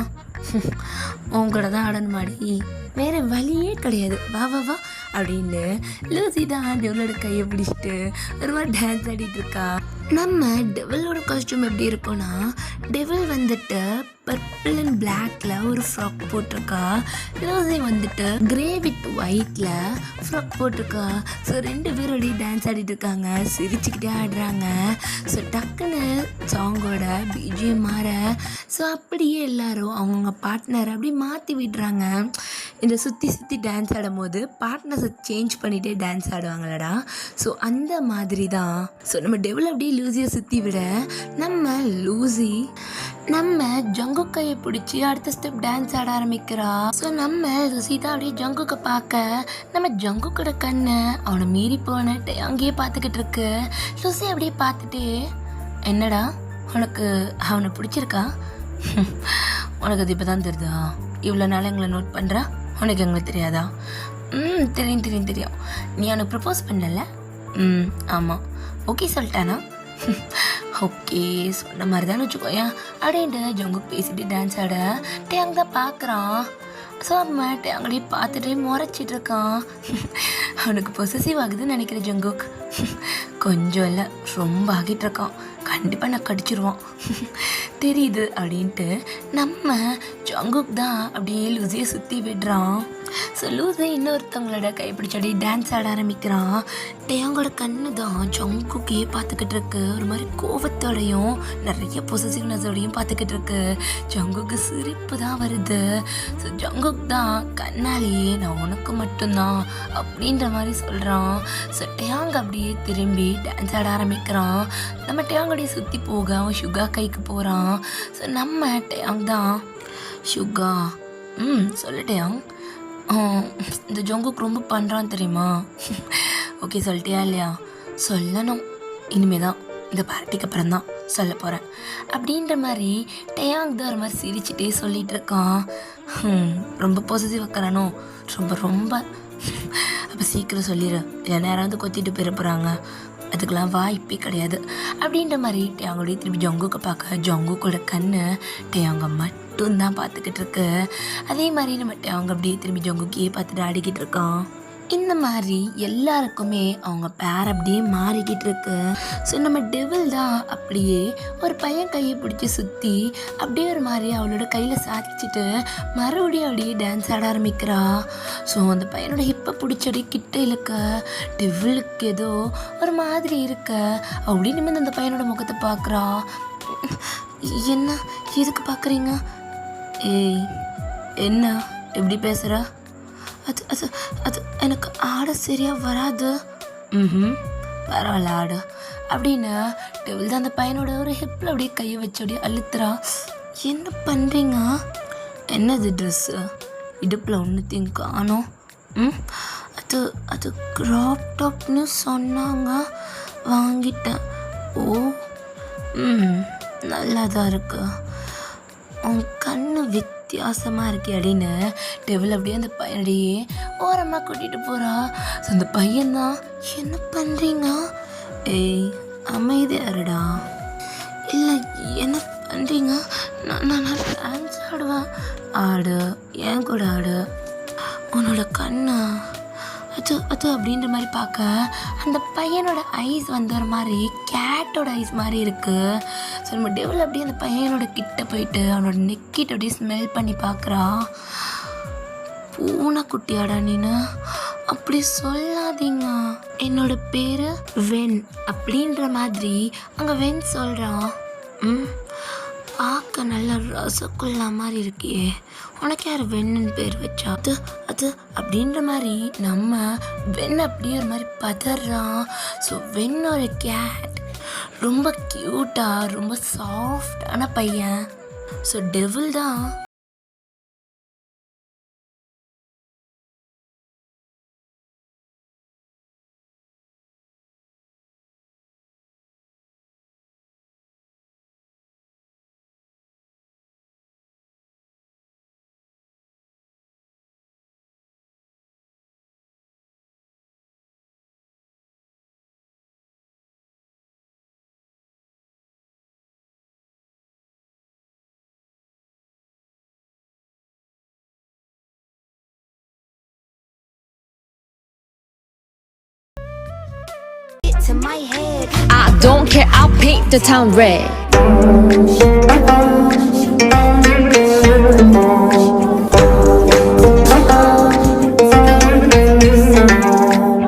உங்களோட தான் ஆடணுமாடி, வேறு வழியே கிடையாது, வா வா வா அப்படின்னு லூசி தான் டெவலோட கையை பிடிச்சிட்டு ஒரு மாதிரி டான்ஸ் ஆடிட்டு இருக்கா. நம்ம டெவலோட காஸ்டியூம் எப்படி இருக்கும்னா, டெவல் வந்துட்டு பர்பிள் அண்ட் பிளாக்ல ஒரு ஃப்ராக் போட்டிருக்கா, லூசி வந்துட்டு கிரே வித் ஒயிட்ல ஃப்ராக் போட்டிருக்கா. ஸோ 2 பேரும் அப்படியே டான்ஸ் ஆடிட்டு இருக்காங்க, சிரிச்சுக்கிட்டே ஆடுறாங்க. ஸோ டக்குன்னு சாங்கோட பிஜிஎம் மாற, ஸோ அப்படியே எல்லாரும் அவங்கவுங்க பார்ட்னர் அப்படியே மாற்றி விடுறாங்க. இந்த சுற்றி சுற்றி டான்ஸ் ஆடும் போது பார்ட்னர்ஸை சேஞ்ச் பண்ணிகிட்டே டான்ஸ் ஆடுவாங்களடா. ஸோ அந்த மாதிரி தான். ஸோ நம்ம டெவல் அப்படியே லூசியை சுற்றி விட, நம்ம ஜங்குக் கையை பிடிச்சி அடுத்த ஸ்டெப் டான்ஸ் ஆட ஆரம்பிக்கிறா. ஸோ நம்ம ருசிதா அப்படியே ஜங்குக்கை பார்க்க, நம்ம ஜங்குக்கோட கண்ணு அவனை மீறி போனட்டு அங்கேயே பார்த்துக்கிட்டு இருக்கு. லுசி அப்படியே பார்த்துட்டு, என்னடா உனக்கு அவனை பிடிச்சிருக்கா? உனக்கு அது இப்போ தான் தெரியுதா? இவ்வளோ நாள் எங்களை நோட் பண்ணுறா, உனக்கு எங்களுக்கு தெரியாதா? தெரியும். நீ அவனுக்கு ப்ரப்போஸ் பண்ணல? ஆமாம். ஓகே சொல்லிட்டானா? ஓகே சொன்ன மாதிரி தான் வச்சுக்கோயேன் அப்படின்ட்டு ஜங்குக் பேசிட்டு டான்ஸ் ஆட டேங் தான் பார்க்குறான். ஸோ அவன் டேங்களையே பார்த்துட்டே முறைச்சிட்டு இருக்கான். அவனுக்கு பொசசிவ் ஆகுதுன்னு நினைக்கிற ஜங்குக் கொஞ்சம் இல்லை ரொம்ப ஆகிட்டு இருக்கான். கண்டிப்பாக நான் கடிச்சிருவான் தெரியுது அப்படின்ட்டு நம்ம ஜங்குக் தான் அப்படியே லூசியை சுற்றி விடுறான். ஸோ லூசி இன்னொருத்தவங்களோட கைப்பிடிச்சு அப்படியே டான்ஸ் ஆட ஆரம்பிக்கிறான். டேங்கோட கண்ணு தான் ஜங்குக்கே பார்த்துக்கிட்டு இருக்கு, ஒரு மாதிரி கோவத்தோடையும் நிறைய பொசசிவ்னஸோடையும் பார்த்துக்கிட்டு இருக்கு. ஜங்குக்கு சிரிப்பு தான் வருது. ஸோ ஜங்குக் தான் கண்ணாலேயே நான் உனக்கு மட்டும்தான் அப்படின்ற மாதிரி சொல்கிறான். ஸோ டேங் அப்படியே திரும்பி டான்ஸ் ஆட ஆரம்பிக்கிறான். நம்ம டேங்கோடைய சுற்றி போக அவன் சுகா கைக்கு போகிறான். ஸோ நம்ம டேங் தான் சுகா சொல்லிட்டேன், இந்த ஜங்குக் ரொம்ப பண்ணுறான் தெரியுமா? ஓகே சொல்லிட்டியா இல்லையா? சொல்லணும், இனிமே தான் இந்த பார்ட்டிக்கு அப்புறம் தான் சொல்ல போகிறேன் அப்படின்ற மாதிரி டேயாங் தான் ஒரு மாதிரி சிரிச்சுட்டே சொல்லிகிட்டு இருக்கான். ரொம்ப பாசிட்டிவ் வைக்கிறானோ, ரொம்ப அப்போ சீக்கிரம் சொல்லிடு, இல்லைன்னா யாராவது கொத்திட்டு போயிட போகிறாங்க, அதுக்கெல்லாம் வாய்ப்பே கிடையாது அப்படின்ற மாதிரி டேயாங்கோடைய திருப்பி ஜங்குக்கை பார்க்க ஜங்குக்கோட கண்ணு டேயாங்க மட்டும்தான் பார்த்துக்கிட்டு இருக்கு. அதே மாதிரி நம்ம டேயாங்க அப்படியே திரும்பி ஜங்குக்கையே பார்த்துட்டு ஆடிக்கிட்டு இருக்கான். இந்த மாதிரி எல்லாருக்குமே அவங்க பேர் அப்படியே மாறிக்கிட்டு இருக்கு. ஸோ நம்ம டெவில் தான் அப்படியே ஒரு பையன் கையை பிடிச்சி சுற்றி அப்படியே ஒரு மாதிரி அவளோட கையில் சாதிச்சுட்டு மறுபடியும் அப்படியே டான்ஸ் ஆட ஆரம்பிக்கிறா. ஸோ அந்த பையனோட ஹிப்பை பிடிச்சடி கிட்ட இழுக்க டெவிலுக்கு ஏதோ ஒரு மாதிரி இருக்க அப்படின்னு நிமிர்ந்து அந்த பையனோட முகத்தை பார்க்குறா. என்ன எதுக்கு பார்க்குறீங்க? ஏய் என்ன எப்படி பேசுகிறா? அது அது அது எனக்கு ஆட சரியாக வராது. பரவாயில்ல ஆடு அப்படின்னு டெவில் தான் அந்த பையனோட ஒரு ஹிப்பில் அப்படியே கையை வச்சு அப்படியே அழுத்துறா. என்ன பண்ணுறீங்க? என்னது ட்ரெஸ்ஸு இடுப்பில் ஒன்றுத்தையும் காணோம். அது அது க்ராப் டாப்னு சொன்னாங்க, வாங்கிட்டேன். ஓ நல்லா தான் இருக்கு, உன் கண்ணு வித்தியாசமாக இருக்கு அப்படின்னு டெவில் அப்படியே அந்த பையனடையே ஓரமாக கூட்டிகிட்டு போகிறா. ஸோ அந்த பையன்தான், என்ன பண்ணுறீங்க? ஏய் அமைதியாக இருடா. இல்லை என்ன பண்ணுறீங்க? நான் டான்ஸ் ஆடுவேன். ஆடு, ஏன் கூட ஆடு. உன்னோட கண்ணா அது அது அப்படின்ற மாதிரி பார்க்க அந்த பையனோட ஐஸ் வந்து ஒரு மாதிரி கேட்டோட ஐஸ் மாதிரி இருக்குது. ஸோ நம்ம டெவில் அப்படியே அந்த பையனோட கிட்ட போயிட்டு அவனோட நெக்கிட்ட அப்படியே ஸ்மெல் பண்ணி பார்க்குறா. பூனைக்குட்டியாடா நீனு? அப்படி சொல்லாதீங்க, என்னோட பேர் வென் அப்படின்ற மாதிரி அங்கே வென் சொல்கிறான். பார்க்க நல்லா ரசகுல்லா மாதிரி இருக்கே, உனக்கு யார் வெண்ணுன்னு பேர் வச்சா? அது அது அப்படின்ற மாதிரி நம்ம வெண் அப்படியே ஒரு மாதிரி பதறான். ஸோ வெண்ணோட கேட் ரொம்ப க்யூட்டாக ரொம்ப சாஃப்டான பையன். ஸோ டெவில் தான். To my head, I don't care, I'll paint the town red.